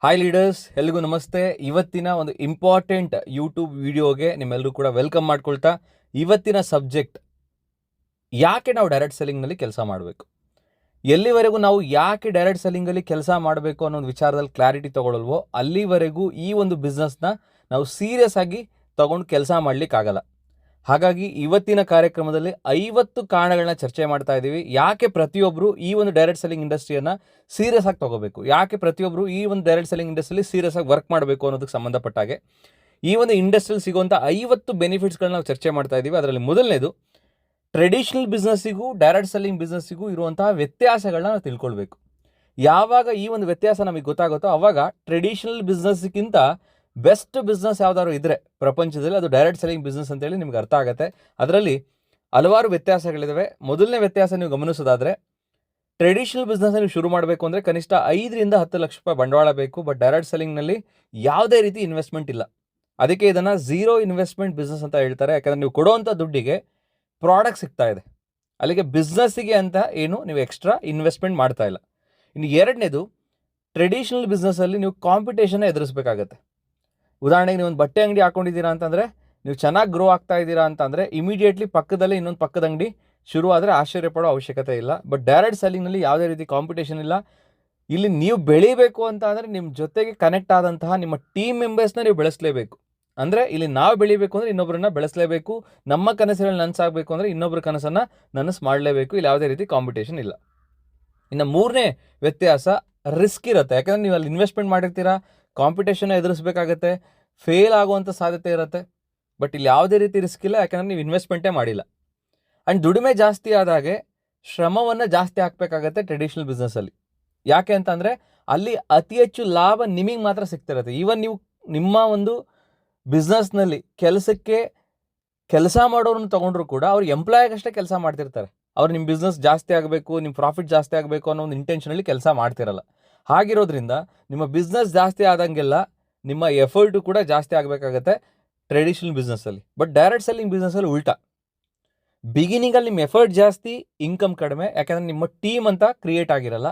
Hi leaders, ಎಲ್ರಿಗೂ ನಮಸ್ತೆ. ಇವತ್ತಿನ ಒಂದು ಇಂಪಾರ್ಟೆಂಟ್ ಯೂಟ್ಯೂಬ್ ವಿಡಿಯೋಗೆ ನಿಮ್ಮೆಲ್ಲರೂ ಕೂಡ ವೆಲ್ಕಮ್ ಮಾಡ್ಕೊಳ್ತಾ, ಇವತ್ತಿನ ಸಬ್ಜೆಕ್ಟ್ ಯಾಕೆ ನಾವು ಡೈರೆಕ್ಟ್ ಸೆಲ್ಲಿಂಗ್ನಲ್ಲಿ ಕೆಲಸ ಮಾಡಬೇಕು, ಎಲ್ಲಿವರೆಗೂ ನಾವು ಯಾಕೆ ಡೈರೆಕ್ಟ್ ಸೆಲ್ಲಿಂಗಲ್ಲಿ ಕೆಲಸ ಮಾಡಬೇಕು ಅನ್ನೋ ಒಂದು ವಿಚಾರದಲ್ಲಿ ಕ್ಲಾರಿಟಿ ತೊಗೊಳ್ಳಲ್ವೋ ಅಲ್ಲಿವರೆಗೂ ಈ ಒಂದು ಬಿಸ್ನೆಸ್ನ ನಾವು ಸೀರಿಯಸ್ ಆಗಿ ತೊಗೊಂಡು ಕೆಲಸ ಮಾಡಲಿಕ್ಕಾಗಲ್ಲ. ಹಾಗಾಗಿ ಇವತ್ತಿನ ಕಾರ್ಯಕ್ರಮದಲ್ಲಿ 50 ಕಾರಣಗಳನ್ನ ಚರ್ಚೆ ಮಾಡ್ತಾ ಇದ್ದೀವಿ. ಯಾಕೆ ಪ್ರತಿಯೊಬ್ಬರು ಈ ಒಂದು ಡೈರೆಕ್ಟ್ ಸೆಲ್ಲಿಂಗ್ ಇಂಡಸ್ಟ್ರಿಯನ್ನು ಸೀರಿಯಸ್ ಆಗಿ ತಗೋಬೇಕು, ಯಾಕೆ ಪ್ರತಿಯೊಬ್ಬರು ಈ ಒಂದು ಡೈರೆಕ್ಟ್ ಸೆಲ್ಲಿಂಗ್ ಇಂಡಸ್ಟ್ರಿಯಲ್ಲಿ ಸೀರಿಯಸ್ ಆಗಿ ವರ್ಕ್ ಮಾಡಬೇಕು ಅನ್ನೋದಕ್ಕೆ ಸಂಬಂಧಪಟ್ಟಾಗೆ ಈ ಒಂದು ಇಂಡಸ್ಟ್ರಿಯಲ್ಲಿ ಸಿಗುವಂಥ 50 ಬೆನಿಫಿಟ್ಸ್ಗಳನ್ನ ನಾವು ಚರ್ಚೆ ಮಾಡ್ತಾ ಇದ್ದೀವಿ. ಅದರಲ್ಲಿ ಮೊದಲನೇದು, ಟ್ರೆಡಿಷನಲ್ ಬಿಸ್ನೆಸ್ಸಿಗೂ ಡೈರೆಕ್ಟ್ ಸೆಲ್ಲಿಂಗ್ ಬಿಸ್ನೆಸ್ಸಿಗೂ ಇರುವಂತಹ ವ್ಯತ್ಯಾಸಗಳನ್ನ ನಾವು ತಿಳ್ಕೊಳ್ಬೇಕು. ಯಾವಾಗ ಈ ಒಂದು ವ್ಯತ್ಯಾಸ ನಮಗೆ ಗೊತ್ತಾಗುತ್ತೋ ಆವಾಗ ಟ್ರೆಡಿಷನಲ್ ಬಿಸ್ನೆಸ್ಗಿಂತ ಬೆಸ್ಟ್ ಬಿಸ್ನೆಸ್ ಯಾವ್ದಾದ್ರು ಇದ್ದರೆ ಪ್ರಪಂಚದಲ್ಲಿ ಅದು ಡೈರೆಕ್ಟ್ ಸೆಲ್ಲಿಂಗ್ ಬಿಸ್ನೆಸ್ ಅಂತೇಳಿ ನಿಮ್ಗೆ ಅರ್ಥ ಆಗುತ್ತೆ. ಅದರಲ್ಲಿ ಹಲವಾರು ವ್ಯತ್ಯಾಸಗಳಿದ್ದಾವೆ. ಮೊದಲನೇ ವ್ಯತ್ಯಾಸ ನೀವು ಗಮನಿಸೋದಾದರೆ, ಟ್ರೆಡಿಷನಲ್ ಬಿಸ್ನೆಸ್ ನೀವು ಶುರು ಮಾಡಬೇಕು ಅಂದರೆ ಕನಿಷ್ಠ 5ರಿಂದ 10 ಲಕ್ಷ ರೂಪಾಯಿ ಬಂಡವಾಳ ಬೇಕು. ಬಟ್ ಡೈರೆಕ್ಟ್ ಸೆಲ್ಲಿಂಗ್ನಲ್ಲಿ ಯಾವುದೇ ರೀತಿ ಇನ್ವೆಸ್ಟ್ಮೆಂಟ್ ಇಲ್ಲ. ಅದಕ್ಕೆ ಇದನ್ನು ಝೀರೋ ಇನ್ವೆಸ್ಟ್ಮೆಂಟ್ ಬಿಸ್ನೆಸ್ ಅಂತ ಹೇಳ್ತಾರೆ. ಯಾಕಂದರೆ ನೀವು ಕೊಡುವಂಥ ದುಡ್ಡಿಗೆ ಪ್ರಾಡಕ್ಟ್ ಸಿಗ್ತಾ ಇದೆ, ಅಲ್ಲಿಗೆ ಬಿಸ್ನೆಸ್ಸಿಗೆ ಅಂತ ಏನು ನೀವು ಎಕ್ಸ್ಟ್ರಾ ಇನ್ವೆಸ್ಟ್ಮೆಂಟ್ ಮಾಡ್ತಾ ಇಲ್ಲ. ಇನ್ನು ಎರಡನೇದು, ಟ್ರೆಡಿಷನಲ್ ಬಿಸ್ನೆಸ್ಸಲ್ಲಿ ನೀವು ಕಾಂಪಿಟೇಷನ್ನ ಎದುರಿಸಬೇಕಾಗತ್ತೆ. ಉದಾಹರಣೆಗೆ ನೀವು ಒಂದು ಬಟ್ಟೆ ಅಂಗಡಿ ಹಾಕೊಂಡಿದ್ದೀರಾ ಅಂತಂದರೆ, ನೀವು ಚೆನ್ನಾಗಿ ಗ್ರೋ ಆಗ್ತಾ ಇದ್ದೀರಾ ಅಂತಂದರೆ ಇಮಿಡಿಯೇಟ್ಲಿ ಪಕ್ಕದಲ್ಲಿ ಇನ್ನೊಂದು ಪಕ್ಕದ ಅಂಗಡಿ ಶುರು ಆದರೆ ಆಶ್ಚರ್ಯ ಪಡೋ ಅವಶ್ಯಕತೆ ಇಲ್ಲ. ಬಟ್ ಡೈರೆಕ್ಟ್ ಸೆಲ್ಲಿಂಗ್ನಲ್ಲಿ ಯಾವುದೇ ರೀತಿ ಕಾಂಪಿಟೇಷನ್ ಇಲ್ಲ. ಇಲ್ಲಿ ನೀವು ಬೆಳೀಬೇಕು ಅಂತ ಅಂದರೆ ನಿಮ್ಮ ಜೊತೆಗೆ ಕನೆಕ್ಟ್ ಆದಂತಹ ನಿಮ್ಮ ಟೀಮ್ ಮೆಂಬರ್ಸ್ನ ನೀವು ಬೆಳೆಸಲೇಬೇಕು. ಅಂದರೆ ಇಲ್ಲಿ ನಾವು ಬೆಳಿಬೇಕು ಅಂದರೆ ಇನ್ನೊಬ್ಬರನ್ನ ಬೆಳೆಸಲೇಬೇಕು. ನಮ್ಮ ಕನಸುಗಳು ನನಸಾಗಬೇಕು ಅಂದರೆ ಇನ್ನೊಬ್ಬರ ಕನಸನ್ನು ನನಸು ಮಾಡಲೇಬೇಕು. ಇಲ್ಲಿ ಯಾವುದೇ ರೀತಿ ಕಾಂಪಿಟೇಷನ್ ಇಲ್ಲ. ಇನ್ನು ಮೂರನೇ ವ್ಯತ್ಯಾಸ, ರಿಸ್ಕ್ ಇರುತ್ತೆ. ಯಾಕಂದರೆ ನೀವು ಅಲ್ಲಿ ಇನ್ವೆಸ್ಟ್ಮೆಂಟ್ ಮಾಡಿರ್ತೀರಾ, ಕಾಂಪಿಟೇಷನ್ನ ಎದುರಿಸಬೇಕಾಗತ್ತೆ, ಫೇಲ್ ಆಗುವಂಥ ಸಾಧ್ಯತೆ ಇರುತ್ತೆ. ಬಟ್ ಇಲ್ಲಿ ಯಾವುದೇ ರೀತಿ ರಿಸ್ಕ್ ಇಲ್ಲ, ಯಾಕಂದರೆ ನೀವು ಇನ್ವೆಸ್ಟ್ಮೆಂಟೇ ಮಾಡಿಲ್ಲ. ಆ್ಯಂಡ್ ದುಡಿಮೆ ಜಾಸ್ತಿ ಆದಾಗೆ ಶ್ರಮವನ್ನು ಜಾಸ್ತಿ ಹಾಕಬೇಕಾಗತ್ತೆ ಟ್ರೆಡಿಷನಲ್ ಬಿಸ್ನೆಸ್ಸಲ್ಲಿ. ಯಾಕೆ ಅಂತಂದರೆ ಅಲ್ಲಿ ಅತಿ ಹೆಚ್ಚು ಲಾಭ ನಿಮಗೆ ಮಾತ್ರ ಸಿಗ್ತಿರುತ್ತೆ. ಈವನ್ ನೀವು ನಿಮ್ಮ ಒಂದು ಬಿಸ್ನೆಸ್ನಲ್ಲಿ ಕೆಲಸ ಮಾಡೋರನ್ನು ತೊಗೊಂಡ್ರು ಕೂಡ ಅವ್ರು ಎಂಪ್ಲಾಯಾಗಷ್ಟೇ ಕೆಲಸ ಮಾಡ್ತಿರ್ತಾರೆ. ಅವ್ರು ನಿಮ್ಮ ಬಿಸ್ನೆಸ್ ಜಾಸ್ತಿ ಆಗಬೇಕು, ನಿಮ್ಮ ಪ್ರಾಫಿಟ್ ಜಾಸ್ತಿ ಆಗಬೇಕು ಅನ್ನೋ ಒಂದು ಇಂಟೆನ್ಷನಲ್ಲಿ ಕೆಲಸ ಮಾಡ್ತಿರಲ್ಲ. ಹಾಗಿರೋದ್ರಿಂದ ನಿಮ್ಮ ಬಿಸ್ನೆಸ್ ಜಾಸ್ತಿ ಆದಂಗೆಲ್ಲ ನಿಮ್ಮ ಎಫರ್ಟು ಕೂಡ ಜಾಸ್ತಿ ಆಗಬೇಕಾಗತ್ತೆ ಟ್ರೆಡಿಷನಲ್ ಬಿಸ್ನೆಸ್ಸಲ್ಲಿ. ಬಟ್ ಡೈರೆಕ್ಟ್ ಸೆಲ್ಲಿಂಗ್ ಬಿಸ್ನೆಸ್ಸಲ್ಲಿ ಉಲ್ಟಾ, ಬಿಗಿನಿಂಗಲ್ಲಿ ನಿಮ್ಮ ಎಫರ್ಟ್ ಜಾಸ್ತಿ, ಇನ್ಕಮ್ ಕಡಿಮೆ. ಯಾಕಂದರೆ ನಿಮ್ಮ ಟೀಮ್ ಅಂತ ಕ್ರಿಯೇಟ್ ಆಗಿರಲ್ಲ.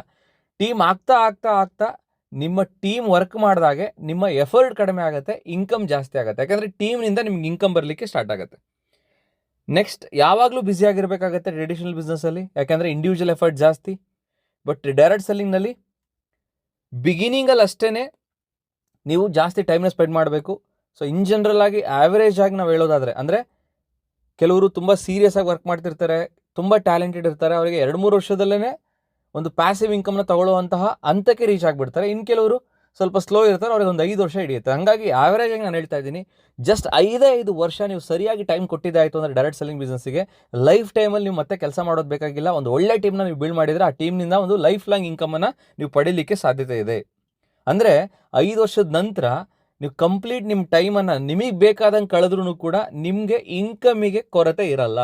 ಟೀಮ್ ಆಗ್ತಾ ಆಗ್ತಾ ಆಗ್ತಾ ನಿಮ್ಮ ಟೀಮ್ ವರ್ಕ್ ಮಾಡಿದಾಗೆ ನಿಮ್ಮ ಎಫರ್ಟ್ ಕಡಿಮೆ ಆಗುತ್ತೆ, ಇನ್ಕಮ್ ಜಾಸ್ತಿ ಆಗುತ್ತೆ. ಯಾಕಂದರೆ ಟೀಮ್ನಿಂದ ನಿಮ್ಗೆ ಇನ್ಕಮ್ ಬರಲಿಕ್ಕೆ ಸ್ಟಾರ್ಟ್ ಆಗುತ್ತೆ. ನೆಕ್ಸ್ಟ್, ಯಾವಾಗಲೂ ಬ್ಯುಸಿಯಾಗಿರಬೇಕಾಗತ್ತೆ ಟ್ರೆಡಿಷನಲ್ ಬಿಸ್ನೆಸ್ಸಲ್ಲಿ, ಯಾಕಂದರೆ ಇಂಡಿವಿಜುವಲ್ ಎಫರ್ಟ್ ಜಾಸ್ತಿ. ಬಟ್ ಡೈರೆಕ್ಟ್ ಸೆಲ್ಲಿಂಗ್ನಲ್ಲಿ ಬಿಗಿನಿಂಗಲ್ಲಿ ಅಷ್ಟೇ ನೀವು ಜಾಸ್ತಿ ಟೈಮ್ನ ಸ್ಪೆಂಡ್ ಮಾಡಬೇಕು. ಸೊ ಇನ್ ಜನರಲ್ ಆಗಿ ಆ್ಯಾವ್ರೇಜ್ ಆಗಿ ನಾವು ಹೇಳೋದಾದರೆ, ಅಂದರೆ ಕೆಲವರು ತುಂಬ ಸೀರಿಯಸ್ ಆಗಿ ವರ್ಕ್ ಮಾಡ್ತಿರ್ತಾರೆ, ತುಂಬ ಟ್ಯಾಲೆಂಟೆಡ್ ಇರ್ತಾರೆ, ಅವರಿಗೆ 2-3 ವರ್ಷದಲ್ಲೇ ಒಂದು ಪ್ಯಾಸಿವ್ ಇನ್ಕಮ್ನ ತಗೊಳ್ಳುವಂತಹ ಹಂತಕ್ಕೆ ರೀಚ್ ಆಗಿಬಿಡ್ತಾರೆ. ಇನ್ನು ಕೆಲವರು ಸ್ವಲ್ಪ ಸ್ಲೋ ಇರ್ತಾರೆ, ಅವ್ರಿಗೆ ಒಂದು 5 ವರ್ಷ ಹಿಡಿಯುತ್ತೆ. ಹಾಗಾಗಿ ಆ್ಯಾವ್ರೇಜ್ ಆಗಿ ನಾನು ಹೇಳ್ತಾ ಇದ್ದೀನಿ, ಜಸ್ಟ್ 5 ವರ್ಷ ನೀವು ಸರಿಯಾಗಿ ಟೈಮ್ ಕೊಟ್ಟಿದ್ದಾಯಿತು ಅಂದರೆ ಡೈರೆಕ್ಟ್ ಸೆಲ್ಲಿಂಗ್ ಬಿಸ್ನೆಸ್ಸಿಗೆ ಲೈಫ್ ಟೈಮಲ್ಲಿ ನೀವು ಮತ್ತೆ ಕೆಲಸ ಮಾಡೋದು ಬೇಕಾಗಿಲ್ಲ. ಒಂದು ಒಳ್ಳೆ ಟೀಮ್ನ ನೀವು ಬಿಲ್ಡ್ ಮಾಡಿದರೆ ಆ ಟೀಮ್ನಿಂದ ಒಂದು ಲೈಫ್ ಲಾಂಗ್ ಇನ್ಕಮನ್ನು ನೀವು ಪಡೀಲಿಕ್ಕೆ ಸಾಧ್ಯತೆ ಇದೆ. ಅಂದರೆ 5 ವರ್ಷದ ನಂತರ ನೀವು ಕಂಪ್ಲೀಟ್ ನಿಮ್ಮ ಟೈಮನ್ನು ನಿಮಗೆ ಬೇಕಾದಂಗೆ ಕಳೆದ್ರೂ ಕೂಡ ನಿಮಗೆ ಇನ್ಕಮಿಗೆ ಕೊರತೆ ಇರಲ್ಲ.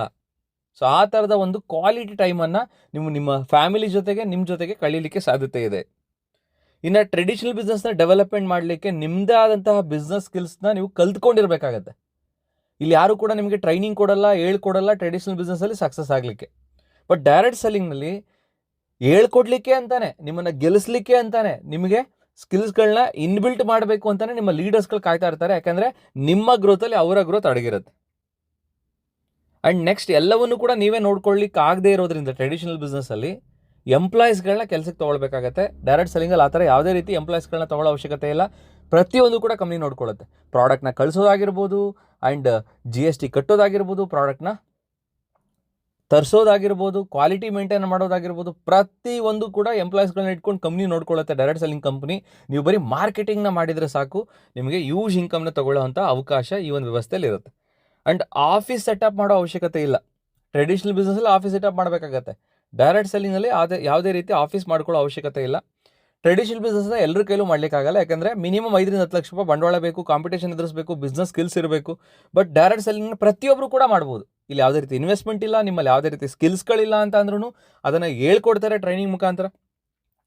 ಸೊ ಆ ಥರದ ಒಂದು ಕ್ವಾಲಿಟಿ ಟೈಮನ್ನು ನಿಮ್ಮ ಫ್ಯಾಮಿಲಿ ಜೊತೆಗೆ ನಿಮ್ಮ ಜೊತೆಗೆ ಕಳೀಲಿಕ್ಕೆ ಸಾಧ್ಯತೆ ಇದೆ. ಇನ್ನು ಟ್ರೆಡಿಷನಲ್ ಬಿಸ್ನೆಸ್ನ ಡೆವಲಪ್ಮೆಂಟ್ ಮಾಡಲಿಕ್ಕೆ ನಿಮ್ಮದೇ ಆದಂತಹ ಬಿಸ್ನೆಸ್ ಸ್ಕಿಲ್ಸ್ನ ನೀವು ಕಲ್ತ್ಕೊಂಡಿರಬೇಕಾಗತ್ತೆ. ಇಲ್ಲಿ ಯಾರು ಕೂಡ ನಿಮಗೆ ಟ್ರೈನಿಂಗ್ ಕೊಡಲ್ಲ, ಹೇಳ್ಕೊಡಲ್ಲ ಟ್ರೆಡಿಷನಲ್ ಬಿಸ್ನೆಸ್ಸಲ್ಲಿ ಸಕ್ಸಸ್ ಆಗಲಿಕ್ಕೆ. ಬಟ್ ಡೈರೆಕ್ಟ್ ಸೆಲ್ಲಿಂಗ್ನಲ್ಲಿ ಹೇಳ್ಕೊಡ್ಲಿಕ್ಕೆ ಅಂತಾನೆ, ನಿಮ್ಮನ್ನು ಗೆಲ್ಲಿಸ್ಲಿಕ್ಕೆ ಅಂತಾನೆ, ನಿಮಗೆ ಸ್ಕಿಲ್ಸ್ಗಳನ್ನ ಇನ್ಬಿಲ್ಟ್ ಮಾಡಬೇಕು ಅಂತಲೇ ನಿಮ್ಮ ಲೀಡರ್ಸ್ಗಳು ಕಾಯ್ತಾ ಇರ್ತಾರೆ. ಯಾಕಂದರೆ ನಿಮ್ಮ ಗ್ರೋತಲ್ಲಿ ಅವರ ಗ್ರೋತ್ ಅಡಗಿರುತ್ತೆ. ಆ್ಯಂಡ್ ನೆಕ್ಸ್ಟ್, ಎಲ್ಲವನ್ನೂ ಕೂಡ ನೀವೇ ನೋಡ್ಕೊಳ್ಳಿಕ್ಕೆ ಆಗದೆ ಇರೋದ್ರಿಂದ ಟ್ರೆಡಿಷನಲ್ ಬಿಸ್ನೆಸ್ಸಲ್ಲಿ ಎಂಪ್ಲಾಯೀಸ್ಗಳನ್ನ ಕೆಲಸಕ್ಕೆ ತೊಗೊಳ್ಬೇಕಾಗತ್ತೆ. ಡೈರೆಕ್ಟ್ ಸೆಲ್ಲಿಂಗಲ್ಲಿ ಆ ಥರ ಯಾವುದೇ ರೀತಿ ಎಂಪ್ಲಾಯೀಸ್ಗಳನ್ನ ತೊಗೊಳ್ಳೋ ಅವಶ್ಯಕತೆ ಇಲ್ಲ. ಪ್ರತಿಯೊಂದು ಕೂಡ ಕಂಪ್ನಿ ನೋಡ್ಕೊಳ್ಳುತ್ತೆ. ಪ್ರಾಡಕ್ಟ್ನ ಕಳಿಸೋದಾಗಿರ್ಬೋದು, ಆ್ಯಂಡ್ GST ಕಟ್ಟೋದಾಗಿರ್ಬೋದು, ಪ್ರಾಡಕ್ಟ್ನ ತರಿಸೋದಾಗಿರ್ಬೋದು, ಕ್ವಾಲಿಟಿ ಮೇಂಟೈನ್ ಮಾಡೋದಾಗಿರ್ಬೋದು, ಪ್ರತಿಯೊಂದು ಕೂಡ ಎಂಪ್ಲಾಯೀಸ್ಗಳನ್ನ ಇಟ್ಕೊಂಡು ಕಂಪ್ನಿ ನೋಡ್ಕೊಳ್ಳುತ್ತೆ ಡೈರೆಕ್ಟ್ ಸೆಲ್ಲಿಂಗ್ ಕಂಪ್ನಿ. ನೀವು ಬರೀ ಮಾರ್ಕೆಟಿಂಗ್ನ ಮಾಡಿದರೆ ಸಾಕು, ನಿಮಗೆ ಯೂಸ್ ಇನ್ಕಮ್ನ ತೊಗೊಳ್ಳೋವಂಥ ಅವಕಾಶ ಈ ಒಂದು ವ್ಯವಸ್ಥೆಯಲ್ಲಿ ಇರುತ್ತೆ. ಆ್ಯಂಡ್ ಆಫೀಸ್ ಸೆಟಪ್ ಮಾಡೋ ಅವಶ್ಯಕತೆ ಇಲ್ಲ. ಟ್ರೆಡಿಷನಲ್ ಬಿಸ್ನೆಸ್ಸಲ್ಲಿ ಆಫೀಸ್ ಸೆಟಪ್ ಮಾಡಬೇಕಾಗತ್ತೆ. ಡೈರೆಕ್ಟ್ ಸೆಲ್ಲಿಂಗಲ್ಲಿ ಯಾವುದೇ ರೀತಿ ಆಫೀಸ್ ಮಾಡ್ಕೊಳ್ಳೋ ಅವಶ್ಯಕತೆ ಇಲ್ಲ. ಟ್ರೆಡಿಷನಲ್ ಬಿಸ್ನೆಸ್ನ ಎಲ್ಲರ ಕೈಲೂ ಮಾಡಲಿಕ್ಕಾಗಲ್ಲ. ಯಾಕಂದರೆ ಮಿನಿಮಮ್ 5ರಿಂದ 10 ಲಕ್ಷ ರೂಪಾಯಿ ಬಂಡವಾಳ ಬೇಕು, ಕಾಂಪಿಟೇಷನ್ ಎದುರಿಸಬೇಕು, ಬಿಸ್ನೆಸ್ ಸ್ಕಿಲ್ಸ್ ಇರಬೇಕು. ಬಟ್ ಡೈರೆಕ್ಟ್ ಸೆಲ್ಲಿಂಗ್ನ ಪ್ರತಿಯೊಬ್ಬರು ಕೂಡ ಮಾಡ್ಬೋದು. ಇಲ್ಲಿ ಯಾವುದೇ ರೀತಿ ಇನ್ವೆಸ್ಟ್ಮೆಂಟ್ ಇಲ್ಲ, ನಿಮ್ಮಲ್ಲಿ ಯಾವುದೇ ರೀತಿ ಸ್ಕಿಲ್ಸ್ಗಳಿಲ್ಲ ಅಂತ ಅಂದ್ರೂ ಅದನ್ನು ಹೇಳ್ಕೊಡ್ತಾರೆ ಟ್ರೈನಿಂಗ್ ಮುಖಾಂತರ.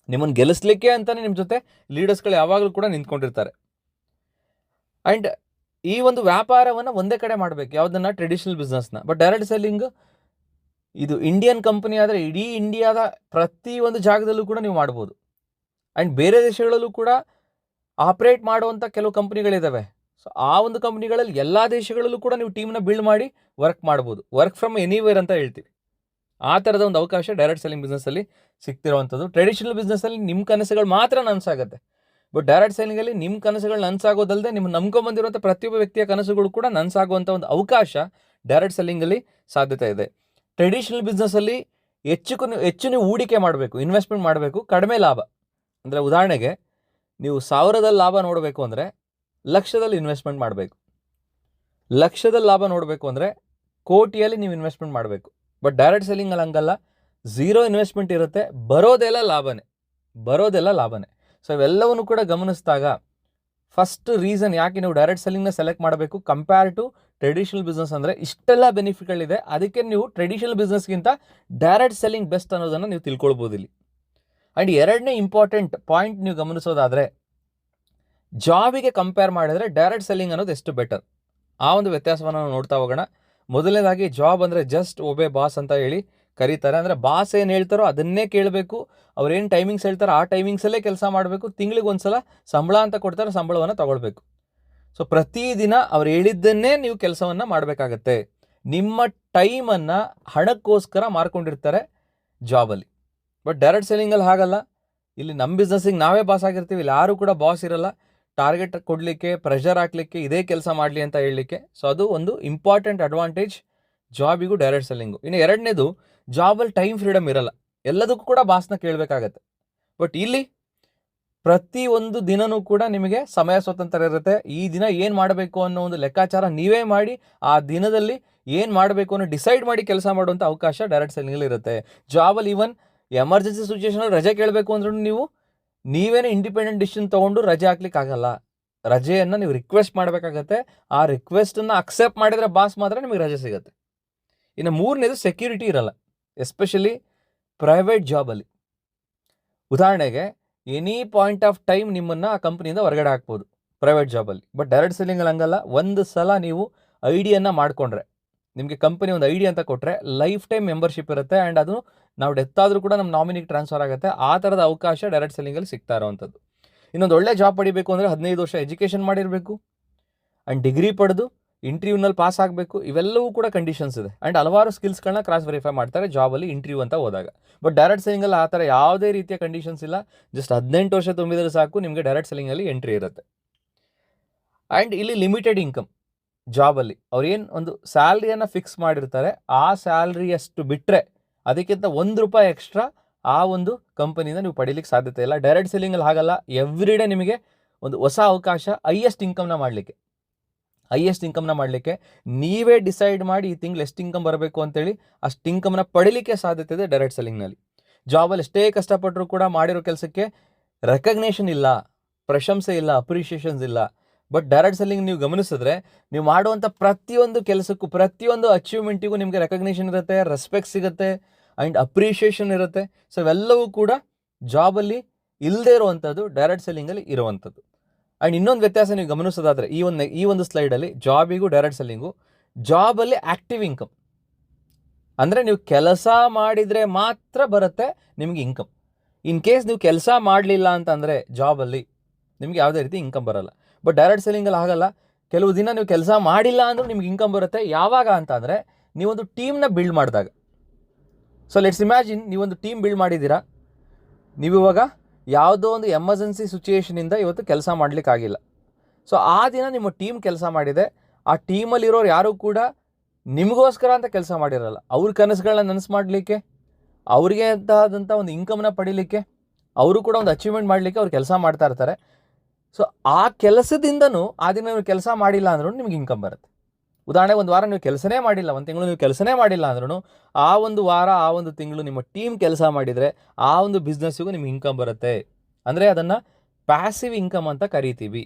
ನಿಮ್ಮನ್ನು ಗೆಲ್ಲಿಸ್ಲಿಕ್ಕೆ ಅಂತಲೇ ನಿಮ್ಮ ಜೊತೆ ಲೀಡರ್ಸ್ಗಳು ಯಾವಾಗಲೂ ಕೂಡ ನಿಂತ್ಕೊಂಡಿರ್ತಾರೆ. ಆ್ಯಂಡ್ ಈ ಒಂದು ವ್ಯಾಪಾರವನ್ನು ಒಂದೇ ಕಡೆ ಮಾಡಬೇಕು, ಯಾವುದನ್ನು ಟ್ರೆಡಿಷನಲ್ ಬಿಸ್ನೆಸ್ನ. ಬಟ್ ಡೈರೆಕ್ಟ್ ಸೆಲ್ಲಿಂಗ್ ಇದು ಇಂಡಿಯನ್ ಕಂಪನಿ ಆದರೆ ಇಡೀ ಇಂಡಿಯಾದ ಪ್ರತಿಯೊಂದು ಜಾಗದಲ್ಲೂ ಕೂಡ ನೀವು ಮಾಡ್ಬೋದು. ಆ್ಯಂಡ್ ಬೇರೆ ದೇಶಗಳಲ್ಲೂ ಕೂಡ ಆಪ್ರೇಟ್ ಮಾಡುವಂಥ ಕೆಲವು ಕಂಪ್ನಿಗಳಿದ್ದಾವೆ. ಸೊ ಆ ಒಂದು ಕಂಪ್ನಿಗಳಲ್ಲಿ ಎಲ್ಲ ದೇಶಗಳಲ್ಲೂ ಕೂಡ ನೀವು ಟೀಮ್ನ ಬಿಲ್ಡ್ ಮಾಡಿ ವರ್ಕ್ ಮಾಡ್ಬೋದು. ವರ್ಕ್ ಫ್ರಮ್ ಎನಿವೇರ್ ಅಂತ ಹೇಳ್ತೀವಿ. ಆ ಥರದ ಒಂದು ಅವಕಾಶ ಡೈರೆಕ್ಟ್ ಸೆಲ್ಲಿಂಗ್ ಬಿಸ್ನೆಸ್ಸಲ್ಲಿ ಸಿಗ್ತಿರುವಂಥದ್ದು. ಟ್ರೆಡಿಷನಲ್ ಬಿಸ್ನೆಸ್ಸಲ್ಲಿ ನಿಮ್ಮ ಕನಸುಗಳು ಮಾತ್ರ ನನಸಾಗುತ್ತೆ. ಬಟ್ ಡೈರೆಕ್ಟ್ ಸೆಲ್ಲಿಂಗಲ್ಲಿ ನಿಮ್ಮ ಕನಸುಗಳು ನನಸಾಗೋದಲ್ಲದೆ ನಿಮ್ಮ ನಂಬ್ಕೊಂಬಂದಿರುವಂಥ ಪ್ರತಿಯೊಬ್ಬ ವ್ಯಕ್ತಿಯ ಕನಸುಗಳು ಕೂಡ ನನಸಾಗುವಂಥ ಒಂದು ಅವಕಾಶ ಡೈರೆಕ್ಟ್ ಸೆಲ್ಲಿಂಗಲ್ಲಿ ಸಾಧ್ಯತೆ ಇದೆ. ಟ್ರೆಡಿಷನಲ್ ಬಿಸ್ನೆಸ್ಸಲ್ಲಿ ಹೆಚ್ಚು ನೀವು ಹೂಡಿಕೆ ಮಾಡಬೇಕು, ಇನ್ವೆಸ್ಟ್ಮೆಂಟ್ ಮಾಡಬೇಕು, ಕಡಿಮೆ ಲಾಭ. ಅಂದರೆ ಉದಾಹರಣೆಗೆ ನೀವು 1000ದಲ್ಲಿ ಲಾಭ ನೋಡಬೇಕು ಅಂದರೆ ಲಕ್ಷದಲ್ಲಿ ಇನ್ವೆಸ್ಟ್ಮೆಂಟ್ ಮಾಡಬೇಕು. ಲಕ್ಷದಲ್ಲಿ ಲಾಭ ನೋಡಬೇಕು ಅಂದರೆ ಕೋಟಿಯಲ್ಲಿ ನೀವು ಇನ್ವೆಸ್ಟ್ಮೆಂಟ್ ಮಾಡಬೇಕು. ಬಟ್ ಡೈರೆಕ್ಟ್ ಸೆಲ್ಲಿಂಗಲ್ಲಿ ಹಂಗಲ್ಲ, 0 ಇನ್ವೆಸ್ಟ್ಮೆಂಟ್ ಇರುತ್ತೆ, ಬರೋದೆಲ್ಲ ಲಾಭನೇ. ಸೊ ಇವೆಲ್ಲವನ್ನು ಕೂಡ ಗಮನಿಸಿದಾಗ ಫಸ್ಟ್ ರೀಸನ್ ಯಾಕೆ ನೀವು ಡೈರೆಕ್ಟ್ ಸೆಲ್ಲಿಂಗ್ನ ಸೆಲೆಕ್ಟ್ ಮಾಡಬೇಕು ಕಂಪೇರ್ ಟು ಟ್ರೆಡಿಷನಲ್ ಬಿಸ್ನೆಸ್ ಅಂದರೆ ಇಷ್ಟೆಲ್ಲ ಬೆನಿಫಿಟ್ಗಳಿದೆ. ಅದಕ್ಕೆ ನೀವು ಟ್ರೆಡಿಷನಲ್ ಬಿಸ್ನೆಸ್ಗಿಂತ ಡೈರೆಕ್ಟ್ ಸೆಲ್ಲಿಂಗ್ ಬೆಸ್ಟ್ ಅನ್ನೋದನ್ನು ನೀವು ತಿಳ್ಕೊಳ್ಬೋದು ಇಲ್ಲಿ. ಆ್ಯಂಡ್ ಎರಡನೇ ಇಂಪಾರ್ಟೆಂಟ್ ಪಾಯಿಂಟ್ ನೀವು ಗಮನಿಸೋದಾದರೆ, ಜಾಬಿಗೆ ಕಂಪೇರ್ ಮಾಡಿದರೆ ಡೈರೆಕ್ಟ್ ಸೆಲ್ಲಿಂಗ್ ಅನ್ನೋದು ಎಷ್ಟು ಬೆಟರ್, ಆ ಒಂದು ವ್ಯತ್ಯಾಸವನ್ನು ನಾವು ನೋಡ್ತಾ ಹೋಗೋಣ. ಮೊದಲನೇದಾಗಿ ಜಾಬ್ ಅಂದರೆ ಜಸ್ಟ್ ಒಬೆ ಬಾಸ್ ಅಂತ ಹೇಳಿ ಕರೀತಾರೆ. ಅಂದರೆ ಬಾಸ್ ಏನು ಹೇಳ್ತಾರೋ ಅದನ್ನೇ ಕೇಳಬೇಕು, ಅವ್ರೇನು ಟೈಮಿಂಗ್ಸ್ ಹೇಳ್ತಾರೋ ಆ ಟೈಮಿಂಗ್ಸಲ್ಲೇ ಕೆಲಸ ಮಾಡಬೇಕು, ತಿಂಗಳಿಗೆ ಒಂದ್ಸಲ ಸಂಬಳ ಅಂತ ಕೊಡ್ತಾರೆ, ಸಂಬಳವನ್ನು ತಗೊಳ್ಬೇಕು. ಸೊ ಪ್ರತಿದಿನ ಅವ್ರು ಹೇಳಿದ್ದನ್ನೇ ನೀವು ಕೆಲಸವನ್ನು ಮಾಡಬೇಕಾಗತ್ತೆ. ನಿಮ್ಮ ಟೈಮನ್ನು ಹಣಕ್ಕೋಸ್ಕರ ಮಾರ್ಕೊಂಡಿರ್ತಾರೆ ಜಾಬಲ್ಲಿ. ಬಟ್ ಡೈರೆಕ್ಟ್ ಸೆಲ್ಲಿಂಗಲ್ಲಿ ಹಾಗಲ್ಲ. ಇಲ್ಲಿ ನಮ್ಮ ಬಿಸ್ನೆಸ್ಸಿಗೆ ನಾವೇ ಬಾಸ್ ಆಗಿರ್ತೀವಿ, ಇಲ್ಲಿ ಯಾರೂ ಕೂಡ ಬಾಸ್ ಇರಲ್ಲ. ಟಾರ್ಗೆಟ್ ಕೊಡಲಿಕ್ಕೆ, ಪ್ರೆಷರ್ ಹಾಕಲಿಕ್ಕೆ, ಇದೇ ಕೆಲಸ ಮಾಡಲಿ ಅಂತ ಹೇಳಲಿಕ್ಕೆ. ಸೊ ಅದು ಒಂದು ಇಂಪಾರ್ಟೆಂಟ್ ಅಡ್ವಾಂಟೇಜ್ ಜಾಬಿಗೂ ಡೈರೆಕ್ಟ್ ಸೆಲ್ಲಿಂಗು. ಇನ್ನು ಎರಡನೇದು, ಜಾಬಲ್ಲಿ ಟೈಮ್ ಫ್ರೀಡಮ್ ಇರಲ್ಲ, ಎಲ್ಲದಕ್ಕೂ ಕೂಡ ಬಾಸ್ನ ಕೇಳಬೇಕಾಗತ್ತೆ. ಬಟ್ ಇಲ್ಲಿ ಪ್ರತಿಯೊಂದು ದಿನವೂ ಕೂಡ ನಿಮಗೆ ಸಮಯ ಸ್ವತಂತ್ರ ಇರುತ್ತೆ. ಈ ದಿನ ಏನು ಮಾಡಬೇಕು ಅನ್ನೋ ಒಂದು ಲೆಕ್ಕಾಚಾರ ನೀವೇ ಮಾಡಿ ಆ ದಿನದಲ್ಲಿ ಏನು ಮಾಡಬೇಕು ಅನ್ನೋ ಡಿಸೈಡ್ ಮಾಡಿ ಕೆಲಸ ಮಾಡುವಂಥ ಅವಕಾಶ ಡೈರೆಕ್ಟ್ ಸೆಲ್ಲಿಂಗಲ್ಲಿ ಇರುತ್ತೆ. ಜಾಬಲ್ಲಿ ಈವನ್ ಎಮರ್ಜೆನ್ಸಿ ಸಿಚುವೇಷನಲ್ಲಿ ರಜೆ ಕೇಳಬೇಕು ಅಂದ್ರೂ ನೀವೇನೇ ಇಂಡಿಪೆಂಡೆಂಟ್ ಡಿಸಿಷನ್ ತೊಗೊಂಡು ರಜೆ ಹಾಕ್ಲಿಕ್ಕೆ ಆಗಲ್ಲ. ರಜೆಯನ್ನು ನೀವು ರಿಕ್ವೆಸ್ಟ್ ಮಾಡಬೇಕಾಗತ್ತೆ. ಆ ರಿಕ್ವೆಸ್ಟನ್ನು ಅಕ್ಸೆಪ್ಟ್ ಮಾಡಿದರೆ ಬಾಸ್ ಮಾತ್ರ ನಿಮಗೆ ರಜೆ ಸಿಗುತ್ತೆ. ಇನ್ನು ಮೂರನೇದು, ಸೆಕ್ಯೂರಿಟಿ ಇರಲ್ಲ, ಎಸ್ಪೆಷಲಿ ಪ್ರೈವೇಟ್ ಜಾಬಲ್ಲಿ. ಉದಾಹರಣೆಗೆ ಎನಿ ಪಾಯಿಂಟ್ ಆಫ್ ಟೈಮ್ ನಿಮ್ಮನ್ನು ಆ ಕಂಪ್ನಿಯಿಂದ ಹೊರಗಡೆ ಹಾಕ್ಬೋದು ಪ್ರೈವೇಟ್ ಜಾಬಲ್ಲಿ. ಬಟ್ ಡೈರೆಕ್ಟ್ ಸೆಲ್ಲಿಂಗಲ್ಲಿ ಹಂಗಲ್ಲ. ಒಂದು ಸಲ ನೀವು ಐಡಿಯನ್ನು ಮಾಡಿಕೊಂಡ್ರೆ, ನಿಮಗೆ ಕಂಪನಿ ಒಂದು ಐಡಿ ಅಂತ ಕೊಟ್ಟರೆ ಲೈಫ್ ಟೈಮ್ ಮೆಂಬರ್ಶಿಪ್ ಇರುತ್ತೆ. ಆ್ಯಂಡ್ ಅದು ನಾವು ಡೆತ್ ಆದರೂ ಕೂಡ ನಮ್ಮ ನಾಮಿನಿಗೆ ಟ್ರಾನ್ಸ್ಫರ್ ಆಗುತ್ತೆ. ಆ ಥರದ ಅವಕಾಶ ಡೈರೆಕ್ಟ್ ಸೆಲ್ಲಿಂಗಲ್ಲಿ ಸಿಗ್ತಾ ಇರೋವಂಥದ್ದು. ಇನ್ನೊಂದು ಒಳ್ಳೆ ಜಾಬ್ ಪಡಿಬೇಕು ಅಂದರೆ 15 ವರ್ಷ ಎಜುಕೇಷನ್ ಮಾಡಿರಬೇಕು, ಆ್ಯಂಡ್ ಡಿಗ್ರಿ ಪಡೆದು ಇಂಟರ್ವ್ಯೂನಲ್ಲಿ ಪಾಸ್ ಆಗಬೇಕು. ಇವೆಲ್ಲವೂ ಕೂಡ ಕಂಡೀಷನ್ಸ್ ಇದೆ. ಆ್ಯಂಡ್ ಹಲವಾರು ಸ್ಕಿಲ್ಸ್ಗಳನ್ನ ಕ್ರಾಸ್ ವೆರಿಫೈ ಮಾಡ್ತಾರೆ ಜಾಬಲ್ಲಿ ಇಂಟರ್ವ್ಯೂ ಅಂತ ಹೋದಾಗ. ಬಟ್ ಡೈರೆಕ್ಟ್ ಸೆಲ್ಲಿಂಗಲ್ಲಿ ಆ ಥರ ಯಾವುದೇ ರೀತಿಯ ಕಂಡೀಷನ್ಸ್ ಇಲ್ಲ. ಜಸ್ಟ್ 18 ವರ್ಷ ತುಂಬಿದರೆ ಸಾಕು, ನಿಮಗೆ ಡೈರೆಕ್ಟ್ ಸೆಲ್ಲಿಂಗಲ್ಲಿ ಎಂಟ್ರಿ ಇರುತ್ತೆ. ಆ್ಯಂಡ್ ಇಲ್ಲಿ ಲಿಮಿಟೆಡ್ ಇನ್ಕಮ್ ಜಾಬಲ್ಲಿ. ಅವ್ರೇನು ಒಂದು ಸ್ಯಾಲ್ರಿಯನ್ನು ಫಿಕ್ಸ್ ಮಾಡಿರ್ತಾರೆ, ಆ ಸ್ಯಾಲ್ರಿಯಷ್ಟು ಬಿಟ್ಟರೆ ಅದಕ್ಕಿಂತ ₹1 ಎಕ್ಸ್ಟ್ರಾ ಆ ಒಂದು ಕಂಪನಿಯಿಂದ ನೀವು ಪಡೀಲಿಕ್ಕೆ ಸಾಧ್ಯತೆ ಇಲ್ಲ. ಡೈರೆಕ್ಟ್ ಸೆಲ್ಲಿಂಗಲ್ಲಿ ಹಾಗಲ್ಲ. ಎವ್ರಿ ಡೇ ನಿಮಗೆ ಒಂದು ಹೊಸ ಅವಕಾಶ ಹೈಯೆಸ್ಟ್ ಇನ್ಕಮ್ನ ಮಾಡಲಿಕ್ಕೆ ನೀವೇ ಡಿಸೈಡ್ ಮಾಡಿ ಈ ತಿಂಗಳು ಎಷ್ಟು ಇನ್ಕಮ್ ಬರಬೇಕು ಅಂತೇಳಿ ಅಷ್ಟು ಇನ್ಕಮ್ನ ಪಡೀಲಿಕ್ಕೆ ಸಾಧ್ಯತೆ ಇದೆ ಡೈರೆಕ್ಟ್ ಸೆಲ್ಲಿಂಗ್ನಲ್ಲಿ. ಜಾಬಲ್ಲಿ ಎಷ್ಟೇ ಕಷ್ಟಪಟ್ಟರೂ ಕೂಡ ಮಾಡಿರೋ ಕೆಲಸಕ್ಕೆ ರೆಕಗ್ನೇಷನ್ ಇಲ್ಲ, ಪ್ರಶಂಸೆ ಇಲ್ಲ, ಅಪ್ರಿಷಿಯೇಷನ್ಸ್ ಇಲ್ಲ. ಬಟ್ ಡೈರೆಕ್ಟ್ ಸೆಲ್ಲಿಂಗ್ ನೀವು ಗಮನಿಸಿದ್ರೆ, ನೀವು ಮಾಡುವಂಥ ಪ್ರತಿಯೊಂದು ಕೆಲಸಕ್ಕೂ, ಪ್ರತಿಯೊಂದು ಅಚೀವ್ಮೆಂಟಿಗೂ ನಿಮಗೆ ರೆಕಗ್ನೇಷನ್ ಇರುತ್ತೆ, ರೆಸ್ಪೆಕ್ಟ್ ಸಿಗುತ್ತೆ, ಆ್ಯಂಡ್ ಅಪ್ರಿಷಿಯೇಷನ್ ಇರುತ್ತೆ. ಸೊ ಇವೆಲ್ಲವೂ ಕೂಡ ಜಾಬಲ್ಲಿ ಇಲ್ಲದೇ ಇರುವಂಥದ್ದು ಡೈರೆಕ್ಟ್ ಸೆಲ್ಲಿಂಗಲ್ಲಿ ಇರುವಂಥದ್ದು. ಆ್ಯಂಡ್ ಇನ್ನೊಂದು ವ್ಯತ್ಯಾಸ ನೀವು ಗಮನಿಸೋದಾದರೆ, ಈ ಒಂದು ಸ್ಲೈಡಲ್ಲಿ ಜಾಬಿಗೂ ಡೈರೆಕ್ಟ್ ಸೆಲ್ಲಿಂಗು, ಜಾಬಲ್ಲಿ ಆ್ಯಕ್ಟಿವ್ ಇನ್ಕಮ್ ಅಂದರೆ ನೀವು ಕೆಲಸ ಮಾಡಿದರೆ ಮಾತ್ರ ಬರುತ್ತೆ ನಿಮಗೆ ಇನ್ಕಮ್. ಇನ್ ಕೇಸ್ ನೀವು ಕೆಲಸ ಮಾಡಲಿಲ್ಲ ಅಂತಂದರೆ ಜಾಬಲ್ಲಿ ನಿಮಗೆ ಯಾವುದೇ ರೀತಿ ಇನ್ಕಮ್ ಬರಲ್ಲ. ಬಟ್ ಡೈರೆಕ್ಟ್ ಸೆಲ್ಲಿಂಗಲ್ಲಿ ಆಗಲ್ಲ. ಕೆಲವು ದಿನ ನೀವು ಕೆಲಸ ಮಾಡಿಲ್ಲ ಅಂದರೂ ನಿಮ್ಗೆ ಇನ್ಕಮ್ ಬರುತ್ತೆ. ಯಾವಾಗ ಅಂತ ಅಂದರೆ, ನೀವೊಂದು ಟೀಮ್ನ ಬಿಲ್ಡ್ ಮಾಡಿದಾಗ. ಸೊ ಲೆಟ್ಸ್ ಇಮ್ಯಾಜಿನ್, ನೀವೊಂದು ಟೀಮ್ ಬಿಲ್ಡ್ ಮಾಡಿದ್ದೀರಾ. ನೀವಿವಾಗ ಯಾವುದೋ ಒಂದು ಎಮರ್ಜೆನ್ಸಿ ಸಿಚುಯೇಷನಿಂದ ಇವತ್ತು ಕೆಲಸ ಮಾಡಲಿಕ್ಕಾಗಿಲ್ಲ. ಸೊ ಆ ದಿನ ನಿಮ್ಮ ಟೀಮ್ ಕೆಲಸ ಮಾಡಿದೆ. ಆ ಟೀಮಲ್ಲಿರೋರು ಯಾರೂ ಕೂಡ ನಿಮಗೋಸ್ಕರ ಅಂತ ಕೆಲಸ ಮಾಡಿರಲ್ಲ. ಅವ್ರ ಕನಸುಗಳನ್ನ ನನಸು ಮಾಡಲಿಕ್ಕೆ, ಅವ್ರಿಗೆ ಆದಂಥ ಒಂದು ಇನ್ಕಮ್ನ ಪಡೀಲಿಕ್ಕೆ, ಅವರು ಕೂಡ ಒಂದು ಅಚೀವ್ಮೆಂಟ್ ಮಾಡಲಿಕ್ಕೆ ಅವ್ರು ಕೆಲಸ ಮಾಡ್ತಾ ಇರ್ತಾರೆ. ಸೊ ಆ ಕೆಲಸದಿಂದನೂ ಆ ದಿನ ನೀವು ಕೆಲಸ ಮಾಡಿಲ್ಲ ಅಂದ್ರೂ ನಿಮ್ಗೆ ಇನ್ಕಮ್ ಬರುತ್ತೆ. ಉದಾಹರಣೆಗೆ ಒಂದು ವಾರ ನೀವು ಕೆಲಸನೇ ಮಾಡಿಲ್ಲ, ಒಂದು ತಿಂಗಳು ನೀವು ಕೆಲಸನೇ ಮಾಡಿಲ್ಲ ಅಂದ್ರೂ ಆ ಒಂದು ವಾರ, ಆ ಒಂದು ತಿಂಗಳು ನಿಮ್ಮ ಟೀಮ್ ಕೆಲಸ ಮಾಡಿದರೆ ಆ ಒಂದು ಬಿಸ್ನೆಸ್ಸಿಗೂ ನಿಮ್ಗೆ ಇನ್ಕಮ್ ಬರುತ್ತೆ. ಅಂದರೆ ಅದನ್ನು ಪ್ಯಾಸಿವ್ ಇನ್ಕಮ್ ಅಂತ ಕರಿತೀವಿ.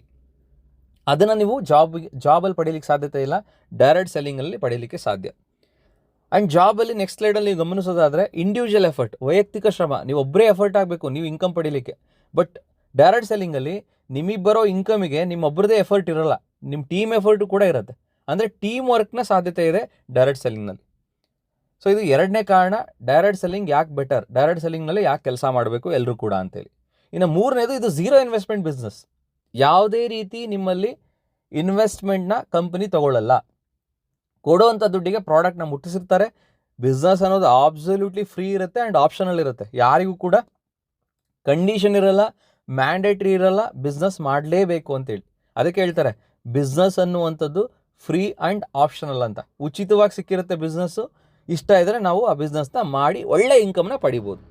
ಅದನ್ನು ನೀವು ಜಾಬಲ್ಲಿ ಪಡೀಲಿಕ್ಕೆ ಸಾಧ್ಯತೆ ಇಲ್ಲ, ಡೈರೆಕ್ಟ್ ಸೆಲ್ಲಿಂಗಲ್ಲಿ ಪಡೀಲಿಕ್ಕೆ ಸಾಧ್ಯ. ಆ್ಯಂಡ್ ಜಾಬಲ್ಲಿ ನೆಕ್ಸ್ಟ್ ಸ್ಲೈಡಲ್ಲಿ ನೀವು ಗಮನಿಸೋದಾದರೆ, ಇಂಡಿವಿಜುವಲ್ ಎಫರ್ಟ್, ವೈಯಕ್ತಿಕ ಶ್ರಮ, ನೀವು ಒಬ್ಬರೇ ಎಫರ್ಟ್ ಆಗಬೇಕು ನೀವು ಇನ್ಕಮ್ ಪಡೀಲಿಕ್ಕೆ. ಬಟ್ ಡೈರೆಕ್ಟ್ ಸೆಲ್ಲಿಂಗಲ್ಲಿ ನಿಮಗೆ ಬರೋ ಇನ್ಕಮಿಗೆ ನಿಮ್ಮೊಬ್ಬರದೇ ಎಫರ್ಟ್ ಇರೋಲ್ಲ, ನಿಮ್ಮ ಟೀಮ್ ಎಫರ್ಟು ಕೂಡ ಇರುತ್ತೆ. ಅಂದರೆ ಟೀಮ್ ವರ್ಕ್ನ ಸಾಧ್ಯತೆ ಇದೆ ಡೈರೆಕ್ಟ್ ಸೆಲ್ಲಿಂಗ್ನಲ್ಲಿ. ಸೊ ಇದು ಎರಡನೇ ಕಾರಣ, ಡೈರೆಕ್ಟ್ ಸೆಲ್ಲಿಂಗ್ ಯಾಕೆ ಬೆಟರ್, ಡೈರೆಕ್ಟ್ ಸೆಲ್ಲಿಂಗ್ನಲ್ಲಿ ಯಾಕೆ ಕೆಲಸ ಮಾಡಬೇಕು ಎಲ್ಲರೂ ಕೂಡ ಅಂತೇಳಿ. ಇನ್ನು ಮೂರನೇದು, ಇದು 0 ಇನ್ವೆಸ್ಟ್ಮೆಂಟ್ ಬಿಸ್ನೆಸ್. ಯಾವುದೇ ರೀತಿ ನಿಮ್ಮಲ್ಲಿ ಇನ್ವೆಸ್ಟ್ಮೆಂಟ್ನ ಕಂಪನಿ ತಗೊಳ್ಳಲ್ಲ. ಕೊಡೋವಂಥ ದುಡ್ಡಿಗೆ ಪ್ರಾಡಕ್ಟ್ನ ಮುಟ್ಟಿಸಿರ್ತಾರೆ. ಬಿಸ್ನೆಸ್ ಅನ್ನೋದು ಅಬ್ಸಲ್ಯೂಟ್ಲಿ ಫ್ರೀ ಇರುತ್ತೆ ಆ್ಯಂಡ್ ಆಪ್ಷನಲ್ ಇರುತ್ತೆ. ಯಾರಿಗೂ ಕೂಡ ಕಂಡೀಷನ್ ಇರಲ್ಲ, ಮ್ಯಾಂಡೇಟ್ರಿ ಇರಲ್ಲ, ಬಿಸ್ನೆಸ್ ಮಾಡಲೇಬೇಕು ಅಂತೇಳಿ. ಅದಕ್ಕೆ ಹೇಳ್ತಾರೆ ಬಿಸ್ನೆಸ್ ಅನ್ನುವಂಥದ್ದು ಫ್ರೀ ಆ್ಯಂಡ್ ಆಪ್ಷನಲ್ ಅಂತ. ಉಚಿತವಾಗಿ ಸಿಕ್ಕಿರುತ್ತೆ ಬಿಸ್ನೆಸ್ಸು, ಇಷ್ಟ ಇದ್ದರೆ ನಾವು ಆ ಬಿಸ್ನೆಸ್ನ ಮಾಡಿ ಒಳ್ಳೆ ಇನ್ಕಮ್ನ ಪಡಿಬೋದು.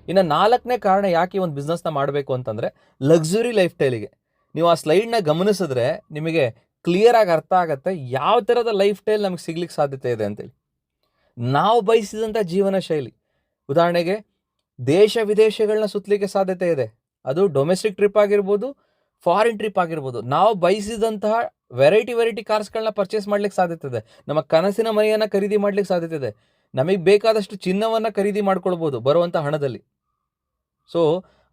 ಇನ್ನು 4ನೇ ಕಾರಣ ಯಾಕೆ ಒಂದು ಬಿಸ್ನೆಸ್ನ ಮಾಡಬೇಕು ಅಂತಂದರೆ ಲಕ್ಸುರಿ ಲೈಫ್ ಸ್ಟೈಲಿಗೆ. ನೀವು ಆ ಸ್ಲೈಡ್ನ ಗಮನಿಸಿದ್ರೆ ನಿಮಗೆ ಕ್ಲಿಯರಾಗಿ ಅರ್ಥ ಆಗುತ್ತೆ ಯಾವ ಥರದ ಲೈಫ್ ಸ್ಟೈಲ್ ನಮಗೆ ಸಿಗ್ಲಿಕ್ಕೆ ಸಾಧ್ಯತೆ ಇದೆ ಅಂತೇಳಿ. ನಾವು ಬಯಸಿದಂಥ ಜೀವನ ಶೈಲಿ, ಉದಾಹರಣೆಗೆ ದೇಶ ವಿದೇಶಗಳನ್ನ ಸುತ್ತಲಿಕ್ಕೆ ಸಾಧ್ಯತೆ ಇದೆ. ಅದು ಡೊಮೆಸ್ಟಿಕ್ ಟ್ರಿಪ್ ಆಗಿರ್ಬೋದು, ಫಾರಿನ್ ಟ್ರಿಪ್ ಆಗಿರ್ಬೋದು. ನಾವು ಬಯಸಿದಂತಹ ವೆರೈಟಿ ಕಾರ್ಸ್ಗಳನ್ನ ಪರ್ಚೇಸ್ ಮಾಡ್ಲಿಕ್ಕೆ ಸಾಧ್ಯತೆ ಇದೆ. ನಮ್ಮ ಕನಸಿನ ಮನೆಯನ್ನು ಖರೀದಿ ಮಾಡ್ಲಿಕ್ಕೆ ಸಾಧ್ಯತೆ ಇದೆ. ನಮಗೆ ಬೇಕಾದಷ್ಟು ಚಿನ್ನವನ್ನು ಖರೀದಿ ಮಾಡ್ಕೊಳ್ಬೋದು ಬರುವಂಥ ಹಣದಲ್ಲಿ. ಸೊ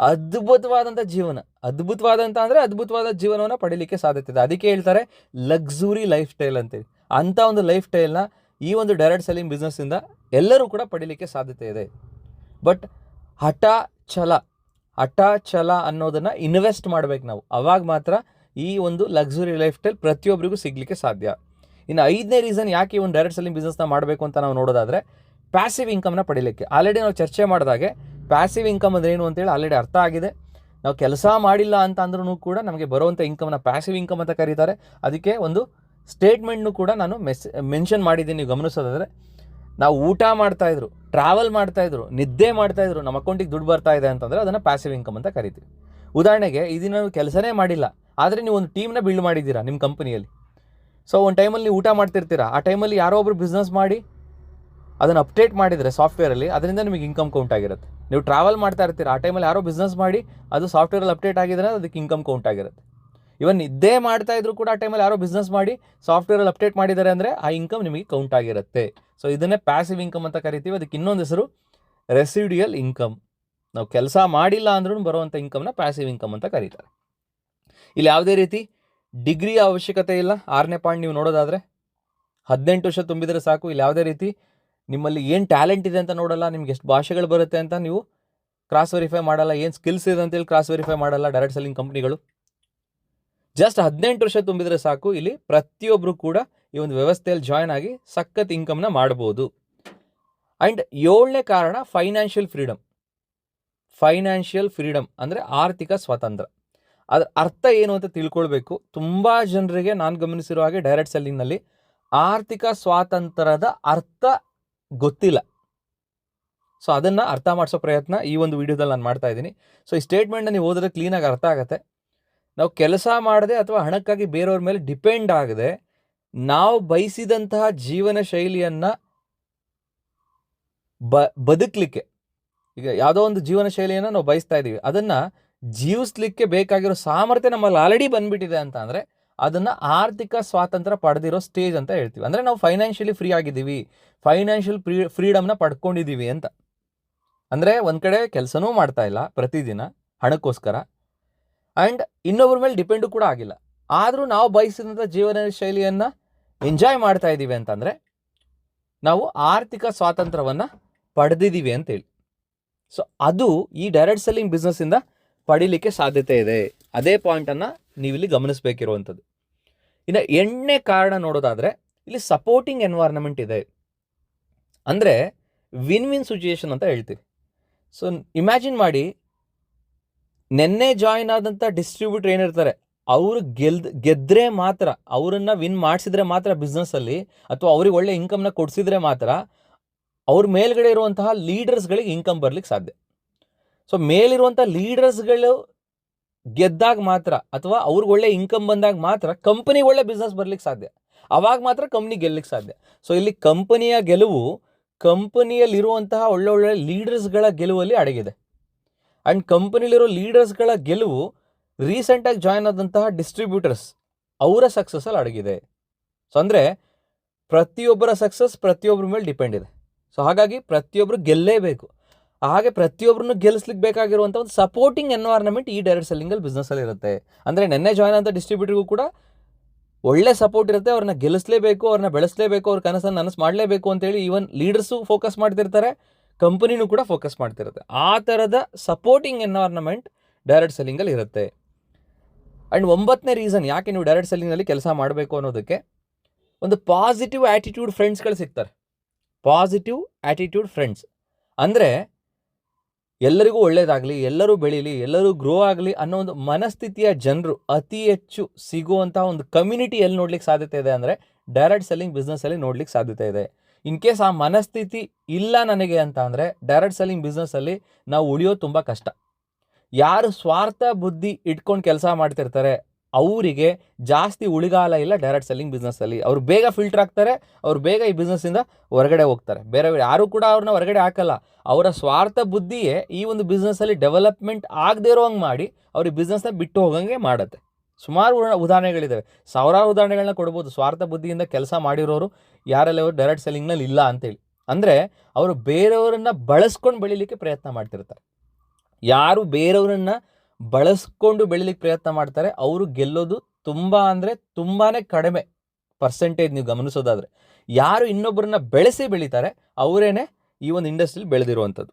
ಅದ್ಭುತವಾದಂಥ ಜೀವನ, ಅದ್ಭುತವಾದ ಜೀವನವನ್ನು ಪಡೀಲಿಕ್ಕೆ ಸಾಧ್ಯತೆ ಇದೆ. ಅದಕ್ಕೆ ಹೇಳ್ತಾರೆ ಲಕ್ಸುರಿ ಲೈಫ್ ಸ್ಟೈಲ್ ಅಂತೇಳಿ. ಅಂಥ ಒಂದು ಲೈಫ್ ಸ್ಟೈಲ್ನ ಈ ಒಂದು ಡೈರೆಕ್ಟ್ ಸೆಲ್ಲಿಂಗ್ ಬಿಸ್ನೆಸ್ಸಿಂದ ಎಲ್ಲರೂ ಕೂಡ ಪಡೀಲಿಕ್ಕೆ ಸಾಧ್ಯತೆ ಇದೆ. ಬಟ್ ಹಠ ಛಲ ಅನ್ನೋದನ್ನು ಇನ್ವೆಸ್ಟ್ ಮಾಡಬೇಕು ನಾವು. ಅವಾಗ ಮಾತ್ರ ಈ ಒಂದು ಲಕ್ಸುರಿ ಲೈಫ್ ಸ್ಟೈಲ್ ಪ್ರತಿಯೊಬ್ಬರಿಗೂ ಸಿಗಲಿಕ್ಕೆ ಸಾಧ್ಯ. ಇನ್ನು 5ನೇ ರೀಸನ್ ಯಾಕೆ ಈ ಒಂದು ಡೈರೆಕ್ಟ್ ಸೆಲ್ಲಿಂಗ್ ಬಿಸ್ನೆಸ್ನ ಮಾಡಬೇಕು ಅಂತ ನಾವು ನೋಡೋದಾದರೆ ಪ್ಯಾಸಿವ್ ಇನ್ಕಮ್ನ ಪಡೀಲಿಕ್ಕೆ. ಆಲ್ರೆಡಿ ನಾವು ಚರ್ಚೆ ಮಾಡಿದಾಗೆ ಪ್ಯಾಸಿವ್ ಇನ್ಕಮ್ ಅಂದರೆ ಏನು ಅಂತೇಳಿ ಆಲ್ರೆಡಿ ಅರ್ಥ ಆಗಿದೆ. ನಾವು ಕೆಲಸ ಮಾಡಿಲ್ಲ ಅಂತ ಅಂದ್ರೂ ಕೂಡ ನಮಗೆ ಬರುವಂಥ ಇನ್ಕಮ್ನ ಪ್ಯಾಸಿವ್ ಇನ್ಕಮ್ ಅಂತ ಕರೀತಾರೆ. ಅದಕ್ಕೆ ಒಂದು ಸ್ಟೇಟ್ಮೆಂಟ್ನು ಕೂಡ ನಾನು ಮೆನ್ಷನ್ ಮಾಡಿದ್ದೀನಿ. ನೀವು ಗಮನಿಸೋದಾದರೆ, ನಾವು ಊಟ ಮಾಡ್ತಾಯಿದ್ರು, ಟ್ರಾವೆಲ್ ಮಾಡ್ತಾಯಿದ್ರು, ನಿದ್ದೆ ಮಾಡ್ತಾಯಿದ್ರು, ನಮ್ಮ ಅಕೌಂಟಿಗೆ ದುಡ್ಡು ಬರ್ತಾ ಇದೆ ಅಂತಂದರೆ ಅದನ್ನು ಪ್ಯಾಸಿವ್ ಇನ್ಕಮ್ ಅಂತ ಕರಿತೀವಿ. ಉದಾಹರಣೆಗೆ ಇದನ್ನು ನೀವು ಕೆಲಸನೇ ಮಾಡಿಲ್ಲ, ಆದರೆ ನೀವು ಒಂದು ಟೀಮ್ನ ಬಿಲ್ಡ್ ಮಾಡಿದ್ದೀರಾ ನಿಮ್ಮ ಕಂಪನಿಯಲ್ಲಿ. ಸೊ ಒಂದು ಟೈಮಲ್ಲಿ ನೀವು ಊಟ ಮಾಡ್ತಿರ್ತೀರಾ, ಆ ಟೈಮಲ್ಲಿ ಯಾರೋ ಒಬ್ರು ಬಿಸ್ನೆಸ್ ಮಾಡಿ ಅದನ್ನು ಅಪ್ಡೇಟ್ ಮಾಡಿದರೆ ಸಾಫ್ಟ್ವೇರಲ್ಲಿ, ಅದರಿಂದ ನಿಮಗೆ ಇನ್ಕಮ್ ಕೌಂಟ್ ಆಗಿರುತ್ತೆ. ನೀವು ಟ್ರಾವೆಲ್ ಮಾಡ್ತಾ ಇರ್ತೀರಾ, ಆ ಟೈಮಲ್ಲಿ ಯಾರೋ ಬಿಸ್ನೆಸ್ ಮಾಡಿ ಅದು ಸಾಫ್ಟ್ವೇರಲ್ಲಿ ಅಪ್ಡೇಟ್ ಆಗಿದ್ರೆ ಅದಕ್ಕೆ ಇನ್ಕಮ್ ಕೌಂಟ್ ಆಗಿರುತ್ತೆ. ಇವನ್ ನಿದ್ದೆ ಮಾಡ್ತಾ ಇದ್ರು ಕೂಡ ಆ ಟೈಮಲ್ಲಿ ಯಾರೋ ಬಿಸ್ನೆಸ್ ಮಾಡಿ ಸಾಫ್ಟ್ವೇರಲ್ಲಿ ಅಪ್ಡೇಟ್ ಮಾಡಿದ್ದಾರೆ ಅಂದರೆ ಆ ಇನ್ಕಮ್ ನಿಮಗೆ ಕೌಂಟ್ ಆಗಿರುತ್ತೆ. ಸೊ ಇದನ್ನೇ ಪ್ಯಾಸಿವ್ ಇನ್ಕಮ್ ಅಂತ ಕರಿತೀವಿ. ಅದಕ್ಕೆ ಇನ್ನೊಂದು ಹೆಸರು ರೆಸಿಡ್ಯೂಯಲ್ ಇನ್ಕಮ್. ನಾವು ಕೆಲಸ ಮಾಡಿಲ್ಲ ಅಂದ್ರೂ ಬರುವಂಥ ಇನ್ಕಮ್ನ ಪ್ಯಾಸಿವ್ ಇನ್ಕಮ್ ಅಂತ ಕರೀತಾರೆ. ಇಲ್ಲಿ ಯಾವುದೇ ರೀತಿ ಡಿಗ್ರಿಯ ಅವಶ್ಯಕತೆ ಇಲ್ಲ. 6ನೇ ಪಾಯಿಂಟ್ ನೀವು ನೋಡೋದಾದರೆ 18 ವರ್ಷ ತುಂಬಿದರೆ ಸಾಕು. ಇಲ್ಲಿ ಯಾವುದೇ ರೀತಿ ನಿಮ್ಮಲ್ಲಿ ಏನು ಟ್ಯಾಲೆಂಟ್ ಇದೆ ಅಂತ ನೋಡಲ್ಲ, ನಿಮ್ಗೆ ಎಷ್ಟು ಭಾಷೆಗಳು ಬರುತ್ತೆ ಅಂತ ನೀವು ಕ್ರಾಸ್ ವೆರಿಫೈ ಮಾಡಲ್ಲ, ಏನು ಸ್ಕಿಲ್ಸ್ ಇದೆ ಅಂತೇಳಿ ಕ್ರಾಸ್ ವೆರಿಫೈ ಮಾಡಲ್ಲ ಡೈರೆಕ್ಟ್ ಸೆಲ್ಲಿಂಗ್ ಕಂಪ್ನಿಗಳು. ಜಸ್ಟ್ 18 ವರ್ಷ ತುಂಬಿದರೆ ಸಾಕು. ಇಲ್ಲಿ ಪ್ರತಿಯೊಬ್ಬರು ಕೂಡ ಈ ಒಂದು ವ್ಯವಸ್ಥೆಯಲ್ಲಿ ಜಾಯ್ನ್ ಆಗಿ ಸಖತ್ ಇನ್ಕಮ್ನ ಮಾಡ್ಬೋದು. ಆ್ಯಂಡ್ 7ನೇ ಕಾರಣ ಫೈನಾನ್ಷಿಯಲ್ ಫ್ರೀಡಮ್ ಅಂದರೆ ಆರ್ಥಿಕ ಸ್ವಾತಂತ್ರ್ಯ. ಅದರ ಅರ್ಥ ಏನು ಅಂತ ತಿಳ್ಕೊಳ್ಬೇಕು. ತುಂಬ ಜನರಿಗೆ ನಾನು ಗಮನಿಸಿರೋ ಹಾಗೆ ಡೈರೆಕ್ಟ್ ಸೆಲ್ಲಿಂಗ್ನಲ್ಲಿ ಆರ್ಥಿಕ ಸ್ವಾತಂತ್ರ್ಯದ ಅರ್ಥ ಗೊತ್ತಿಲ್ಲ. ಸೊ ಅದನ್ನು ಅರ್ಥ ಮಾಡಿಸೋ ಪ್ರಯತ್ನ ಈ ಒಂದು ವಿಡಿಯೋದಲ್ಲಿ ನಾನು ಮಾಡ್ತಾ ಇದ್ದೀನಿ. ಸೊ ಈ ಸ್ಟೇಟ್ಮೆಂಟ್ನ ನೀವು ಓದಿದ್ರೆ ಕ್ಲೀನಾಗಿ ಅರ್ಥ ಆಗುತ್ತೆ. ನಾವು ಕೆಲಸ ಮಾಡದೆ ಅಥವಾ ಹಣಕ್ಕಾಗಿ ಬೇರೆಯವ್ರ ಮೇಲೆ ಡಿಪೆಂಡ್ ಆಗದೆ ನಾವು ಬಯಸಿದಂತಹ ಜೀವನ ಶೈಲಿಯನ್ನು ಬದುಕಲಿಕ್ಕೆ, ಈಗ ಯಾವುದೋ ಒಂದು ಜೀವನ ಶೈಲಿಯನ್ನು ನಾವು ಬಯಸ್ತಾ ಇದ್ದೀವಿ, ಅದನ್ನು ಜೀವಿಸ್ಲಿಕ್ಕೆ ಬೇಕಾಗಿರೋ ಸಾಮರ್ಥ್ಯ ನಮ್ಮಲ್ಲಿ ಆಲ್ರೆಡಿ ಬಂದ್ಬಿಟ್ಟಿದೆ ಅಂತ ಅಂದರೆ ಅದನ್ನು ಆರ್ಥಿಕ ಸ್ವಾತಂತ್ರ್ಯ ಪಡೆದಿರೋ ಸ್ಟೇಜ್ ಅಂತ ಹೇಳ್ತೀವಿ. ಅಂದರೆ ನಾವು ಫೈನಾನ್ಷಿಯಲಿ ಫ್ರೀ ಆಗಿದ್ದೀವಿ, ಫೈನಾನ್ಷಿಯಲ್ ಫ್ರೀಡಮ್ನ ಪಡ್ಕೊಂಡಿದ್ದೀವಿ ಅಂತ. ಅಂದರೆ ಒಂದು ಕಡೆ ಕೆಲಸನೂ ಮಾಡ್ತಾ ಇಲ್ಲ ಪ್ರತಿದಿನ ಹಣಕ್ಕೋಸ್ಕರ, ಆ್ಯಂಡ್ ಇನ್ನೊಬ್ಬರ ಮೇಲೆ ಡಿಪೆಂಡು ಕೂಡ ಆಗಿಲ್ಲ, ಆದರೂ ನಾವು ಬಯಸಿದಂಥ ಜೀವನ ಶೈಲಿಯನ್ನು ಎಂಜಾಯ್ ಮಾಡ್ತಾ ಇದ್ದೀವಿ ಅಂತಂದರೆ ನಾವು ಆರ್ಥಿಕ ಸ್ವಾತಂತ್ರ್ಯವನ್ನು ಪಡೆದಿದ್ದೀವಿ ಅಂತೇಳಿ. ಸೊ ಅದು ಈ ಡೈರೆಕ್ಟ್ ಸೆಲ್ಲಿಂಗ್ ಬಿಸ್ನೆಸ್ಸಿಂದ ಪಡೀಲಿಕ್ಕೆ ಸಾಧ್ಯತೆ ಇದೆ. ಅದೇ ಪಾಯಿಂಟನ್ನು ನೀವಿಲ್ಲಿ ಗಮನಿಸಬೇಕಿರುವಂಥದ್ದು. ಇನ್ನು 8ನೇ ಕಾರಣ ನೋಡೋದಾದರೆ ಇಲ್ಲಿ ಸಪೋರ್ಟಿಂಗ್ ಎನ್ವೈರನ್ಮೆಂಟ್ ಇದೆ. ಅಂದರೆ ವಿನ್ ವಿನ್ ಸಿಚುಯೇಷನ್ ಅಂತ ಹೇಳ್ತೀವಿ. ಸೊ ಇಮ್ಯಾಜಿನ್ ಮಾಡಿ, ನೆನ್ನೆ ಜಾಯಿನ್ ಆದಂಥ ಡಿಸ್ಟ್ರಿಬ್ಯೂಟರ್ ಏನಿರ್ತಾರೆ ಅವರು ಗೆದ್ದರೆ ಮಾತ್ರ, ಅವರನ್ನು ವಿನ್ ಮಾಡಿಸಿದ್ರೆ ಮಾತ್ರ ಬಿಸ್ನೆಸ್ಸಲ್ಲಿ, ಅಥವಾ ಅವ್ರಿಗೆ ಒಳ್ಳೆ ಇನ್ಕಮ್ನ ಕೊಡಿಸಿದ್ರೆ ಮಾತ್ರ ಅವ್ರ ಮೇಲ್ಗಡೆ ಇರುವಂತಹ ಲೀಡರ್ಸ್ಗಳಿಗೆ ಇನ್ಕಮ್ ಬರ್ಲಿಕ್ಕೆ ಸಾಧ್ಯ. ಸೊ ಮೇಲಿರುವಂಥ ಲೀಡರ್ಸ್ಗಳು ಗೆದ್ದಾಗ ಮಾತ್ರ, ಅಥವಾ ಅವ್ರಿಗೆ ಒಳ್ಳೆ ಇನ್ಕಮ್ ಬಂದಾಗ ಮಾತ್ರ ಕಂಪನಿಗೆ ಒಳ್ಳೆ ಬಿಸ್ನೆಸ್ ಬರ್ಲಿಕ್ಕೆ ಸಾಧ್ಯ. ಅವಾಗ ಮಾತ್ರ ಕಂಪ್ನಿ ಗೆಲ್ಲಕ್ಕೆ ಸಾಧ್ಯ. ಸೊ ಇಲ್ಲಿ ಕಂಪನಿಯ ಗೆಲುವು ಕಂಪನಿಯಲ್ಲಿರುವಂತಹ ಒಳ್ಳೊಳ್ಳೆ ಲೀಡರ್ಸ್ಗಳ ಗೆಲುವಲ್ಲಿ ಅಡಗಿದೆ. ಆ್ಯಂಡ್ ಕಂಪನಿಲಿರೋ ಲೀಡರ್ಸ್ಗಳ ಗೆಲುವು ರೀಸೆಂಟಾಗಿ ಜಾಯ್ನ್ ಆದಂತಹ ಡಿಸ್ಟ್ರಿಬ್ಯೂಟರ್ಸ್ ಅವರ ಸಕ್ಸಸ್ಸಲ್ಲಿ ಅಡಗಿದೆ. ಸೊ ಅಂದರೆ ಪ್ರತಿಯೊಬ್ಬರ ಸಕ್ಸಸ್ ಪ್ರತಿಯೊಬ್ಬರ ಮೇಲೆ ಡಿಪೆಂಡ್ ಇದೆ. ಸೊ ಹಾಗಾಗಿ ಪ್ರತಿಯೊಬ್ಬರು ಗೆಲ್ಲೇಬೇಕು. ಹಾಗೆ ಪ್ರತಿಯೊಬ್ಬರನ್ನು ಗೆಲ್ಲಿಸ್ಲಿಕ್ಕೆ ಬೇಕಾಗಿರುವಂಥ ಒಂದು ಸಪೋರ್ಟಿಂಗ್ ಎನ್ವೈರನ್ಮೆಂಟ್ ಈ ಡೈರೆಕ್ಟ್ ಸೆಲ್ಲಿಂಗಲ್ಲಿ ಬಿಸ್ನೆಸ್ಸಲ್ಲಿ ಇರುತ್ತೆ. ಅಂದರೆ ನೆನ್ನೆ ಜಾಯ್ನ್ ಆದಂಥ ಡಿಸ್ಟ್ರಿಬ್ಯೂಟರ್ಗೂ ಕೂಡ ಒಳ್ಳೆ ಸಪೋರ್ಟ್ ಇರುತ್ತೆ. ಅವ್ರನ್ನ ಗೆಲ್ಲಿಸಲೇಬೇಕು, ಅವ್ರನ್ನ ಬೆಳೆಸಲೇಬೇಕು, ಅವ್ರ ಕನಸನ್ನು ನನಸು ಮಾಡಲೇಬೇಕು ಅಂತೇಳಿ ಈವನ್ ಲೀಡರ್ಸು ಫೋಕಸ್ ಮಾಡ್ತಿರ್ತಾರೆ, ಕಂಪನಿನೂ ಕೂಡ ಫೋಕಸ್ ಮಾಡ್ತಿರುತ್ತೆ. ಆ ಥರದ ಸಪೋರ್ಟಿಂಗ್ ಎನ್ವೈರನ್ಮೆಂಟ್ ಡೈರೆಕ್ಟ್ ಸೆಲ್ಲಿಂಗಲ್ಲಿ ಇರುತ್ತೆ. ಆ್ಯಂಡ್ 9ನೇ ರೀಸನ್ ಯಾಕೆ ನೀವು ಡೈರೆಕ್ಟ್ ಸೆಲ್ಲಿಂಗ್ನಲ್ಲಿ ಕೆಲಸ ಮಾಡಬೇಕು ಅನ್ನೋದಕ್ಕೆ, ಒಂದು ಪಾಸಿಟಿವ್ ಆ್ಯಟಿಟ್ಯೂಡ್ ಫ್ರೆಂಡ್ಸ್ಗಳು ಸಿಗ್ತಾರೆ. ಪಾಸಿಟಿವ್ ಆ್ಯಟಿಟ್ಯೂಡ್ ಫ್ರೆಂಡ್ಸ್ ಅಂದರೆ ಎಲ್ಲರಿಗೂ ಒಳ್ಳೇದಾಗಲಿ, ಎಲ್ಲರೂ ಬೆಳೀಲಿ, ಎಲ್ಲರೂ ಗ್ರೋ ಆಗಲಿ ಅನ್ನೋ ಒಂದು ಮನಸ್ಥಿತಿಯ ಜನರು ಅತಿ ಹೆಚ್ಚು ಸಿಗುವಂಥ ಒಂದು ಕಮ್ಯುನಿಟಿ ಎಲ್ಲಿ ನೋಡ್ಲಿಕ್ಕೆ ಸಾಧ್ಯತೆ ಇದೆ ಅಂದರೆ ಡೈರೆಕ್ಟ್ ಸೆಲ್ಲಿಂಗ್ ಬಿಸ್ನೆಸ್ಸಲ್ಲಿ ನೋಡ್ಲಿಕ್ಕೆ ಸಾಧ್ಯತೆ ಇದೆ. ಇನ್ ಕೇಸ್ ಆ ಮನಸ್ಥಿತಿ ಇಲ್ಲ ನನಗೆ ಅಂತ ಅಂದರೆ ಡೈರೆಕ್ಟ್ ಸೆಲ್ಲಿಂಗ್ ಬಿಸ್ನೆಸ್ಸಲ್ಲಿ ನಾವು ಉಳಿಯೋದು ತುಂಬ ಕಷ್ಟ. ಯಾರು ಸ್ವಾರ್ಥ ಬುದ್ಧಿ ಇಟ್ಕೊಂಡು ಕೆಲಸ ಮಾಡ್ತಿರ್ತಾರೆ ಅವರಿಗೆ ಜಾಸ್ತಿ ಉಳಿಗಾಲ ಇಲ್ಲ ಡೈರೆಕ್ಟ್ ಸೆಲ್ಲಿಂಗ್ ಬಿಸ್ನೆಸ್ಸಲ್ಲಿ. ಅವ್ರು ಬೇಗ ಫಿಲ್ಟರ್ ಆಗ್ತಾರೆ, ಅವ್ರು ಬೇಗ ಈ ಬಿಸ್ನೆಸ್ಸಿಂದ ಹೊರಗಡೆ ಹೋಗ್ತಾರೆ. ಬೇರೆ ಯಾರು ಕೂಡ ಅವ್ರನ್ನ ಹೊರಗಡೆ ಹಾಕಲ್ಲ. ಅವರ ಸ್ವಾರ್ಥ ಬುದ್ಧಿಯೇ ಈ ಒಂದು ಬಿಸ್ನೆಸ್ಸಲ್ಲಿ ಡೆವಲಪ್ಮೆಂಟ್ ಆಗದೇ ಇರೋ ಹಂಗೆ ಮಾಡಿ ಅವ್ರಿಗೆ ಬಿಸ್ನೆಸ್ನ ಬಿಟ್ಟು ಹೋಗಂಗೆ ಮಾಡುತ್ತೆ. ಸುಮಾರು ಉದಾಹರಣೆಗಳಿದ್ದಾವೆ, ಸಾವಿರಾರು ಉದಾಹರಣೆಗಳನ್ನ ಕೊಡ್ಬೋದು. ಸ್ವಾರ್ಥ ಬುದ್ಧಿಯಿಂದ ಕೆಲಸ ಮಾಡಿರೋರು ಯಾರೆಲ್ಲ ಡೈರೆಕ್ಟ್ ಸೆಲ್ಲಿಂಗ್ನಲ್ಲಿ ಇಲ್ಲ ಅಂತೇಳಿ. ಅಂದರೆ ಅವರು ಬೇರೆಯವರನ್ನು ಬಳಸ್ಕೊಂಡು ಬೆಳೀಲಿಕ್ಕೆ ಪ್ರಯತ್ನ ಮಾಡ್ತಿರ್ತಾರೆ. ಯಾರು ಬೇರೆಯವರನ್ನು ಬಳಸ್ಕೊಂಡು ಬೆಳೀಲಿಕ್ಕೆ ಪ್ರಯತ್ನ ಮಾಡ್ತಾರೆ ಅವರು ಗೆಲ್ಲೋದು ತುಂಬ ಅಂದರೆ ತುಂಬಾ ಕಡಿಮೆ ಪರ್ಸೆಂಟೇಜ್ ನೀವು ಗಮನಿಸೋದಾದರೆ. ಯಾರು ಇನ್ನೊಬ್ಬರನ್ನ ಬೆಳೀತಾರೆ ಅವರೇನೆ ಈ ಒಂದು ಇಂಡಸ್ಟ್ರಿಲಿ ಬೆಳೆದಿರುವಂಥದ್ದು.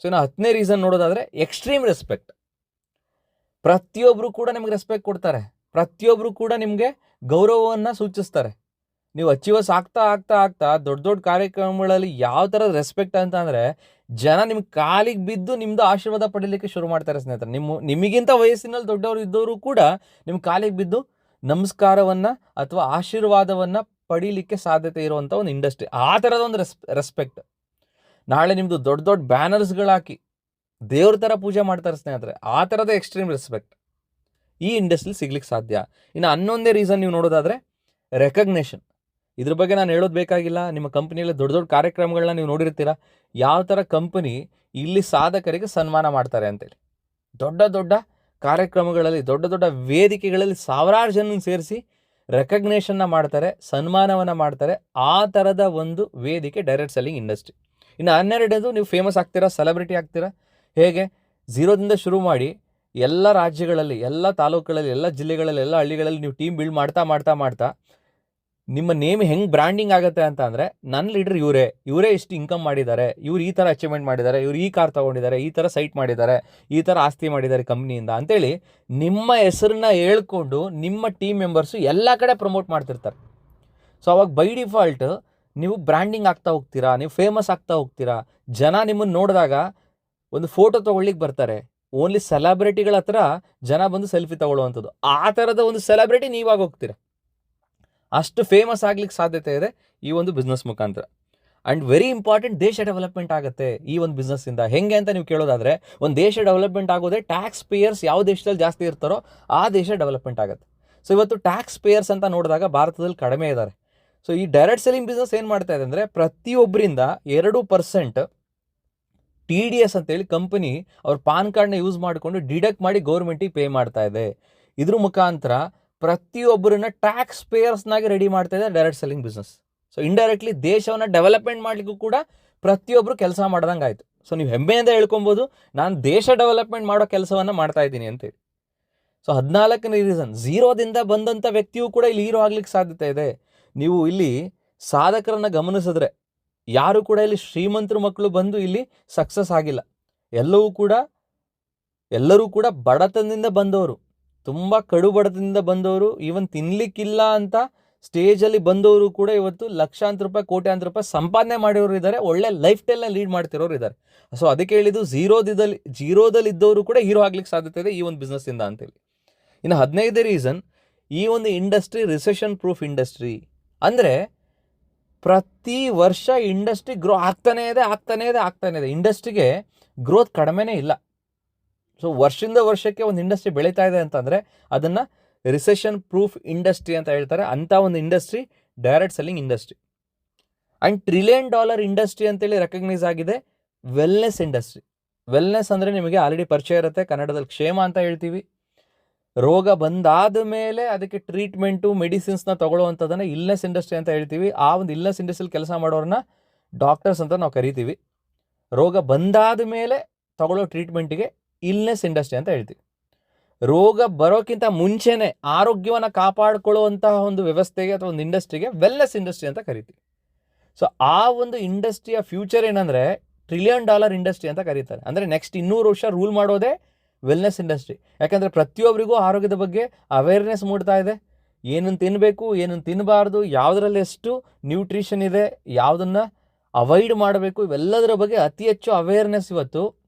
ಸೊ ಇನ್ನು 10ನೇ ರೀಸನ್ ನೋಡೋದಾದರೆ ಎಕ್ಸ್ಟ್ರೀಮ್ ರೆಸ್ಪೆಕ್ಟ್. ಪ್ರತಿಯೊಬ್ಬರು ಕೂಡ ನಿಮ್ಗೆ ರೆಸ್ಪೆಕ್ಟ್ ಕೊಡ್ತಾರೆ, ಪ್ರತಿಯೊಬ್ಬರು ಕೂಡ ನಿಮಗೆ ಗೌರವವನ್ನು ಸೂಚಿಸ್ತಾರೆ. ನೀವು ಅಚೀವರ್ಸ್ ಆಗ್ತಾ ದೊಡ್ಡ ದೊಡ್ಡ ಕಾರ್ಯಕ್ರಮಗಳಲ್ಲಿ ಯಾವ ಥರದ ರೆಸ್ಪೆಕ್ಟ್ ಅಂತ ಅಂದರೆ ಜನ ನಿಮ್ಗೆ ಕಾಲಿಗೆ ಬಿದ್ದು ನಿಮ್ಮದು ಆಶೀರ್ವಾದ ಪಡೀಲಿಕ್ಕೆ ಶುರು ಮಾಡ್ತಾರೆ ಸ್ನೇಹಿತರೆ. ನಿಮಗಿಂತ ವಯಸ್ಸಿನಲ್ಲಿ ದೊಡ್ಡವರು ಇದ್ದವರು ಕೂಡ ನಿಮ್ಮ ಕಾಲಿಗೆ ಬಿದ್ದು ನಮಸ್ಕಾರವನ್ನು ಅಥವಾ ಆಶೀರ್ವಾದವನ್ನು ಪಡೀಲಿಕ್ಕೆ ಸಾಧ್ಯತೆ ಇರುವಂಥ ಒಂದು ಇಂಡಸ್ಟ್ರಿ. ಆ ಥರದ ಒಂದು ರೆಸ್ಪೆಕ್ಟ್. ನಾಳೆ ನಿಮ್ಮದು ದೊಡ್ಡ ದೊಡ್ಡ ಬ್ಯಾನರ್ಸ್ಗಳಾಕಿ ದೇವ್ರ ಥರ ಪೂಜೆ ಮಾಡ್ತಾರೆ ಸ್ನೇಹಿತರೆ. ಆ ಥರದ ಎಕ್ಸ್ಟ್ರೀಮ್ ರೆಸ್ಪೆಕ್ಟ್ ಈ ಇಂಡಸ್ಟ್ರಿಲಿ ಸಿಗ್ಲಿಕ್ಕೆ ಸಾಧ್ಯ. ಇನ್ನು 11ನೇ ರೀಸನ್ ನೀವು ನೋಡೋದಾದರೆ ರೆಕಗ್ನೇಷನ್. ಇದ್ರ ಬಗ್ಗೆ ನಾನು ಹೇಳೋದು ಬೇಕಾಗಿಲ್ಲ. ನಿಮ್ಮ ಕಂಪ್ನಿಯಲ್ಲಿ ದೊಡ್ಡ ದೊಡ್ಡ ಕಾರ್ಯಕ್ರಮಗಳನ್ನ ನೀವು ನೋಡಿರ್ತೀರ. ಯಾವ ಥರ ಕಂಪನಿ ಇಲ್ಲಿ ಸಾಧಕರಿಗೆ ಸನ್ಮಾನ ಮಾಡ್ತಾರೆ ಅಂತೇಳಿ. ದೊಡ್ಡ ದೊಡ್ಡ ಕಾರ್ಯಕ್ರಮಗಳಲ್ಲಿ, ದೊಡ್ಡ ದೊಡ್ಡ ವೇದಿಕೆಗಳಲ್ಲಿ ಸಾವಿರಾರು ಜನ ಸೇರಿಸಿ ರೆಕಗ್ನೇಷನ್ನ ಮಾಡ್ತಾರೆ, ಸನ್ಮಾನವನ್ನು ಮಾಡ್ತಾರೆ. ಆ ಥರದ ಒಂದು ವೇದಿಕೆ ಡೈರೆಕ್ಟ್ ಸೆಲ್ಲಿಂಗ್ ಇಂಡಸ್ಟ್ರಿ. ಇನ್ನು 12ನೇದು ನೀವು ಫೇಮಸ್ ಆಗ್ತೀರಾ, ಸೆಲೆಬ್ರಿಟಿ ಆಗ್ತೀರಾ. ಹೇಗೆ ಝೀರೋದಿಂದ ಶುರು ಮಾಡಿ ಎಲ್ಲ ರಾಜ್ಯಗಳಲ್ಲಿ, ಎಲ್ಲ ತಾಲೂಕುಗಳಲ್ಲಿ, ಎಲ್ಲ ಜಿಲ್ಲೆಗಳಲ್ಲಿ, ಎಲ್ಲ ಹಳ್ಳಿಗಳಲ್ಲಿ ನೀವು ಟೀಮ್ ಬಿಲ್ಡ್ ಮಾಡ್ತಾ ನಿಮ್ಮ ನೇಮ್ ಹೆಂಗೆ ಬ್ರ್ಯಾಂಡಿಂಗ್ ಆಗುತ್ತೆ ಅಂತ ಅಂದರೆ ನನ್ನ ಲೀಡರ್ ಇವರೇ ಇಷ್ಟು ಇನ್ಕಮ್ ಮಾಡಿದ್ದಾರೆ, ಇವ್ರು ಈ ಥರ ಅಚೀವ್ಮೆಂಟ್ ಮಾಡಿದ್ದಾರೆ, ಇವ್ರು ಈ ಕಾರ್ ತೊಗೊಂಡಿದ್ದಾರೆ, ಈ ಥರ ಸೈಟ್ ಮಾಡಿದ್ದಾರೆ, ಈ ಥರ ಆಸ್ತಿ ಮಾಡಿದ್ದಾರೆ ಕಂಪ್ನಿಯಿಂದ ಅಂತೇಳಿ ನಿಮ್ಮ ಹೆಸರನ್ನ ಹೇಳ್ಕೊಂಡು ನಿಮ್ಮ ಟೀಮ್ ಮೆಂಬರ್ಸು ಎಲ್ಲ ಕಡೆ ಪ್ರಮೋಟ್ ಮಾಡ್ತಿರ್ತಾರೆ. ಸೊ ಅವಾಗ ಬೈ ಡಿಫಾಲ್ಟ್ ನೀವು ಬ್ರ್ಯಾಂಡಿಂಗ್ ಆಗ್ತಾ ಹೋಗ್ತೀರಾ, ನೀವು ಫೇಮಸ್ ಆಗ್ತಾ ಹೋಗ್ತೀರಾ. ಜನ ನಿಮ್ಮನ್ನು ನೋಡಿದಾಗ ಒಂದು ಫೋಟೋ ತೊಗೊಳ್ಳಿಕ್ಕೆ ಬರ್ತಾರೆ. ಓನ್ಲಿ ಸೆಲೆಬ್ರಿಟಿಗಳ ಹತ್ರ ಜನ ಬಂದು ಸೆಲ್ಫಿ ತೊಗೊಳ್ಳುವಂಥದ್ದು. ಆ ಥರದ ಒಂದು ಸೆಲೆಬ್ರಿಟಿ ನೀವಾಗ ಹೋಗ್ತೀರಾ. ಅಷ್ಟು ಫೇಮಸ್ ಆಗ್ಲಿಕ್ಕೆ ಸಾಧ್ಯತೆ ಇದೆ ಈ ಒಂದು ಬಿಸ್ನೆಸ್ ಮುಖಾಂತರ. ಆ್ಯಂಡ್ ವೆರಿ ಇಂಪಾರ್ಟೆಂಟ್, ದೇಶ ಡೆವಲಪ್ಮೆಂಟ್ ಆಗುತ್ತೆ ಈ ಒಂದು ಬಿಸ್ನೆಸ್ಸಿಂದ. ಹೆಂಗೆ ಅಂತ ನೀವು ಕೇಳೋದಾದರೆ, ಒಂದು ದೇಶ ಡೆವಲಪ್ಮೆಂಟ್ ಆಗೋದೇ ಟ್ಯಾಕ್ಸ್ ಪೇಯರ್ಸ್ ಯಾವ ದೇಶದಲ್ಲಿ ಜಾಸ್ತಿ ಇರ್ತಾರೋ ಆ ದೇಶ ಡೆವಲಪ್ಮೆಂಟ್ ಆಗುತ್ತೆ. ಸೊ ಇವತ್ತು ಟ್ಯಾಕ್ಸ್ ಪೇಯರ್ಸ್ ಅಂತ ನೋಡಿದಾಗ ಭಾರತದಲ್ಲಿ ಕಡಿಮೆ ಇದ್ದಾರೆ. ಸೊ ಈ ಡೈರೆಕ್ಟ್ ಸೆಲ್ಲಿಂಗ್ ಬಿಸ್ನೆಸ್ ಏನು ಮಾಡ್ತಾ ಇದೆ ಅಂದರೆ ಪ್ರತಿಯೊಬ್ಬರಿಂದ 2% TDS ಅಂತೇಳಿ ಕಂಪನಿ ಅವ್ರ ಪಾನ್ ಕಾರ್ಡ್ನ ಯೂಸ್ ಮಾಡಿಕೊಂಡು ಡಿಡಕ್ಟ್ ಮಾಡಿ ಗೌರ್ಮೆಂಟಿಗೆ ಪೇ ಮಾಡ್ತಾ ಇದೆ. ಇದ್ರ ಮುಖಾಂತರ ಪ್ರತಿಯೊಬ್ಬರನ್ನ ಟ್ಯಾಕ್ಸ್ ಪೇಯರ್ಸ್ನಾಗಿ ರೆಡಿ ಮಾಡ್ತಾ ಇದೆ direct selling business. So indirectly ದೇಶವನ್ನು ಡೆವಲಪ್ಮೆಂಟ್ ಮಾಡಲಿಕ್ಕೂ ಕೂಡ ಪ್ರತಿಯೊಬ್ಬರು ಕೆಲಸ ಮಾಡ್ದಂಗೆ ಆಯಿತು. ಸೊ ನೀವು ಹೆಮ್ಮೆಯಿಂದ ಹೇಳ್ಕೊಬೋದು, ನಾನು ದೇಶ ಡೆವಲಪ್ಮೆಂಟ್ ಮಾಡೋ ಕೆಲಸವನ್ನು ಮಾಡ್ತಾ ಇದ್ದೀನಿ ಅಂತೇಳಿ. ಸೊ 14ನೇ ರೀಸನ್, ಝೀರೋದಿಂದ ಬಂದಂಥ ವ್ಯಕ್ತಿಯೂ ಕೂಡ ಇಲ್ಲಿ ಹೀರೋ ಆಗ್ಲಿಕ್ಕೆ ಸಾಧ್ಯತೆ ಇದೆ. ನೀವು ಇಲ್ಲಿ ಸಾಧಕರನ್ನು ಗಮನಿಸಿದ್ರೆ ಯಾರು ಕೂಡ ಇಲ್ಲಿ ಶ್ರೀಮಂತರ ಮಕ್ಕಳು ಬಂದು ಇಲ್ಲಿ ಸಕ್ಸಸ್ ಆಗಿಲ್ಲ. ಎಲ್ಲರೂ ಕೂಡ ಬಡತನದಿಂದ ಬಂದವರು, ತುಂಬ ಕಡು ಬಡತನದಿಂದ ಬಂದವರು, ಈವನ್ ತಿನ್ಲಿಕ್ಕಿಲ್ಲ ಅಂತ ಸ್ಟೇಜಲ್ಲಿ ಬಂದವರು ಕೂಡ ಇವತ್ತು ಲಕ್ಷಾಂತರ ರೂಪಾಯಿ, ಕೋಟ್ಯಾಂತರ ರೂಪಾಯಿ ಸಂಪಾದನೆ ಮಾಡಿರೋರು ಇದ್ದಾರೆ, ಒಳ್ಳೆ ಲೈಫ್ ಸ್ಟೈಲ್ನ ಲೀಡ್ ಮಾಡ್ತಿರೋರು ಇದ್ದಾರೆ. ಸೊ ಅದಕ್ಕೆ ಹೇಳಿದ್ದು ಜೀರೋದಲ್ಲಿ ಇದ್ದವರು ಕೂಡ ಹೀರೋ ಆಗ್ಲಿಕ್ಕೆ ಸಾಧ್ಯತೆ ಇದೆ ಈ ಒಂದು ಬಿಸ್ನೆಸ್ಸಿಂದ ಅಂತೇಳಿ. ಇನ್ನು 15ನೇ ರೀಸನ್, ಈ ಒಂದು ಇಂಡಸ್ಟ್ರಿ ರಿಸೆಷನ್ ಪ್ರೂಫ್ ಇಂಡಸ್ಟ್ರಿ. ಅಂದರೆ ಪ್ರತಿ ವರ್ಷ ಇಂಡಸ್ಟ್ರಿ ಗ್ರೋ ಆಗ್ತಾನೇ ಇದೆ. ಇಂಡಸ್ಟ್ರಿಗೆ ಗ್ರೋತ್ ಕಡಿಮೆನೇ ಇಲ್ಲ. ಸೊ ವರ್ಷದಿಂದ ವರ್ಷಕ್ಕೆ ಒಂದು ಇಂಡಸ್ಟ್ರಿ ಬೆಳೀತಾ ಇದೆ ಅಂತಂದರೆ ಅದನ್ನು ರಿಸೆಷನ್ ಪ್ರೂಫ್ ಇಂಡಸ್ಟ್ರಿ ಅಂತ ಹೇಳ್ತಾರೆ. ಅಂಥ ಒಂದು industry direct selling industry. And $1 trillion industry ಅಂತೇಳಿ ರೆಕಗ್ನೈಸ್ ಆಗಿದೆ ವೆಲ್ನೆಸ್ ಇಂಡಸ್ಟ್ರಿ. ವೆಲ್ನೆಸ್ ಅಂದರೆ ನಿಮಗೆ ಆಲ್ರೆಡಿ ಪರಿಚಯ ಇರುತ್ತೆ, ಕನ್ನಡದಲ್ಲಿ ಕ್ಷೇಮ ಅಂತ ಹೇಳ್ತೀವಿ. ರೋಗ ಬಂದಾದ ಮೇಲೆ ಅದಕ್ಕೆ ಟ್ರೀಟ್ಮೆಂಟು, ಮೆಡಿಸಿನ್ಸ್ನ ತೊಗೊಳ್ಳೋವಂಥದ್ದನ್ನು ಇಲ್ನೆಸ್ ಇಂಡಸ್ಟ್ರಿ ಅಂತ ಹೇಳ್ತೀವಿ. ಆ ಒಂದು ಇಲ್ನೆಸ್ ಇಂಡಸ್ಟ್ರಿಯಲ್ಲಿ ಕೆಲಸ ಮಾಡೋರನ್ನ ಡಾಕ್ಟರ್ಸ್ ಅಂತ ನಾವು ಕರಿತೀವಿ. ರೋಗ ಬಂದಾದ ಮೇಲೆ ತಗೊಳ್ಳೋ ಟ್ರೀಟ್ಮೆಂಟಿಗೆ ಇಲ್ನೆಸ್ ಇಂಡಸ್ಟ್ರಿ ಅಂತ ಹೇಳ್ತೀವಿ. ರೋಗ ಬರೋಕ್ಕಿಂತ ಮುಂಚೆನೇ ಆರೋಗ್ಯವನ್ನು ಕಾಪಾಡಿಕೊಳ್ಳುವಂತಹ ಒಂದು ವ್ಯವಸ್ಥೆಗೆ ಅಥವಾ ಒಂದು ಇಂಡಸ್ಟ್ರಿಗೆ ವೆಲ್ನೆಸ್ ಇಂಡಸ್ಟ್ರಿ ಅಂತ ಕರಿತೀವಿ. ಸೊ ಆ ಒಂದು ಇಂಡಸ್ಟ್ರಿಯ ಫ್ಯೂಚರ್ ಏನಂದರೆ $1 ಟ್ರಿಲಿಯನ್ ಇಂಡಸ್ಟ್ರಿ ಅಂತ ಕರೀತಾರೆ. ಅಂದರೆ ನೆಕ್ಸ್ಟ್ 200 ವರ್ಷ ರೂಲ್ ಮಾಡೋದೇ ವೆಲ್ನೆಸ್ ಇಂಡಸ್ಟ್ರಿ. ಯಾಕಂದರೆ ಪ್ರತಿಯೊಬ್ಬರಿಗೂ ಆರೋಗ್ಯದ ಬಗ್ಗೆ ಅವೇರ್ನೆಸ್ ಮೂಡ್ತಾ ಇದೆ. ಏನನ್ನು ತಿನ್ನಬೇಕು, ಏನನ್ನು ತಿನ್ನಬಾರ್ದು, ಯಾವುದರಲ್ಲಿ ಎಷ್ಟು ನ್ಯೂಟ್ರಿಷನ್ ಇದೆ, ಯಾವುದನ್ನು ಅವಾಯ್ಡ್ ಮಾಡಬೇಕು, ಇವೆಲ್ಲದರ ಬಗ್ಗೆ ಅತಿ ಹೆಚ್ಚು ಅವೇರ್ನೆಸ್ ಇವತ್ತು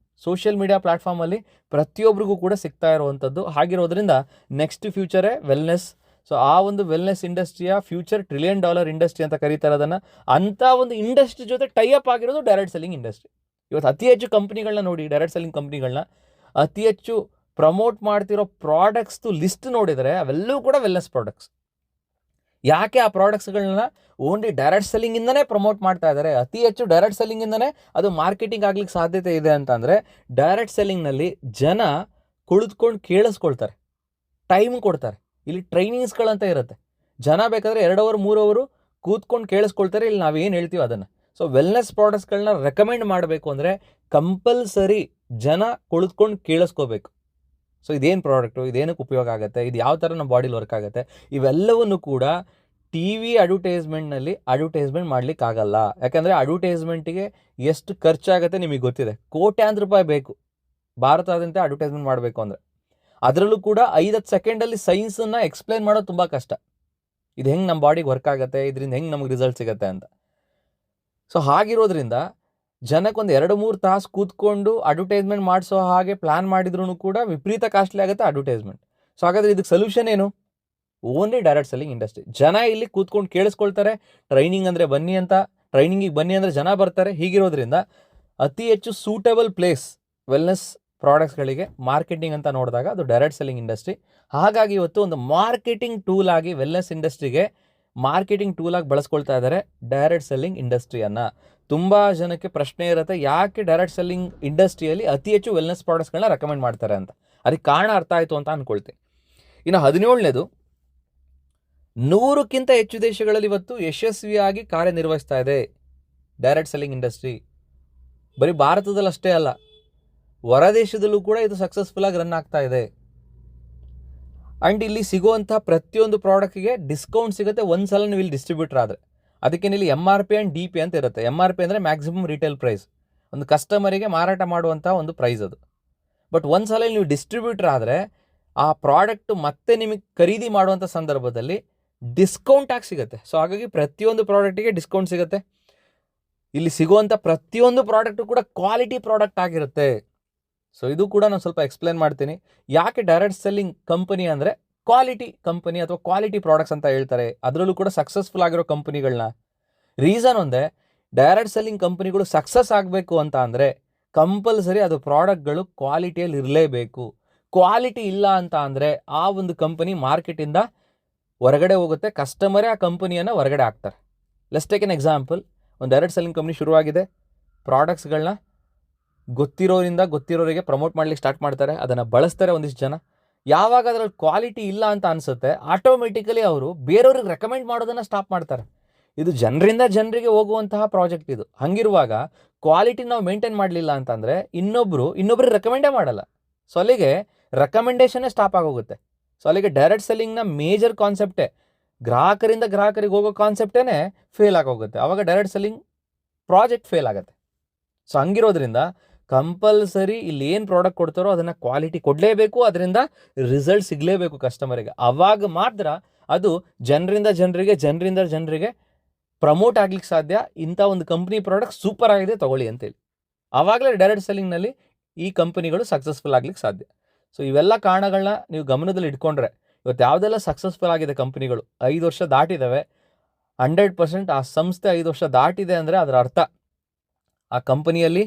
ಸೋಷಿಯಲ್ ಮೀಡಿಯಾ ಪ್ಲ್ಯಾಟ್ಫಾರ್ಮಲ್ಲಿ ಪ್ರತಿಯೊಬ್ಬರಿಗೂ ಕೂಡ ಸಿಗ್ತಾ ಇರುವಂಥದ್ದು. ಹಾಗಿರೋದ್ರಿಂದ ನೆಕ್ಸ್ಟ್ ಫ್ಯೂಚರೇ ವೆಲ್ನೆಸ್. ಸೊ ಆ ಒಂದು ವೆಲ್ನೆಸ್ ಇಂಡಸ್ಟ್ರಿಯ ಫ್ಯೂಚರ್ $1 ಟ್ರಿಲಿಯನ್ ಇಂಡಸ್ಟ್ರಿ ಅಂತ ಕರೀತಾರೆ ಅದನ್ನು. ಅಂಥ ಒಂದು ಇಂಡಸ್ಟ್ರಿ ಜೊತೆ ಟೈಅಪ್ ಆಗಿರೋದು ಡೈರೆಕ್ಟ್ ಸೆಲ್ಲಿಂಗ್ ಇಂಡಸ್ಟ್ರಿ. ಇವತ್ತು ಅತಿ ಹೆಚ್ಚು ಕಂಪ್ನಿಗಳನ್ನ ನೋಡಿ, ಡೈರೆಕ್ಟ್ ಸೆಲ್ಲಿಂಗ್ ಕಂಪ್ನಿಗಳನ್ನ ಅತಿ ಹೆಚ್ಚು ಪ್ರಮೋಟ್ ಮಾಡ್ತಿರೋ ಪ್ರಾಡಕ್ಟ್ಸ್ದು ಲಿಸ್ಟ್ ನೋಡಿದರೆ ಅವೆಲ್ಲವೂ ಕೂಡ ವೆಲ್ನೆಸ್ ಪ್ರಾಡಕ್ಟ್ಸ್. ಯಾಕೆ ಆ ಪ್ರಾಡಕ್ಟ್ಸ್ಗಳನ್ನ ಓನ್ಲಿ ಡೈರೆಕ್ಟ್ ಸೆಲ್ಲಿಂಗಿಂದನೇ ಪ್ರಮೋಟ್ ಮಾಡ್ತಾ ಇದ್ದಾರೆ? ಅತಿ ಹೆಚ್ಚು ಡೈರೆಕ್ಟ್ ಸೆಲ್ಲಿಂಗಿಂದನೇ ಅದು ಮಾರ್ಕೆಟಿಂಗ್ ಆಗ್ಲಿಕ್ಕೆ ಸಾಧ್ಯತೆ ಇದೆ ಅಂತಂದರೆ, ಡೈರೆಕ್ಟ್ ಸೆಲ್ಲಿಂಗ್ನಲ್ಲಿ ಜನ ಕುಳಿತುಕೊಂಡು ಕೇಳಿಸ್ಕೊಳ್ತಾರೆ, ಟೈಮ್ ಕೊಡ್ತಾರೆ. ಇಲ್ಲಿ ಟ್ರೈನಿಂಗ್ಸ್ಗಳಂತ ಇರುತ್ತೆ. ಜನ ಬೇಕಾದರೆ 2 ಅವರ್ 3 ಅವರು ಕೂತ್ಕೊಂಡು ಕೇಳಿಸ್ಕೊಳ್ತಾರೆ. ಇಲ್ಲಿ ನಾವೇನು ಹೇಳ್ತೀವಿ ಅದನ್ನು. ಸೊ ವೆಲ್ನೆಸ್ ಪ್ರಾಡಕ್ಟ್ಸ್ಗಳನ್ನ ರೆಕಮೆಂಡ್ ಮಾಡಬೇಕು ಅಂದರೆ ಕಂಪಲ್ಸರಿ ಜನ ಕುಳಿತುಕೊಂಡು ಕೇಳಿಸ್ಕೋಬೇಕು. ಸೊ ಇದೇನು ಪ್ರಾಡಕ್ಟು, ಇದೇನಕ್ಕೆ ಉಪಯೋಗ ಆಗುತ್ತೆ, ಇದು ಯಾವ ಥರ ನಮ್ಮ ಬಾಡಿಲಿ ವರ್ಕ್ ಆಗುತ್ತೆ, ಇವೆಲ್ಲವನ್ನು ಕೂಡ TV ಅಡ್ವರ್ಟೈಸ್ಮೆಂಟ್ನಲ್ಲಿ ಅಡ್ವರ್ಟೈಸ್ಮೆಂಟ್ ಮಾಡಲಿಕ್ಕಾಗಲ್ಲ. ಯಾಕಂದರೆ ಅಡ್ವರ್ಟೈಸ್ಮೆಂಟಿಗೆ ಎಷ್ಟು ಖರ್ಚಾಗುತ್ತೆ ನಿಮಗೆ ಗೊತ್ತಿದೆ. ಕೋಟ್ಯಾಂತರ ರೂಪಾಯಿ ಬೇಕು ಭಾರತಾದ್ಯಂತ ಅಡ್ವರ್ಟೈಸ್ಮೆಂಟ್ ಮಾಡಬೇಕು ಅಂದರೆ. ಅದರಲ್ಲೂ ಕೂಡ 5-10 ಸೆಕೆಂಡಲ್ಲಿ ಸೈನ್ಸನ್ನು ಎಕ್ಸ್ಪ್ಲೈನ್ ಮಾಡೋದು ತುಂಬ ಕಷ್ಟ. ಇದು ಹೆಂಗೆ ನಮ್ಮ ಬಾಡಿಗೆ ವರ್ಕ್ ಆಗುತ್ತೆ, ಇದರಿಂದ ಹೆಂಗೆ ನಮಗೆ ರಿಸಲ್ಟ್ ಸಿಗುತ್ತೆ ಅಂತ. ಸೊ ಹಾಗಿರೋದ್ರಿಂದ ಜನಕ್ಕೊಂದು 2-3 ತಾಸು ಕೂತ್ಕೊಂಡು ಅಡ್ವರ್ಟೈಸ್ಮೆಂಟ್ ಮಾಡಿಸೋ ಹಾಗೆ ಪ್ಲ್ಯಾನ್ ಮಾಡಿದ್ರೂ ಕೂಡ ವಿಪರೀತ ಕಾಸ್ಟ್ಲಿ ಆಗುತ್ತೆ ಅಡ್ವರ್ಟೈಸ್ಮೆಂಟ್. ಸೊ ಹಾಗಾದರೆ ಇದಕ್ಕೆ ಸೊಲ್ಯೂಷನ್ ಏನು? Only direct selling industry. ಜನ ಇಲ್ಲಿ ಕೂತ್ಕೊಂಡು ಕೇಳಿಸ್ಕೊಳ್ತಾರೆ. ಟ್ರೈನಿಂಗ್ ಅಂದರೆ ಬನ್ನಿ ಅಂತ, ಟ್ರೈನಿಂಗಿಗೆ ಬನ್ನಿ ಅಂದರೆ ಜನ ಬರ್ತಾರೆ. ಹೀಗಿರೋದ್ರಿಂದ ಅತಿ ಹೆಚ್ಚು ಸೂಟಬಲ್ ಪ್ಲೇಸ್ ವೆಲ್ನೆಸ್ ಪ್ರಾಡಕ್ಟ್ಸ್ಗಳಿಗೆ ಮಾರ್ಕೆಟಿಂಗ್ ಅಂತ ನೋಡಿದಾಗ ಅದು ಡೈರೆಕ್ಟ್ ಸೆಲ್ಲಿಂಗ್ ಇಂಡಸ್ಟ್ರಿ. ಹಾಗಾಗಿ ಇವತ್ತು ಒಂದು ಮಾರ್ಕೆಟಿಂಗ್ ಟೂಲ್ ಆಗಿ ವೆಲ್ನೆಸ್ ಇಂಡಸ್ಟ್ರಿಗೆ ಮಾರ್ಕೆಟಿಂಗ್ ಟೂಲ್ ಆಗಿ ಬಳಸ್ಕೊಳ್ತಾ ಇದ್ದಾರೆ ಡೈರೆಕ್ಟ್ ಸೆಲ್ಲಿಂಗ್ ಇಂಡಸ್ಟ್ರಿಯನ್ನು. ತುಂಬ ಜನಕ್ಕೆ ಪ್ರಶ್ನೆ ಇರುತ್ತೆ, ಯಾಕೆ ಡೈರೆಕ್ಟ್ ಸೆಲ್ಲಿಂಗ್ ಇಂಡಸ್ಟ್ರಿಯಲ್ಲಿ ಅತಿ ಹೆಚ್ಚು ವೆಲ್ನೆಸ್ ಪ್ರಾಡಕ್ಟ್ಸ್ಗಳನ್ನ ರೆಕಮೆಂಡ್ ಮಾಡ್ತಾರೆ ಅಂತ. ಅದಕ್ಕೆ ಕಾರಣ ಅರ್ಥ ಆಯಿತು ಅಂತ ಅಂದ್ಕೊಳ್ತೀನಿ. ಇನ್ನು 17ನೇದು, 100ಕ್ಕಿಂತ ಹೆಚ್ಚು ದೇಶಗಳಲ್ಲಿ ಇವತ್ತು ಯಶಸ್ವಿಯಾಗಿ ಕಾರ್ಯನಿರ್ವಹಿಸ್ತಾ ಇದೆ ಡೈರೆಕ್ಟ್ ಸೆಲ್ಲಿಂಗ್ ಇಂಡಸ್ಟ್ರಿ. ಬರೀ ಭಾರತದಲ್ಲಿ ಅಷ್ಟೇ ಅಲ್ಲ, ಹೊರ ದೇಶದಲ್ಲೂ ಕೂಡ ಇದು ಸಕ್ಸಸ್ಫುಲ್ಲಾಗಿ ರನ್ ಆಗ್ತಾ ಇದೆ. ಆ್ಯಂಡ್ ಇಲ್ಲಿ ಸಿಗುವಂಥ ಪ್ರತಿಯೊಂದು ಪ್ರಾಡಕ್ಟ್ಗೆ ಡಿಸ್ಕೌಂಟ್ ಸಿಗುತ್ತೆ ಒಂದು ಸಲ ನೀವು ಇಲ್ಲಿ ಡಿಸ್ಟ್ರಿಬ್ಯೂಟರ್ ಆದರೆ. ಅದಕ್ಕೆ ಇಲ್ಲಿ MRP ಆ್ಯಂಡ್ DP ಅಂತ ಇರುತ್ತೆ. MRP ಅಂದರೆ ಮ್ಯಾಕ್ಸಿಮಮ್ ರಿಟೇಲ್ ಪ್ರೈಸ್, ಒಂದು ಕಸ್ಟಮರಿಗೆ ಮಾರಾಟ ಮಾಡುವಂಥ ಒಂದು ಪ್ರೈಸ್ ಅದು. ಬಟ್ ಒಂದು ಸಲ ನೀವು ಡಿಸ್ಟ್ರಿಬ್ಯೂಟರ್ ಆದರೆ ಆ ಪ್ರಾಡಕ್ಟು ಮತ್ತೆ ನಿಮಗೆ ಖರೀದಿ ಮಾಡುವಂಥ ಸಂದರ್ಭದಲ್ಲಿ ಡಿಸ್ಕೌಂಟ್ ಆಗಿ ಸಿಗುತ್ತೆ. ಸೊ ಹಾಗಾಗಿ ಪ್ರತಿಯೊಂದು ಪ್ರಾಡಕ್ಟಿಗೆ ಡಿಸ್ಕೌಂಟ್ ಸಿಗುತ್ತೆ. ಇಲ್ಲಿ ಸಿಗುವಂಥ ಪ್ರತಿಯೊಂದು ಪ್ರಾಡಕ್ಟು ಕೂಡ ಕ್ವಾಲಿಟಿ ಪ್ರಾಡಕ್ಟ್ ಆಗಿರುತ್ತೆ. ಸೊ ಇದು ಕೂಡ ನಾನು ಸ್ವಲ್ಪ ಎಕ್ಸ್ಪ್ಲೇನ್ ಮಾಡ್ತೀನಿ. ಯಾಕೆ ಡೈರೆಕ್ಟ್ ಸೆಲ್ಲಿಂಗ್ ಕಂಪನಿ ಅಂದರೆ ಕ್ವಾಲಿಟಿ ಕಂಪನಿ ಅಥವಾ ಕ್ವಾಲಿಟಿ ಪ್ರಾಡಕ್ಟ್ಸ್ ಅಂತ ಹೇಳ್ತಾರೆ. ಅದರಲ್ಲೂ ಕೂಡ ಸಕ್ಸಸ್ಫುಲ್ ಆಗಿರೋ ಕಂಪನಿಗಳನ್ನ. ರೀಸನ್ ಒಂದೇ, ಡೈರೆಕ್ಟ್ ಸೆಲ್ಲಿಂಗ್ ಕಂಪನಿಗಳು ಸಕ್ಸಸ್ ಆಗಬೇಕು ಅಂತ ಅಂದರೆ ಕಂಪಲ್ಸರಿ ಅದು ಪ್ರಾಡಕ್ಟ್ಗಳು ಕ್ವಾಲಿಟಿಯಲ್ಲಿ ಇರಲೇಬೇಕು. ಕ್ವಾಲಿಟಿ ಇಲ್ಲ ಅಂತ ಅಂದರೆ ಆ ಒಂದು ಕಂಪನಿ ಮಾರ್ಕೆಟಿಂದ ಹೊರಗಡೆ ಹೋಗುತ್ತೆ, ಕಸ್ಟಮರೇ ಆ ಕಂಪನಿಯನ್ನು ಹೊರಗಡೆ ಹಾಕ್ತಾರೆ. Let's take an example. ಒಂದು ಡೈರೆಕ್ಟ್ ಸೆಲ್ಲಿಂಗ್ ಕಂಪ್ನಿ ಶುರುವಾಗಿದೆ, ಪ್ರಾಡಕ್ಟ್ಸ್ಗಳನ್ನ ಗೊತ್ತಿರೋರಿಗೆ ಪ್ರಮೋಟ್ ಮಾಡ್ಲಿಕ್ಕೆ ಸ್ಟಾರ್ಟ್ ಮಾಡ್ತಾರೆ, ಅದನ್ನು ಬಳಸ್ತಾರೆ ಒಂದಿಷ್ಟು ಜನ. ಯಾವಾಗ ಅದರಲ್ಲಿ ಕ್ವಾಲಿಟಿ ಇಲ್ಲ ಅಂತ ಅನಿಸುತ್ತೆ, ಆಟೋಮೆಟಿಕಲಿ ಅವರು ಬೇರೆಯವ್ರಿಗೆ ರೆಕಮೆಂಡ್ ಮಾಡೋದನ್ನು ಸ್ಟಾಪ್ ಮಾಡ್ತಾರೆ. ಇದು ಜನರಿಂದ ಜನರಿಗೆ ಹೋಗುವಂತಹ ಪ್ರಾಜೆಕ್ಟ್ ಇದು. ಹಾಗಿರುವಾಗ ಕ್ವಾಲಿಟಿ ನಾವು ಮೇಂಟೈನ್ ಮಾಡಲಿಲ್ಲ ಅಂತಂದರೆ ಇನ್ನೊಬ್ಬರಿಗೆ ರೆಕಮೆಂಡೇ ಮಾಡಲ್ಲ. ಸೊ ಅಲ್ಲಿಗೆ ರೆಕಮೆಂಡೇಷನ್ನೇ ಸ್ಟಾಪ್ ಆಗೋಗುತ್ತೆ. ಸೊ ಅಲ್ಲಿಗೆ ಡೈರೆಕ್ಟ್ ಸೆಲ್ಲಿಂಗ್ನ ಮೇಜರ್ ಕಾನ್ಸೆಪ್ಟೇ ಗ್ರಾಹಕರಿಂದ ಗ್ರಾಹಕರಿಗೆ ಹೋಗೋ ಕಾನ್ಸೆಪ್ಟೇ ಫೇಲ್ ಆಗೋಗುತ್ತೆ. ಆವಾಗ ಡೈರೆಕ್ಟ್ ಸೆಲ್ಲಿಂಗ್ ಪ್ರಾಜೆಕ್ಟ್ ಫೇಲ್ ಆಗುತ್ತೆ. ಸೊ ಹಂಗಿರೋದ್ರಿಂದ ಕಂಪಲ್ಸರಿ ಇಲ್ಲಿ ಏನು ಪ್ರಾಡಕ್ಟ್ ಕೊಡ್ತಾರೋ ಅದನ್ನು ಕ್ವಾಲಿಟಿ ಕೊಡಲೇಬೇಕು, ಅದರಿಂದ ರಿಸಲ್ಟ್ ಸಿಗಲೇಬೇಕು ಕಸ್ಟಮರಿಗೆ. ಆವಾಗ ಮಾತ್ರ ಅದು ಜನರಿಂದ ಜನರಿಗೆ ಪ್ರಮೋಟ್ ಆಗ್ಲಿಕ್ಕೆ ಸಾಧ್ಯ. ಇಂಥ ಒಂದು ಕಂಪ್ನಿ ಪ್ರಾಡಕ್ಟ್ ಸೂಪರ್ ಆಗಿದೆ ತಗೊಳ್ಳಿ ಅಂತೇಳಿ ಆವಾಗಲೇ ಡೈರೆಕ್ಟ್ ಸೆಲ್ಲಿಂಗ್ನಲ್ಲಿ ಈ ಕಂಪನಿಗಳು ಸಕ್ಸಸ್ಫುಲ್ ಆಗ್ಲಿಕ್ಕೆ ಸಾಧ್ಯ. ಸೊ ಇವೆಲ್ಲ ಕಾರಣಗಳನ್ನ ನೀವು ಗಮನದಲ್ಲಿ ಇಟ್ಕೊಂಡ್ರೆ ಇವತ್ತು ಯಾವುದೆಲ್ಲ ಸಕ್ಸಸ್ಫುಲ್ ಆಗಿದೆ ಕಂಪನಿಗಳು 5 ವರ್ಷ ದಾಟಿದ್ದಾವೆ, 100% ಆ ಸಂಸ್ಥೆ 5 ವರ್ಷ ದಾಟಿದೆ ಅಂದರೆ ಅದರ ಅರ್ಥ ಆ ಕಂಪನಿಯಲ್ಲಿ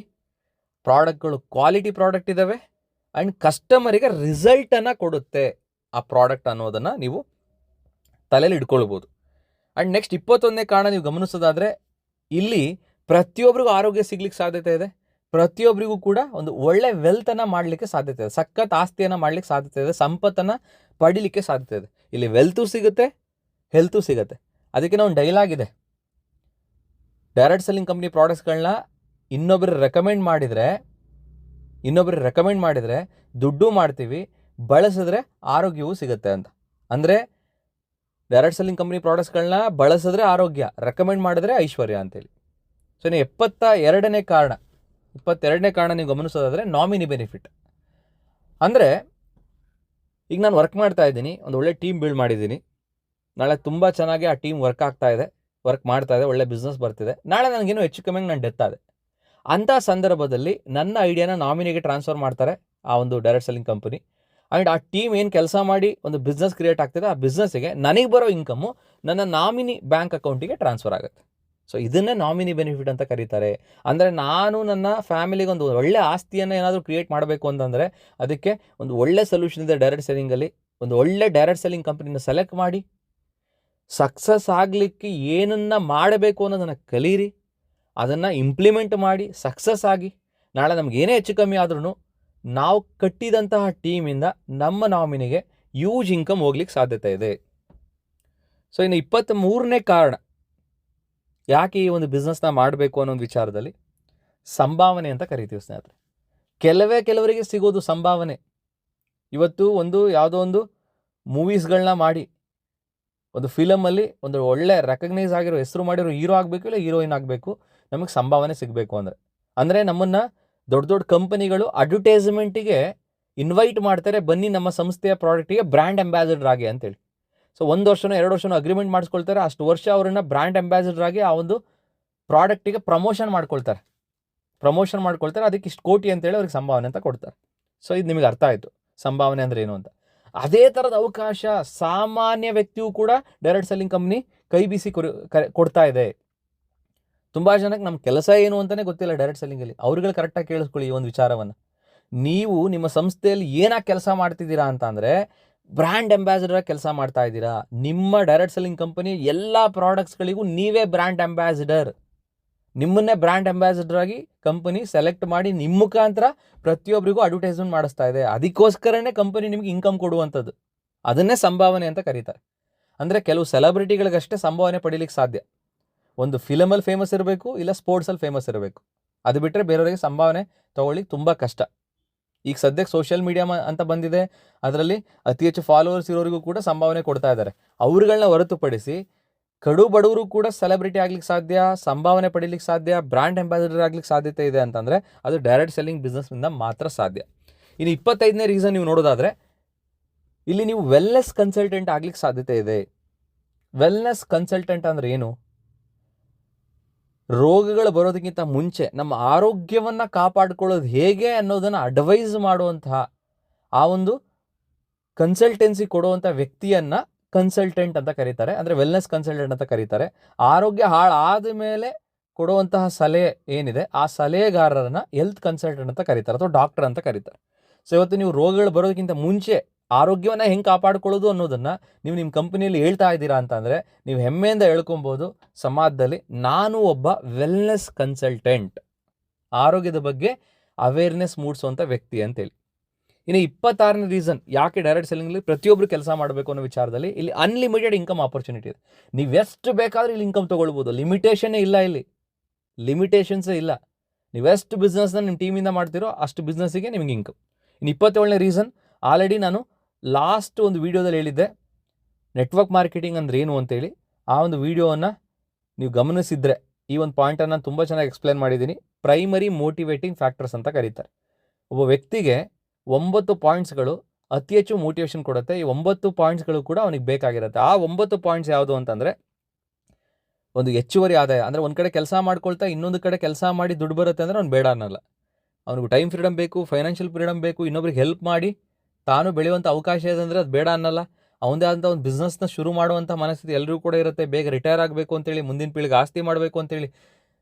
ಪ್ರಾಡಕ್ಟ್ಗಳು ಕ್ವಾಲಿಟಿ ಪ್ರಾಡಕ್ಟ್ ಇದ್ದಾವೆ ಆ್ಯಂಡ್ ಕಸ್ಟಮರಿಗೆ ರಿಸಲ್ಟನ್ನು ಕೊಡುತ್ತೆ ಆ ಪ್ರಾಡಕ್ಟ್ ಅನ್ನೋದನ್ನು ನೀವು ತಲೆಯಲ್ಲಿ ಇಟ್ಕೊಳ್ಬೋದು. ಆ್ಯಂಡ್ ನೆಕ್ಸ್ಟ್ 21ನೇ ಕಾರಣ ನೀವು ಗಮನಿಸೋದಾದರೆ, ಇಲ್ಲಿ ಪ್ರತಿಯೊಬ್ಬರಿಗೂ ಆರೋಗ್ಯ ಸಿಗ್ಲಿಕ್ಕೆ ಸಾಧ್ಯತೆ ಇದೆ, ಪ್ರತಿಯೊಬ್ಬರಿಗೂ ಕೂಡ ಒಂದು ಒಳ್ಳೆ ವೆಲ್ತನ್ನು ಮಾಡಲಿಕ್ಕೆ ಸಾಧ್ಯತೆ ಇದೆ, ಸಖತ್ ಆಸ್ತಿಯನ್ನು ಮಾಡಲಿಕ್ಕೆ ಸಾಧ್ಯತೆ ಇದೆ, ಸಂಪತ್ತನ್ನು ಪಡೀಲಿಕ್ಕೆ ಸಾಧ್ಯತೆ ಇದೆ. ಇಲ್ಲಿ ವೆಲ್ತು ಸಿಗುತ್ತೆ, ಹೆಲ್ತು ಸಿಗುತ್ತೆ. ಅದಕ್ಕೆ ನಾವು ಡೈಲಾಗ್ ಇದೆ, ಡೈರೆಕ್ಟ್ ಸೆಲ್ಲಿಂಗ್ ಕಂಪ್ನಿ ಪ್ರಾಡಕ್ಟ್ಸ್ಗಳನ್ನ ಇನ್ನೊಬ್ಬರು ರೆಕಮೆಂಡ್ ಮಾಡಿದರೆ ದುಡ್ಡು ಮಾಡ್ತೀವಿ, ಬಳಸಿದ್ರೆ ಆರೋಗ್ಯವೂ ಸಿಗುತ್ತೆ ಅಂತ. ಅಂದರೆ ಡೈರೆಕ್ಟ್ ಸೆಲ್ಲಿಂಗ್ ಕಂಪ್ನಿ ಪ್ರಾಡಕ್ಟ್ಸ್ಗಳನ್ನ ಬಳಸಿದ್ರೆ ಆರೋಗ್ಯ, ರೆಕಮೆಂಡ್ ಮಾಡಿದ್ರೆ ಐಶ್ವರ್ಯ ಅಂತೇಳಿ. ಸೊ ಇನ್ನು 22ನೇ ಕಾರಣ ನೀವು ಗಮನಿಸೋದಾದರೆ ನಾಮಿನಿ ಬೆನಿಫಿಟ್. ಅಂದರೆ ಈಗ ನಾನು ವರ್ಕ್ ಮಾಡ್ತಾ ಇದ್ದೀನಿ, ಒಂದು ಒಳ್ಳೆ ಟೀಮ್ ಬಿಲ್ಡ್ ಮಾಡಿದ್ದೀನಿ, ನಾಳೆ ತುಂಬ ಚೆನ್ನಾಗಿ ಆ ಟೀಮ್ ವರ್ಕ್ ಮಾಡ್ತಾ ಇದೆ, ಒಳ್ಳೆ ಬಿಸ್ನೆಸ್ ಬರ್ತಿದೆ, ನಾಳೆ ನನಗೇನು ಹೆಚ್ಚು ಕಮ್ಮಿ ನಾನು ಡೆತ್ ಆದೆ. ಅಂಥ ಸಂದರ್ಭದಲ್ಲಿ ನನ್ನ ಐಡಿಯಾನ ನಾಮಿನಿಗೆ ಟ್ರಾನ್ಸ್ಫರ್ ಮಾಡ್ತಾರೆ ಆ ಒಂದು ಡೈರೆಕ್ಟ್ ಸೆಲ್ಲಿಂಗ್ ಕಂಪನಿ. ಆ್ಯಂಡ್ ಆ ಟೀಮ್ ಏನು ಕೆಲಸ ಮಾಡಿ ಒಂದು ಬಿಸ್ನೆಸ್ ಕ್ರಿಯೇಟ್ ಆಗ್ತಿದೆ, ಆ ಬಿಸ್ನೆಸ್ಸಿಗೆ ನನಗೆ ಬರೋ ಇನ್ಕಮ್ಮು ನನ್ನ ನಾಮಿನಿ ಬ್ಯಾಂಕ್ ಅಕೌಂಟಿಗೆ ಟ್ರಾನ್ಸ್ಫರ್ ಆಗುತ್ತೆ. ಸೊ ಇದನ್ನೇ ನಾಮಿನಿ ಬೆನಿಫಿಟ್ ಅಂತ ಕರೀತಾರೆ. ಅಂದರೆ ನಾನು ನನ್ನ ಫ್ಯಾಮಿಲಿಗೆ ಒಂದು ಒಳ್ಳೆ ಆಸ್ತಿಯನ್ನು ಏನಾದರೂ ಕ್ರಿಯೇಟ್ ಮಾಡಬೇಕು ಅಂತಂದರೆ ಅದಕ್ಕೆ ಒಂದು ಒಳ್ಳೆ ಸೊಲ್ಯೂಷನ್ ಇದೆ ಡೈರೆಕ್ಟ್ ಸೆಲ್ಲಿಂಗಲ್ಲಿ. ಒಂದು ಒಳ್ಳೆ ಡೈರೆಕ್ಟ್ ಸೆಲ್ಲಿಂಗ್ ಕಂಪ್ನಿನ ಸೆಲೆಕ್ಟ್ ಮಾಡಿ ಸಕ್ಸಸ್ ಆಗಲಿಕ್ಕೆ ಏನನ್ನು ಮಾಡಬೇಕು ಅನ್ನೋದನ್ನು ಕಲೀರಿ, ಅದನ್ನು ಇಂಪ್ಲಿಮೆಂಟ್ ಮಾಡಿ ಸಕ್ಸಸ್ ಆಗಿ ನಾಳೆ ನಮ್ಗೆ ಏನೇ ಹೆಚ್ಚು ಕಮ್ಮಿ ಆದ್ರೂ ನಾವು ಕಟ್ಟಿದಂತಹ ಟೀಮಿಂದ ನಮ್ಮ ನಾಮಿನಿಗೆ ಯೂಜ್ ಇನ್ಕಮ್ ಹೋಗ್ಲಿಕ್ಕೆ ಸಾಧ್ಯತೆ ಇದೆ. ಸೊ ಇನ್ನು 23ನೇ ಕಾರಣ ಯಾಕೆ ಈ ಒಂದು ಬಿಸ್ನೆಸ್ನ ಮಾಡಬೇಕು ಅನ್ನೋ ಒಂದು ವಿಚಾರದಲ್ಲಿ ಸಂಭಾವನೆ ಅಂತ ಕರಿತೀವಿ ಸ್ನೇಹಿತರೆ. ಕೆಲವರಿಗೆ ಸಿಗೋದು ಸಂಭಾವನೆ. ಇವತ್ತು ಯಾವುದೋ ಒಂದು ಮೂವೀಸ್ಗಳನ್ನ ಮಾಡಿ ಒಂದು ಫಿಲಮಲ್ಲಿ ಒಂದು ಒಳ್ಳೆ ರೆಕಗ್ನೈಸ್ ಆಗಿರೋ ಹೆಸರು ಮಾಡಿರೋ ಹೀರೋ ಆಗಬೇಕು ಇಲ್ಲ ಹೀರೋಯಿನ್ ಆಗಬೇಕು, ನಮಗೆ ಸಂಭಾವನೆ ಸಿಗಬೇಕು ಅಂದರೆ ನಮ್ಮನ್ನು ದೊಡ್ಡ ದೊಡ್ಡ ಕಂಪನಿಗಳು ಅಡ್ವರ್ಟೈಸ್ಮೆಂಟಿಗೆ ಇನ್ವೈಟ್ ಮಾಡ್ತಾರೆ, ಬನ್ನಿ ನಮ್ಮ ಸಂಸ್ಥೆಯ ಪ್ರಾಡಕ್ಟಿಗೆ ಬ್ರ್ಯಾಂಡ್ ಅಂಬಾಸಿಡರ್ ಆಗಿ ಅಂತೇಳಿ. ಸೊ 1 ವರ್ಷನೋ 2 ವರ್ಷನೋ ಅಗ್ರಿಮೆಂಟ್ ಮಾಡಿಸ್ಕೊಳ್ತಾರೆ, ಅಷ್ಟು ವರ್ಷ ಅವರನ್ನು ಬ್ರ್ಯಾಂಡ್ ಅಂಬಾಸಿಡರ್ ಆಗಿ ಆ ಒಂದು ಪ್ರಾಡಕ್ಟಿಗೆ ಪ್ರಮೋಷನ್ ಮಾಡ್ಕೊಳ್ತಾರೆ, ಅದಕ್ಕೆ ಇಷ್ಟು ಕೋಟಿ ಅಂತೇಳಿ ಅವ್ರಿಗೆ ಸಂಭಾವನೆ ಅಂತ ಕೊಡ್ತಾರೆ. ಸೊ ಇದು ನಿಮಗೆ ಅರ್ಥ ಆಯಿತು ಸಂಭಾವನೆ ಅಂದರೆ ಏನು ಅಂತ. ಅದೇ ಥರದ ಅವಕಾಶ ಸಾಮಾನ್ಯ ವ್ಯಕ್ತಿಯೂ ಕೂಡ ಡೈರೆಕ್ಟ್ ಸೆಲ್ಲಿಂಗ್ ಕಂಪ್ನಿ ಕೈ ಬೀಸಿ ಕೊಡ್ತಾ ಇದೆ. ತುಂಬ ಜನಕ್ಕೆ ನಮ್ಮ ಕೆಲಸ ಏನು ಅಂತಲೇ ಗೊತ್ತಿಲ್ಲ ಡೈರೆಕ್ಟ್ ಸೆಲ್ಲಿಂಗಲ್ಲಿ. ಅವ್ರುಗಳು ಕರೆಕ್ಟಾಗಿ ಕೇಳಿಸ್ಕೊಳ್ಳಿ ಈ ಒಂದು ವಿಚಾರವನ್ನು. ನೀವು ನಿಮ್ಮ ಸಂಸ್ಥೆಯಲ್ಲಿ ಏನಾಗಿ ಕೆಲಸ ಮಾಡ್ತಿದ್ದೀರಾ ಅಂತ ಅಂದರೆ ಬ್ರ್ಯಾಂಡ್ ಅಂಬಾಸಿಡರ್ ಕೆಲಸ ಮಾಡ್ತಾ ಇದ್ದೀರಾ. ನಿಮ್ಮ ಡೈರೆಕ್ಟ್ ಸೆಲ್ಲಿಂಗ್ ಕಂಪನಿ ಎಲ್ಲ ಪ್ರಾಡಕ್ಟ್ಸ್ಗಳಿಗೂ ನೀವೇ ಬ್ರ್ಯಾಂಡ್ ಅಂಬಾಸಿಡರ್. ನಿಮ್ಮನ್ನೇ ಬ್ರ್ಯಾಂಡ್ ಅಂಬಾಸಿಡರ್ ಆಗಿ ಕಂಪನಿ ಸೆಲೆಕ್ಟ್ ಮಾಡಿ ನಿಮ್ಮ ಮುಖಾಂತರ ಪ್ರತಿಯೊಬ್ಬರಿಗೂ ಅಡ್ವರ್ಟೈಸ್ಮೆಂಟ್ ಮಾಡಿಸ್ತಾ ಇದೆ. ಅದಕ್ಕೋಸ್ಕರನೇ ಕಂಪನಿ ನಿಮಗೆ ಇನ್ಕಮ್ ಕೊಡುವಂಥದ್ದು. ಅದನ್ನೇ ಸಂಭಾವನೆ ಅಂತ ಕರೀತಾರೆ. ಅಂದರೆ ಕೆಲವು ಸೆಲೆಬ್ರಿಟಿಗಳಿಗಷ್ಟೇ ಸಂಭಾವನೆ ಪಡೀಲಿಕ್ಕೆ ಸಾಧ್ಯ. ಒಂದು ಫಿಲಮಲ್ಲಿ ಫೇಮಸ್ ಇರಬೇಕು, ಇಲ್ಲ ಸ್ಪೋರ್ಟ್ಸಲ್ಲಿ ಫೇಮಸ್ ಇರಬೇಕು. ಅದು ಬಿಟ್ಟರೆ ಬೇರೆಯವರಿಗೆ ಸಂಭಾವನೆ ತೊಗೊಳ್ಳಿಕ್ಕೆ ತುಂಬ ಕಷ್ಟ. ಈಗ ಸದ್ಯಕ್ಕೆ ಸೋಷಿಯಲ್ ಮೀಡಿಯಾ ಅಂತ ಬಂದಿದೆ, ಅದರಲ್ಲಿ ಅತಿ ಹೆಚ್ಚು ಫಾಲೋವರ್ಸ್ ಇರೋರಿಗೂ ಕೂಡ ಸಂಭಾವನೆ ಕೊಡ್ತಾ ಇದ್ದಾರೆ. ಅವ್ರುಗಳನ್ನ ಹೊರತುಪಡಿಸಿ ಕಡು ಬಡವರು ಕೂಡ ಸೆಲೆಬ್ರಿಟಿ ಆಗ್ಲಿಕ್ಕೆ ಸಾಧ್ಯ, ಸಂಭಾವನೆ ಪಡೀಲಿಕ್ಕೆ ಸಾಧ್ಯ, ಬ್ರ್ಯಾಂಡ್ ಅಂಬಾಸಿಡರ್ ಆಗ್ಲಿಕ್ಕೆ ಸಾಧ್ಯತೆ ಇದೆ ಅಂತಂದರೆ ಅದು ಡೈರೆಕ್ಟ್ ಸೆಲ್ಲಿಂಗ್ ಬಿಸ್ನೆಸ್ನಿಂದ ಮಾತ್ರ ಸಾಧ್ಯ. ಇನ್ನು 25ನೇ ರೀಸನ್ ನೀವು ನೋಡೋದಾದರೆ, ಇಲ್ಲಿ ನೀವು ವೆಲ್ನೆಸ್ ಕನ್ಸಲ್ಟೆಂಟ್ ಆಗ್ಲಿಕ್ಕೆ ಸಾಧ್ಯತೆ ಇದೆ. ವೆಲ್ನೆಸ್ ಕನ್ಸಲ್ಟೆಂಟ್ ಅಂದರೆ ಏನು? ರೋಗಗಳು ಬರೋದಕ್ಕಿಂತ ಮುಂಚೆ ನಮ್ಮ ಆರೋಗ್ಯವನ್ನು ಕಾಪಾಡಿಕೊಳ್ಳೋದು ಹೇಗೆ ಅನ್ನೋದನ್ನು ಅಡ್ವೈಸ್ ಮಾಡುವಂತಹ ಆ ಒಂದು ಕನ್ಸಲ್ಟೆನ್ಸಿ ಕೊಡುವಂಥ ವ್ಯಕ್ತಿಯನ್ನು ಕನ್ಸಲ್ಟೆಂಟ್ ಅಂತ ಕರೀತಾರೆ. ಅಂದರೆ ವೆಲ್ನೆಸ್ ಕನ್ಸಲ್ಟೆಂಟ್ ಅಂತ ಕರೀತಾರೆ. ಆರೋಗ್ಯ ಹಾಳಾದ ಮೇಲೆ ಕೊಡುವಂತಹ ಸಲಹೆ ಏನಿದೆ ಆ ಸಲಹೆಗಾರರನ್ನ ಹೆಲ್ತ್ ಕನ್ಸಲ್ಟೆಂಟ್ ಅಂತ ಕರೀತಾರೆ, ಅಥವಾ ಡಾಕ್ಟರ್ ಅಂತ ಕರೀತಾರೆ. ಸೊ ಇವತ್ತು ನೀವು ರೋಗಗಳು ಬರೋದಕ್ಕಿಂತ ಮುಂಚೆ ಆರೋಗ್ಯವನ್ನು ಹೆಂಗೆ ಕಾಪಾಡಿಕೊಳ್ಳೋದು ಅನ್ನೋದನ್ನು ನೀವು ನಿಮ್ಮ ಕಂಪನಿಯಲ್ಲಿ ಹೇಳ್ತಾ ಇದ್ದೀರಾ ಅಂತಂದರೆ ನೀವು ಹೆಮ್ಮೆಯಿಂದ ಹೇಳ್ಕೊಬೋದು ಸಮಾಜದಲ್ಲಿ, ನಾನು ಒಬ್ಬ ವೆಲ್ನೆಸ್ ಕನ್ಸಲ್ಟೆಂಟ್, ಆರೋಗ್ಯದ ಬಗ್ಗೆ ಅವೇರ್ನೆಸ್ ಮೂಡಿಸುವಂಥ ವ್ಯಕ್ತಿ ಅಂತೇಳಿ. ಇನ್ನು 26ನೇ ರೀಸನ್ ಯಾಕೆ ಡೈರೆಕ್ಟ್ ಸೆಲ್ಲಿಂಗಲ್ಲಿ ಪ್ರತಿಯೊಬ್ಬರು ಕೆಲಸ ಮಾಡಬೇಕು ಅನ್ನೋ ವಿಚಾರದಲ್ಲಿ, ಇಲ್ಲಿ ಅನ್ಲಿಮಿಟೆಡ್ ಇನ್ಕಮ್ ಆಪರ್ಚುನಿಟಿ ಇದೆ. ನೀವು ಎಷ್ಟು ಬೇಕಾದರೂ ಇಲ್ಲಿ ಇನ್ಕಮ್ ತೊಗೊಳ್ಬೋದು. ಲಿಮಿಟೇಷನ್ನೇ ಇಲ್ಲ, ಇಲ್ಲಿ ಲಿಮಿಟೇಷನ್ಸೇ ಇಲ್ಲ. ನೀವೆಷ್ಟು ಬಿಸ್ನೆಸ್ನ ನಿಮ್ಮ ಟೀಮಿಂದ ಮಾಡ್ತೀರೋ ಅಷ್ಟು ಬಿಸ್ನೆಸ್ಸಿಗೆ ನಿಮಗೆ ಇನ್ಕಮ್. ಇನ್ನು 27ನೇ ರೀಸನ್, ಆಲ್ರೆಡಿ ನಾನು ಲಾಸ್ಟ್ ಒಂದು ವೀಡಿಯೋದಲ್ಲಿ ಹೇಳಿದ್ದೆ ನೆಟ್ವರ್ಕ್ ಮಾರ್ಕೆಟಿಂಗ್ ಅಂದ್ರೆ ಏನು ಅಂತೇಳಿ. ಆ ಒಂದು ವೀಡಿಯೋವನ್ನು ನೀವು ಗಮನಿಸಿದರೆ ಈ ಒಂದು ಪಾಯಿಂಟನ್ನು ನಾನು ತುಂಬ ಚೆನ್ನಾಗಿ ಎಕ್ಸ್ಪ್ಲೇನ್ ಮಾಡಿದ್ದೀನಿ. ಪ್ರೈಮರಿ ಮೋಟಿವೇಟಿಂಗ್ ಫ್ಯಾಕ್ಟರ್ಸ್ ಅಂತ ಕರೀತಾರೆ. ಒಬ್ಬ ವ್ಯಕ್ತಿಗೆ 9 ಪಾಯಿಂಟ್ಸ್ಗಳು ಅತಿ ಹೆಚ್ಚು ಮೋಟಿವೇಶನ್ ಕೊಡುತ್ತೆ. ಈ 9 ಪಾಯಿಂಟ್ಸ್ಗಳು ಕೂಡ ಅವನಿಗೆ ಬೇಕಾಗಿರುತ್ತೆ. ಆ 9 ಪಾಯಿಂಟ್ಸ್ ಯಾವುದು ಅಂತಂದರೆ, ಒಂದು ಹೆಚ್ಚುವರಿ ಆದಾಯ. ಅಂದರೆ ಒಂದು ಕಡೆ ಕೆಲಸ ಮಾಡ್ಕೊಳ್ತಾ ಇನ್ನೊಂದು ಕಡೆ ಕೆಲಸ ಮಾಡಿ ದುಡ್ಡು ಬರುತ್ತೆ ಅಂದರೆ ಅವ್ನು ಬೇಡ ಅನ್ನಲ್ಲ. ಅವನಿಗೆ ಟೈಮ್ ಫ್ರೀಡಮ್ ಬೇಕು, ಫೈನಾನ್ಷಿಯಲ್ ಫ್ರೀಡಮ್ ಬೇಕು, ಇನ್ನೊಬ್ರಿಗೆ ಹೆಲ್ಪ್ ಮಾಡಿ ತಾನು ಬೆಳೆಯುವಂಥ ಅವಕಾಶ ಇದೆ ಅಂದರೆ ಅದು ಬೇಡ ಅನ್ನಲ್ಲ. ಅವನದೇ ಆದಂಥ ಒಂದು ಬಿಸ್ನೆಸ್ನ ಶುರು ಮಾಡುವಂಥ ಮನಸ್ಥಿತಿ ಎಲ್ಲರೂ ಕೂಡ ಇರುತ್ತೆ. ಬೇಗ ರಿಟೈರ್ ಆಗಬೇಕು ಅಂತೇಳಿ, ಮುಂದಿನ ಪೀಳಿಗೆ ಆಸ್ತಿ ಮಾಡಬೇಕು ಅಂತೇಳಿ,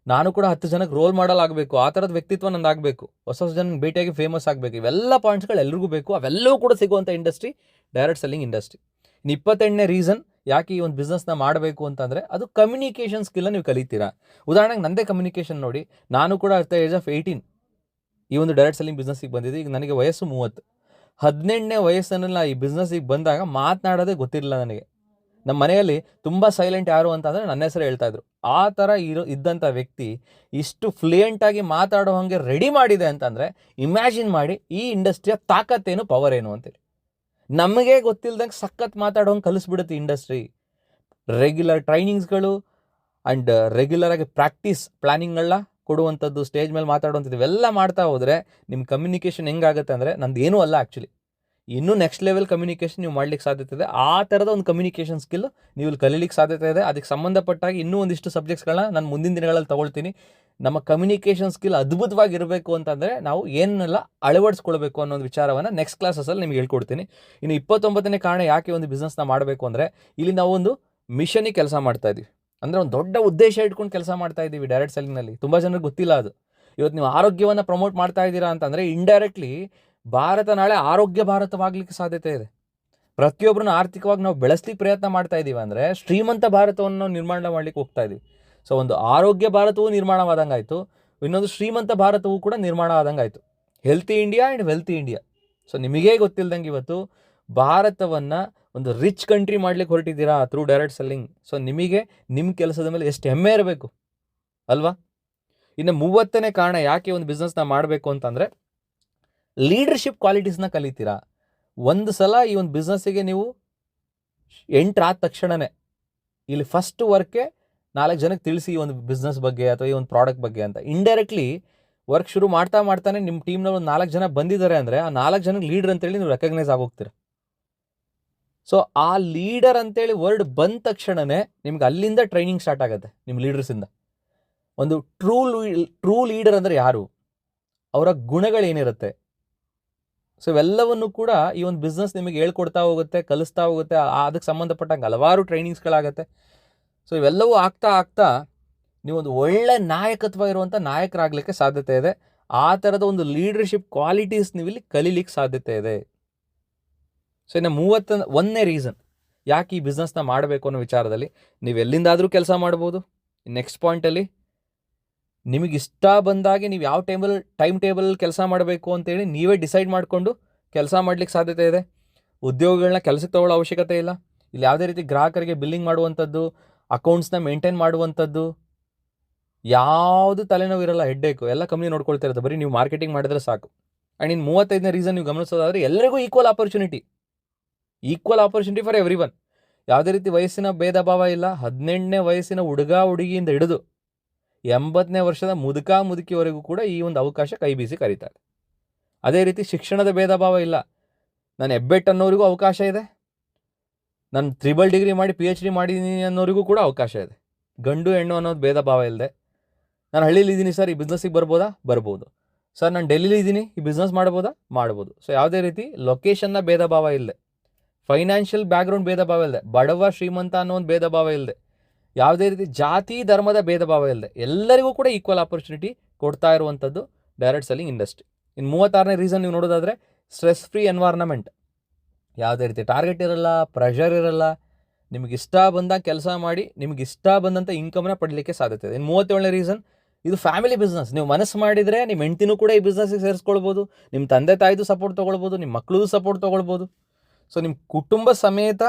ನಾನು ಕೂಡ 10 ಜನಕ್ಕೆ ರೋಲ್ ಮಾಡಲ್ ಆಗಬೇಕು, ಆ ಥರದ ವ್ಯಕ್ತಿತ್ವ ನಂದು ಆಗಬೇಕು, ಹೊಸ ಜನಕ್ಕೆ ಭೇಟಿಯಾಗಿ ಫೇಮಸ್ ಆಗಬೇಕು. ಇವೆಲ್ಲ ಪಾಯಿಂಟ್ಸ್ಗಳು ಎಲ್ರಿಗೂ ಬೇಕು. ಅವೆಲ್ಲವೂ ಕೂಡ ಸಿಗುವಂಥ ಇಂಡಸ್ಟ್ರಿ ಡೈರೆಕ್ಟ್ ಸೆಲ್ಲಿಂಗ್ ಇಂಡಸ್ಟ್ರಿ. ಇನ್ನು 28ನೇ ರೀಸನ್ ಯಾಕೆ ಈ ಒಂದು ಬಿಸ್ನೆಸ್ನ ಮಾಡಬೇಕು ಅಂತಂದರೆ, ಅದು ಕಮ್ಯುನಿಕೇಷನ್ ಸ್ಕಿಲ್ನ ನೀವು ಕಲಿತೀರಾ. ಉದಾಹರಣೆಗೆ ನಂದೇ ಕಮ್ಯುನಿಕೇಷನ್ ನೋಡಿ, ನಾನು ಕೂಡ ಅಟ್ ದ ಏಜ್ ಆಫ್ 18 ಈ ಒಂದು ಡೈರೆಕ್ಟ್ ಸೆಲ್ಲಿಂಗ್ ಬಿಸ್ನೆಸ್ಸಿಗೆ ಬಂದಿದೆ. ಈಗ ನನಗೆ ವಯಸ್ಸು 30. 18ನೇ ವಯಸ್ಸಿನಲ್ಲಿ ಈ ಬಿಸ್ನೆಸ್ಸಿಗೆ ಬಂದಾಗ ಮಾತನಾಡೋದೇ ಗೊತ್ತಿರಲಿಲ್ಲ ನನಗೆ. ನಮ್ಮ ಮನೆಯಲ್ಲಿ ತುಂಬ ಸೈಲೆಂಟ್ ಯಾರು ಅಂತಂದರೆ ನನ್ನ ಹೆಸರು ಹೇಳ್ತಾಯಿದ್ರು. ಆ ಥರ ಇದ್ದಂಥ ವ್ಯಕ್ತಿ ಇಷ್ಟು ಫ್ಲೂಯೆಂಟಾಗಿ ಮಾತಾಡೋ ಹಾಗೆ ರೆಡಿ ಮಾಡಿದೆ ಅಂತಂದರೆ ಇಮ್ಯಾಜಿನ್ ಮಾಡಿ ಈ ಇಂಡಸ್ಟ್ರಿಯ ತಾಕತ್ತೇನು, ಪವರ್ ಏನು ಅಂತೇಳಿ. ನಮಗೆ ಗೊತ್ತಿಲ್ದಂಗೆ ಸಖತ್ ಮಾತಾಡೋಂಗೆ ಕಲಿಸ್ಬಿಡುತ್ತೆ ಇಂಡಸ್ಟ್ರಿ. ರೆಗ್ಯುಲರ್ ಟ್ರೈನಿಂಗ್ಸ್ಗಳು ಆ್ಯಂಡ್ ರೆಗ್ಯುಲರಾಗಿ ಪ್ರಾಕ್ಟೀಸ್ ಪ್ಲ್ಯಾನಿಂಗ್ಗಳನ್ನ ಕೊಡುವಂಥದ್ದು, ಸ್ಟೇಜ್ ಮೇಲೆ ಮಾತಾಡುವಂಥದ್ದು ಇವೆಲ್ಲ ಮಾಡ್ತಾ ಹೋದರೆ ನಿಮ್ಮ ಕಮ್ಯುನಿಕೇಷನ್ ಹೆಂಗಾಗುತ್ತೆ ಅಂದರೆ, ನಂದು ಏನೂ ಅಲ್ಲ ಆ್ಯಕ್ಚುಲಿ, ಇನ್ನೂ ನೆಕ್ಸ್ಟ್ ಲೆವೆಲ್ ಕಮ್ಯುನಿಕೇಷನ್ ನೀವು ಮಾಡ್ಲಿಕ್ಕೆ ಸಾಧ್ಯತೆ ಇದೆ. ಆ ಥರದ ಒಂದು ಕಮ್ಯುನಿಕೇಷನ್ ಸ್ಕಿಲ್ ನೀವು ಇಲ್ಲಿ ಕಲೀಲಿಕ್ಕೆ ಸಾಧ್ಯತೆ ಇದೆ. ಅದಕ್ಕೆ ಸಂಬಂಧಪಟ್ಟಾಗಿ ಇನ್ನೂ ಒಂದಿಷ್ಟು ಸಬ್ಜೆಕ್ಟ್ಸ್ಗಳನ್ನ ನಾನು ಮುಂದಿನ ದಿನಗಳಲ್ಲಿ ತೊಗೊಳ್ತೀನಿ. ನಮ್ಮ ಕಮ್ಯುನಿಕೇಷನ್ ಸ್ಕಿಲ್ ಅದ್ಭುತವಾಗಿರಬೇಕು ಅಂತಂದರೆ ನಾವು ಏನನ್ನೆಲ್ಲ ಅಳವಡಿಸ್ಕೊಳ್ಬೇಕು ಅನ್ನೋ ವಿಚಾರವನ್ನು ನೆಕ್ಸ್ಟ್ ಕ್ಲಾಸಲ್ಲಿ ನಿಮ್ಗೆ ಹೇಳ್ಕೊಡ್ತೀನಿ. ಇನ್ನು 29ನೇ ಕಾರಣ ಯಾಕೆ ಒಂದು ಬಿಸ್ನೆಸ್ನ ಮಾಡಬೇಕು ಅಂದರೆ, ಇಲ್ಲಿ ನಾವು ಒಂದು ಮಿಷನಿಗೆ ಕೆಲಸ ಮಾಡ್ತಾ ಇದ್ದೀವಿ, ಅಂದರೆ ಒಂದು ದೊಡ್ಡ ಉದ್ದೇಶ ಇಟ್ಕೊಂಡು ಕೆಲಸ ಮಾಡ್ತಾ ಇದ್ದೀವಿ ಡೈರೆಕ್ಟ್ ಸೆಲ್ಲಿಂಗ್ನಲ್ಲಿ. ತುಂಬ ಜನರಿಗೆ ಗೊತ್ತಿಲ್ಲ ಅದು. ಇವತ್ತು ನೀವು ಆರೋಗ್ಯವನ್ನು ಪ್ರಮೋಟ್ ಮಾಡ್ತಾ ಇದ್ದೀರಾ ಅಂತಂದರೆ ಇಂಡೈರೆಕ್ಟ್ಲಿ ಭಾರತ ನಾಳೆ ಆರೋಗ್ಯ ಭಾರತವಾಗಲಿಕ್ಕೆ ಸಾಧ್ಯತೆ ಇದೆ. ಪ್ರತಿಯೊಬ್ಬರನ್ನ ಆರ್ಥಿಕವಾಗಿ ನಾವು ಬೆಳೆಸ್ಲಿಕ್ಕೆ ಪ್ರಯತ್ನ ಮಾಡ್ತಾ ಇದ್ದೀವಿ ಅಂದರೆ ಶ್ರೀಮಂತ ಭಾರತವನ್ನು ನಾವು ನಿರ್ಮಾಣ ಮಾಡ್ಲಿಕ್ಕೆ ಹೋಗ್ತಾ ಇದ್ದೀವಿ. ಸೊ ಒಂದು ಆರೋಗ್ಯ ಭಾರತವೂ ನಿರ್ಮಾಣವಾದಂಗೆ ಆಯಿತು, ಇನ್ನೊಂದು ಶ್ರೀಮಂತ ಭಾರತವೂ ಕೂಡ ನಿರ್ಮಾಣ ಆದಂಗೆ ಆಯಿತು. Healthy India and wealthy India. So ನಿಮಗೇ ಗೊತ್ತಿಲ್ದಂಗೆ ಇವತ್ತು ಭಾರತವನ್ನು ಒಂದು ರಿಚ್ ಕಂಟ್ರಿ ಮಾಡ್ಲಿಕ್ಕೆ ಹೊರಟಿದ್ದೀರಾ ಥ್ರೂ ಡೈರೆಕ್ಟ್ ಸೆಲ್ಲಿಂಗ್. ಸೊ ನಿಮಗೆ ನಿಮ್ಮ ಕೆಲಸದ ಮೇಲೆ ಎಷ್ಟು ಹೆಮ್ಮೆ ಇರಬೇಕು ಅಲ್ವಾ? ಇನ್ನು 30ನೇ ಕಾರಣ ಯಾಕೆ ಒಂದು ಬಿಸ್ನೆಸ್ನ ಮಾಡಬೇಕು ಅಂತಂದರೆ, ಲೀಡರ್ಶಿಪ್ ಕ್ವಾಲಿಟೀಸ್ನ ಕಲಿತೀರಾ. ಒಂದು ಸಲ ಈ ಒಂದು ಬಿಸ್ನೆಸ್ಸಿಗೆ ನೀವು ಎಂಟ್ರ್ ಆದ ತಕ್ಷಣವೇ ಇಲ್ಲಿ ಫಸ್ಟ್ ವರ್ಕೆ 4 ಜನಕ್ಕೆ ತಿಳಿಸಿ ಈ ಒಂದು ಬಿಸ್ನೆಸ್ ಬಗ್ಗೆ ಅಥವಾ ಈ ಒಂದು ಪ್ರಾಡಕ್ಟ್ ಬಗ್ಗೆ ಅಂತ. ಇಂಡೈರೆಕ್ಟ್ಲಿ ವರ್ಕ್ ಶುರು ಮಾಡ್ತಾನೆ ನಿಮ್ಮ ಟೀಮ್ನಲ್ಲಿ ಒಂದು 4 ಜನ ಬಂದಿದ್ದಾರೆ ಅಂದರೆ ಆ 4 ಜನಕ್ಕೆ ಲೀಡರ್ ಅಂತೇಳಿ ನೀವು ರೆಕಗ್ನೈಸ್ ಆಗೋಗ್ತೀರ. ಸೊ ಆ ಲೀಡರ್ ಅಂತೇಳಿ ವರ್ಡ್ ಬಂದ ತಕ್ಷಣವೇ ನಿಮ್ಗೆ ಅಲ್ಲಿಂದ ಟ್ರೈನಿಂಗ್ ಸ್ಟಾರ್ಟ್ ಆಗುತ್ತೆ ನಿಮ್ಮ ಲೀಡರ್ಸಿಂದ. ಒಂದು ಟ್ರೂ ಲೀಡರ್ ಅಂದರೆ ಯಾರು, ಅವರ ಗುಣಗಳೇನಿರುತ್ತೆ, ಸೊ ಇವೆಲ್ಲವನ್ನು ಕೂಡ ಈ ಒಂದು ಬಿಸ್ನೆಸ್ ನಿಮಗೆ ಹೇಳ್ಕೊಡ್ತಾ ಹೋಗುತ್ತೆ, ಕಲಿಸ್ತಾ ಹೋಗುತ್ತೆ. ಅದಕ್ಕೆ ಸಂಬಂಧಪಟ್ಟಂಗೆ ಹಲವಾರು ಟ್ರೈನಿಂಗ್ಸ್ಗಳಾಗುತ್ತೆ. ಸೊ ಇವೆಲ್ಲವೂ ಆಗ್ತಾ ನೀವೊಂದು ಒಳ್ಳೆ ನಾಯಕತ್ವ ಇರುವಂಥ ನಾಯಕರಾಗಲಿಕ್ಕೆ ಸಾಧ್ಯತೆ ಇದೆ. ಆ ಥರದ ಒಂದು ಲೀಡರ್ಶಿಪ್ ಕ್ವಾಲಿಟೀಸ್ ನೀವು ಇಲ್ಲಿ ಕಲೀಲಿಕ್ಕೆ ಸಾಧ್ಯತೆ ಇದೆ. ಸೊ ಇನ್ನು 31ನೇ ರೀಸನ್ ಯಾಕೆ ಈ ಬಿಸ್ನೆಸ್ನ ಮಾಡಬೇಕು ಅನ್ನೋ ವಿಚಾರದಲ್ಲಿ, ನೀವು ಎಲ್ಲಿಂದಾದರೂ ಕೆಲಸ ಮಾಡ್ಬೋದು. ನೆಕ್ಸ್ಟ್ ಪಾಯಿಂಟಲ್ಲಿ ನಿಮಗೆ ಇಷ್ಟ ಬಂದಾಗೆ ನೀವು ಯಾವ ಟೈಮ್ ಟೇಬಲ್ ಕೆಲಸ ಮಾಡಬೇಕು ಅಂತೇಳಿ ನೀವೇ ಡಿಸೈಡ್ ಮಾಡಿಕೊಂಡು ಕೆಲಸ ಮಾಡಲಿಕ್ಕೆ ಸಾಧ್ಯತೆ ಇದೆ. ಉದ್ಯೋಗಿಗಳನ್ನ ಕೆಲಸಕ್ಕೆ ತಗೊಳ್ಳೋ ಅವಶ್ಯಕತೆ ಇಲ್ಲ. ಇಲ್ಲಿ ಯಾವುದೇ ರೀತಿ ಗ್ರಾಹಕರಿಗೆ ಬಿಲ್ಲಿಂಗ್ ಮಾಡುವಂಥದ್ದು, ಅಕೌಂಟ್ಸ್ನ ಮೇಂಟೈನ್ ಮಾಡುವಂಥದ್ದು ಯಾವುದು ತಲೆನೋವು ಇರಲ್ಲ, ಹೆಡ್ಡೇಕು ಎಲ್ಲ ಕಂಪ್ನಿ ನೋಡ್ಕೊಳ್ತಾ ಇರುತ್ತೆ. ಬರೀ ನೀವು ಮಾರ್ಕೆಟಿಂಗ್ ಮಾಡಿದ್ರೆ ಸಾಕು. ಆ್ಯಂಡ್ ಇನ್ನು 35ನೇ ರೀಸನ್ ನೀವು ಗಮನಿಸೋದಾದರೆ, ಎಲ್ಲರಿಗೂ equal opportunity for every one. ಯಾವುದೇ ರೀತಿ ವಯಸ್ಸಿನ ಭೇದ ಭಾವ ಇಲ್ಲ. 18ನೇ ವಯಸ್ಸಿನ ಹುಡುಗ ಹುಡುಗಿಯಿಂದ ಹಿಡಿದು 80ನೇ ವರ್ಷದ ಮುದುಕಿವರೆಗೂ ಕೂಡ ಈ ಒಂದು ಅವಕಾಶ ಕೈ ಬೀಸಿ ಕರೀತಾರೆ. ಅದೇ ರೀತಿ ಶಿಕ್ಷಣದ ಭೇದ ಭಾವ ಇಲ್ಲ. ನಾನು ಎಬ್ಬೆಟ್ ಅನ್ನೋರಿಗೂ ಅವಕಾಶ ಇದೆ, ನಾನು 3 ಡಿಗ್ರಿ ಮಾಡಿ PhD ಮಾಡಿದ್ದೀನಿ ಅನ್ನೋರಿಗೂ ಕೂಡ ಅವಕಾಶ ಇದೆ. ಗಂಡು ಹೆಣ್ಣು ಅನ್ನೋದು ಭೇದ ಭಾವ ಇಲ್ಲದೆ, ನಾನು ಹಳ್ಳಿಲಿದ್ದೀನಿ ಸರ್, ಈ ಬಿಸ್ನೆಸ್ಸಿಗೆ ಬರ್ಬೋದು ಸರ್, ನಾನು ಡೆಲ್ಲಿಲಿದ್ದೀನಿ, ಈ ಬಿಸ್ನೆಸ್ ಮಾಡ್ಬೋದು. ಸೊ ಯಾವುದೇ ರೀತಿ ಲೊಕೇಶನ್ನ ಭೇದ ಭಾವ ಇಲ್ಲದೆ, ಫೈನಾನ್ಷಿಯಲ್ ಬ್ಯಾಕ್ಗ್ರೌಂಡ್ ಭೇದ ಭಾವ ಇಲ್ಲದೆ, ಬಡವ ಶ್ರೀಮಂತ ಅನ್ನೋ ಒಂದು ಭೇದ ಭಾವ ಇಲ್ಲದೆ, ಯಾವುದೇ ರೀತಿ ಜಾತಿ ಧರ್ಮದ ಭೇದ ಭಾವ ಇಲ್ಲದೆ ಎಲ್ಲರಿಗೂ ಕೂಡ ಈಕ್ವಲ್ ಆಪರ್ಚುನಿಟಿ ಕೊಡ್ತಾ ಇರುವಂಥದ್ದು ಡೈರೆಕ್ಟ್ ಸೆಲ್ಲಿಂಗ್ ಇಂಡಸ್ಟ್ರಿ. ಇನ್ನು 36ನೇ ರೀಸನ್ ನೀವು ನೋಡೋದಾದರೆ, ಸ್ಟ್ರೆಸ್ ಫ್ರೀ ಎನ್ವೈರ್ನಮೆಂಟ್. ಯಾವುದೇ ರೀತಿ ಟಾರ್ಗೆಟ್ ಇರಲ್ಲ, ಪ್ರೆಷರ್ ಇರಲ್ಲ. ನಿಮಗೆ ಇಷ್ಟ ಬಂದಾಗ ಕೆಲಸ ಮಾಡಿ ನಿಮಗೆ ಇಷ್ಟ ಬಂದಂಥ ಇನ್ಕಮ್ನ ಪಡಲಿಕ್ಕೆ ಸಾಧ್ಯತೆ ಇದೆ. ಇನ್ನು 37ನೇ ರೀಸನ್, ಇದು ಫ್ಯಾಮಿಲಿ ಬಿಸ್ನೆಸ್. ನೀವು ಮನಸ್ಸು ಮಾಡಿದರೆ ನಿಮ್ಮ ಹೆಂಡ್ತಿನೂ ಕೂಡ ಈ ಬಿಸ್ನೆಸ್ಸಿಗೆ ಸೇರಿಸ್ಕೊಳ್ಬೋದು, ನಿಮ್ಮ ತಂದೆ ತಾಯಿದು ಸಪೋರ್ಟ್ ತೊಗೊಳ್ಬೋದು, ನಿಮ್ಮ ಮಕ್ಕಳದು ಸಪೋರ್ಟ್ ತೊಗೊಳ್ಬೋದು. ಸೊ ನಿಮ್ಮ ಕುಟುಂಬ ಸಮೇತ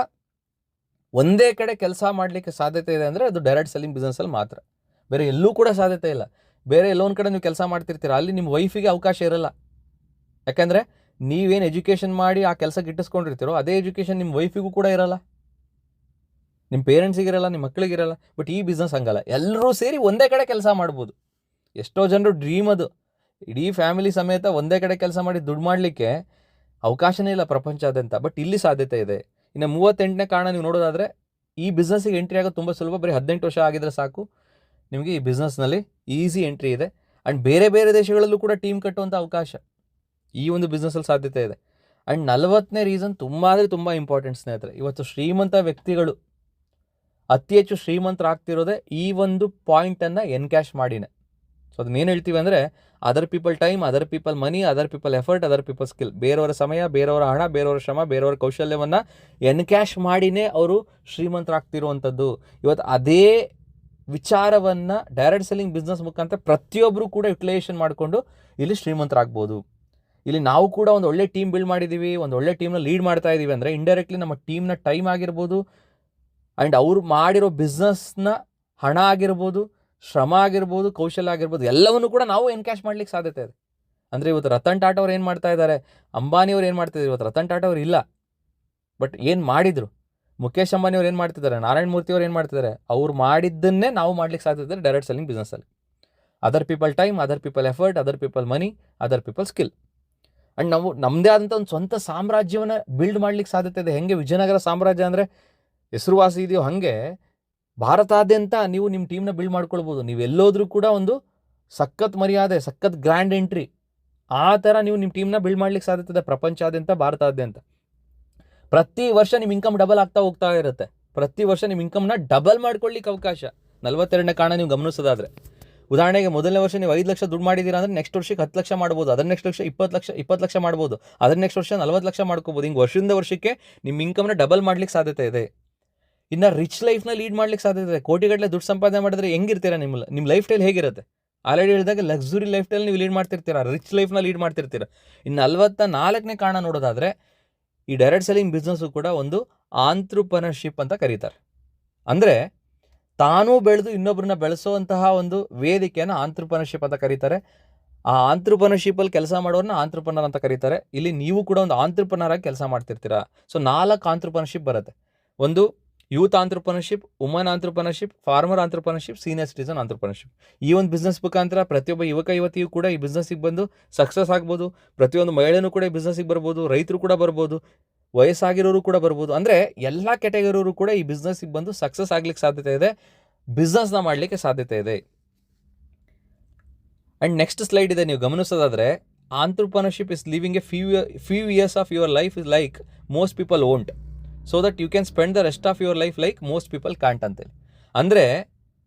ಒಂದೇ ಕಡೆ ಕೆಲಸ ಮಾಡಲಿಕ್ಕೆ ಸಾಧ್ಯತೆ ಇದೆ ಅಂದರೆ ಅದು ಡೈರೆಕ್ಟ್ ಸೆಲ್ಲಿಂಗ್ ಬಿಸ್ನೆಸ್ಸಲ್ಲಿ ಮಾತ್ರ. ಬೇರೆ ಎಲ್ಲೂ ಕೂಡ ಸಾಧ್ಯತೆ ಇಲ್ಲ. ಬೇರೆ ಎಲ್ಲೊಂದು ಕಡೆ ನೀವು ಕೆಲಸ ಮಾಡ್ತಿರ್ತೀರ, ಅಲ್ಲಿ ನಿಮ್ಮ ವೈಫಿಗೆ ಅವಕಾಶ ಇರಲ್ಲ. ಯಾಕೆಂದರೆ ನೀವೇನು ಎಜುಕೇಷನ್ ಮಾಡಿ ಆ ಕೆಲಸಕ್ಕೆ ಇಟ್ಟಿಸ್ಕೊಂಡಿರ್ತೀರೋ ಅದೇ ಎಜುಕೇಷನ್ ನಿಮ್ಮ ವೈಫಿಗೂ ಕೂಡ ಇರಲ್ಲ, ನಿಮ್ಮ ಪೇರೆಂಟ್ಸಿಗಿರಲ್ಲ, ನಿಮ್ಮ ಮಕ್ಕಳಿಗಿರಲ್ಲ. ಬಟ್ ಈ ಬಿಸ್ನೆಸ್ ಹಂಗಲ್ಲ, ಎಲ್ಲರೂ ಸೇರಿ ಒಂದೇ ಕಡೆ ಕೆಲಸ ಮಾಡ್ಬೋದು. ಎಷ್ಟೋ ಜನರು ಡ್ರೀಮ್ ಅದು, ಇಡೀ ಫ್ಯಾಮಿಲಿ ಸಮೇತ ಒಂದೇ ಕಡೆ ಕೆಲಸ ಮಾಡಿ ದುಡ್ಡು ಮಾಡಲಿಕ್ಕೆ ಅವಕಾಶನೇ ಇಲ್ಲ ಪ್ರಪಂಚಾದ್ಯಂತ. ಬಟ್ ಇಲ್ಲಿ ಸಾಧ್ಯತೆ ಇದೆ. ಇನ್ನು 38ನೇ ಕಾರಣ ನೀವು ನೋಡೋದಾದರೆ, ಈ ಬಿಸ್ನೆಸ್ಸಿಗೆ ಎಂಟ್ರಿ ಆಗೋದು ತುಂಬ ಸುಲಭ. ಬರೀ 18 ವರ್ಷ ಆಗಿದ್ರೆ ಸಾಕು, ನಿಮಗೆ ಈ ಬಿಸ್ನೆಸ್ನಲ್ಲಿ ಈಸಿ ಎಂಟ್ರಿ ಇದೆ. ಆ್ಯಂಡ್ ಬೇರೆ ಬೇರೆ ದೇಶಗಳಲ್ಲೂ ಕೂಡ ಟೀಮ್ ಕಟ್ಟುವಂಥ ಅವಕಾಶ ಈ ಒಂದು ಬಿಸ್ನೆಸ್ಸಲ್ಲಿ ಸಾಧ್ಯತೆ ಇದೆ. ಆ್ಯಂಡ್ 40ನೇ ರೀಸನ್ ತುಂಬ ಅಂದರೆ ತುಂಬ ಇಂಪಾರ್ಟೆಂಟ್ ಸ್ನೇಹಿತರೆ. ಇವತ್ತು ಶ್ರೀಮಂತ ವ್ಯಕ್ತಿಗಳು ಅತಿ ಹೆಚ್ಚು ಶ್ರೀಮಂತರಾಗ್ತಿರೋದೇ ಈ ಒಂದು ಪಾಯಿಂಟನ್ನು ಎನ್ಕ್ಯಾಶ್ ಮಾಡಿನೇ. ಸೊ ಅದನ್ನೇನು ಹೇಳ್ತೀವಿ ಅಂದರೆ, other people time, other people money, other people effort, other people skill. ಬೇರೆಯವರ ಸಮಯ, ಬೇರೆಯವರ ಹಣ, ಬೇರೆಯವರ ಶ್ರಮ, ಬೇರೆಯವರ ಕೌಶಲ್ಯವನ್ನು ಎನ್ಕ್ಯಾಶ್ ಮಾಡಿನೇ ಅವರು ಶ್ರೀಮಂತರಾಗ್ತಿರುವಂಥದ್ದು. ಇವತ್ತು ಅದೇ ವಿಚಾರವನ್ನು ಡೈರೆಕ್ಟ್ ಸೆಲ್ಲಿಂಗ್ ಬಿಸ್ನೆಸ್ ಮುಖಾಂತರ ಪ್ರತಿಯೊಬ್ಬರು ಕೂಡ ಯುಟಿಲೈಸೇಷನ್ ಮಾಡಿಕೊಂಡು ಇಲ್ಲಿ ಶ್ರೀಮಂತರಾಗ್ಬೋದು. ಇಲ್ಲಿ ನಾವು ಕೂಡ ಒಂದು ಒಳ್ಳೆ ಟೀಮ್ ಬಿಲ್ಡ್ ಮಾಡಿದ್ದೀವಿ, ಒಂದು ಒಳ್ಳೆ ಟೀಮ್ನ ಲೀಡ್ ಮಾಡ್ತಾ ಇದ್ದೀವಿ ಅಂದರೆ ಇಂಡೈರೆಕ್ಟ್ಲಿ ನಮ್ಮ ಟೀಮ್ನ ಟೈಮ್ ಆಗಿರ್ಬೋದು, ಆ್ಯಂಡ್ ಅವರು ಮಾಡಿರೋ ಬಿಸ್ನೆಸ್ನ ಹಣ ಆಗಿರ್ಬೋದು, ಶ್ರಮ ಆಗಿರ್ಬೋದು, ಕೌಶಲ್ಯ ಆಗಿರ್ಬೋದು, ಎಲ್ಲವನ್ನು ಕೂಡ ನಾವು ಎನ್ಕ್ಯಾಶ್ ಮಾಡ್ಲಿಕ್ಕೆ ಸಾಧ್ಯತೆ ಇದೆ. ಅಂದರೆ ಇವತ್ತು ರತನ್ ಟಾಟಾ ಅವ್ರು ಏನು ಮಾಡ್ತಾ ಇದ್ದಾರೆ, ಅಂಬಾನಿಯವ್ರು ಏನು ಮಾಡ್ತಿದ್ದಾರೆ, ಇವತ್ತು ರತನ್ ಟಾಟಾ ಅವ್ರು ಇಲ್ಲ, ಬಟ್ ಏನು ಮಾಡಿದರು. ಮುಖೇಶ್ ಅಂಬಾನಿಯವ್ರು ಏನು ಮಾಡ್ತಿದ್ದಾರೆ, ನಾರಾಯಣ ಮೂರ್ತಿ ಅವ್ರು ಏನು ಮಾಡ್ತಿದ್ದಾರೆ, ಅವ್ರು ಮಾಡಿದ್ದನ್ನೇ ನಾವು ಮಾಡ್ಲಿಕ್ಕೆ ಸಾಧ್ಯತೆ ಇದೆ ಡೈರೆಕ್ಟ್ ಸೆಲ್ಲಿಂಗ್ ಬಿಸ್ನೆಸ್ಸಲ್ಲಿ. Other people time, other people effort, other people money, other people skill. And ನಾವು ನಮ್ಮದೇ ಆದಂಥ ಒಂದು ಸ್ವಂತ ಸಾಮ್ರಾಜ್ಯವನ್ನು ಬಿಲ್ಡ್ ಮಾಡ್ಲಿಕ್ಕೆ ಸಾಧ್ಯತೆ ಇದೆ. ಹೆಂಗೆ ವಿಜಯನಗರ ಸಾಮ್ರಾಜ್ಯ ಅಂದರೆ ಹೆಸರುವಾಸಿ ಇದೆಯೋ ಹಾಗೆ ಭಾರತಾದ್ಯಂತ ನೀವು ನಿಮ್ಮ ಟೀಮ್ನ ಬಿಲ್ಡ್ ಮಾಡ್ಕೊಳ್ಬೋದು. ನೀವು ಎಲ್ಲೋದ್ರೂ ಕೂಡ ಒಂದು ಸಖತ್ ಮರ್ಯಾದೆ, ಸಖತ್ ಗ್ರ್ಯಾಂಡ್ ಎಂಟ್ರಿ, ಆ ಥರ ನೀವು ನಿಮ್ಮ ಟೀಮ್ನ ಬಿಲ್ಡ್ ಮಾಡ್ಲಿಕ್ಕೆ ಸಾಧ್ಯತೆ ಇದೆ ಪ್ರಪಂಚಾದ್ಯಂತ, ಭಾರತಾದ್ಯಂತ. ಪ್ರತಿ ವರ್ಷ ನಿಮ್ಮ ಇನ್ಕಮ್ ಡಬಲ್ ಆಗ್ತಾ ಹೋಗ್ತಾ ಇರುತ್ತೆ. ಪ್ರತಿ ವರ್ಷ ನಿಮ್ಮ ಇನ್ಕಮ್ನ ಡಬಲ್ ಮಾಡ್ಕೊಳ್ಳಿಕ್ಕೆ ಅವಕಾಶ. 42ನೇ ಕಾರಣ ನೀವು ಗಮನಿಸೋದಾದರೆ, ಉದಾಹರಣೆಗೆ ಮೊದಲನೇ ವರ್ಷ ನೀವು 5 ಲಕ್ಷ ದುಡ್ಡು ಮಾಡಿದ್ದೀರಾ ಅಂದರೆ ನೆಕ್ಸ್ಟ್ ವರ್ಷಕ್ಕೆ 10 ಲಕ್ಷ ಮಾಡ್ಬೋದು, ಅದರ ನೆಕ್ಸ್ಟ್ ವರ್ಷ 20 ಲಕ್ಷ ಮಾಡ್ಬೋದು, ಅದರ ನೆಕ್ಸ್ಟ್ ವರ್ಷ 40 ಲಕ್ಷ ಮಾಡ್ಕೋಬೋದು. ಹಿಂಗೆ ವರ್ಷದಿಂದ ವರ್ಷಕ್ಕೆ ನಿಮ್ಮ ಇನ್ಕಮ್ನ ಡಬಲ್ ಮಾಡ್ಲಿಕ್ಕೆ ಸಾಧ್ಯತೆ ಇದೆ. ಇನ್ನು ರಿಚ್ ಲೈಫ್ನ ಲೀಡ್ ಮಾಡ್ಲಿಕ್ಕೆ ಸಾಧ್ಯತೆ ಇದೆ. ಕೋಟಿಗಟ್ಟಲೆ ದುಡ್ಡು ಸಂಪಾದನೆ ಮಾಡಿದ್ರೆ ಹೆಂಗಿರ್ತೀರಾ? ನಿಮ್ಮ ಲೈಫ್ ಸ್ಟೈಲ್ ಹೇಗಿರುತ್ತೆ? ಆಲ್ರೆಡಿ ಹೇಳಿದಾಗ ಲಕ್ಸುರಿ ಲೈಫ್ ಸ್ಟೈಲ್ ನೀವು ಲೀಡ್ ಮಾಡ್ತಿರ್ತೀರಾ, ರಿಚ್ ಲೈಫ್ನ ಲೀಡ್ ಮಾಡ್ತಿರ್ತೀರಾ. ಇನ್ನು 44ನೇ ಕಾರಣ ನೋಡೋದಾದರೆ, ಈ ಡೈರೆಕ್ಟ್ ಸೆಲ್ಲಿಂಗ್ ಬಿಸ್ನೆಸ್ಸು ಕೂಡ ಒಂದು ಆಂಟ್ರಪ್ರನರ್ಶಿಪ್ ಅಂತ ಕರೀತಾರೆ. ಅಂದರೆ ತಾನೂ ಬೆಳೆದು ಇನ್ನೊಬ್ಬರನ್ನ ಬೆಳೆಸೋವಂತಹ ಒಂದು ವೇದಿಕೆಯನ್ನು ಆಂಟ್ರಪ್ರನರ್ಶಿಪ್ ಅಂತ ಕರೀತಾರೆ. ಆ ಆಂಟ್ರಪ್ರನರ್ಶಿಪ್ಪಲ್ಲಿ ಕೆಲಸ ಮಾಡೋರನ್ನ ಆಂಟ್ರಪ್ರನರ್ ಅಂತ ಕರೀತಾರೆ. ಇಲ್ಲಿ ನೀವು ಕೂಡ ಒಂದು ಆಂಟ್ರಪ್ರನರ್ ಆಗಿ ಕೆಲಸ ಮಾಡ್ತಿರ್ತೀರಾ. ಸೊ 4 ಆಂಟ್ರಪ್ರನರ್ಶಿಪ್ ಬರುತ್ತೆ. ಒಂದು youth entrepreneurship, woman entrepreneurship, farmer entrepreneurship, senior citizen entrepreneurship. ಈ ಒಂದು ಬಿಸ್ನೆಸ್ ಮುಖಾಂತರ ಪ್ರತಿಯೊಬ್ಬ ಯುವತಿಯು ಕೂಡ ಈ ಬಿಸ್ನೆಸ್ಸಿಗೆ ಬಂದು ಸಕ್ಸಸ್ ಆಗ್ಬೋದು. ಪ್ರತಿಯೊಂದು ಮಹಿಳೆಯೂ ಕೂಡ ಈ ಬಿಸ್ನೆಸ್ಸಿಗೆ ಬರ್ಬೋದು, ರೈತರು ಕೂಡ ಬರ್ಬೋದು, ವಯಸ್ಸಾಗಿರೋರು ಕೂಡ ಬರ್ಬೋದು. ಅಂದರೆ ಎಲ್ಲ ಕೆಟಗರಿಯವರು ಕೂಡ ಈ ಬಿಸ್ನೆಸ್ಸಿಗೆ ಬಂದು ಸಕ್ಸಸ್ ಆಗ್ಲಿಕ್ಕೆ ಸಾಧ್ಯತೆ ಇದೆ, ಬಿಸ್ನೆಸ್ನ ಮಾಡಲಿಕ್ಕೆ ಸಾಧ್ಯತೆ ಇದೆ. ಆ್ಯಂಡ್ ನೆಕ್ಸ್ಟ್ ಸ್ಲೈಡ್ ಇದೆ, ನೀವು ಗಮನಿಸೋದಾದರೆ, entrepreneurship is living a few years of your life is like most people won't, so that you can spend the rest of your life like most people can't ಅಂತೇಳಿ. ಅಂದರೆ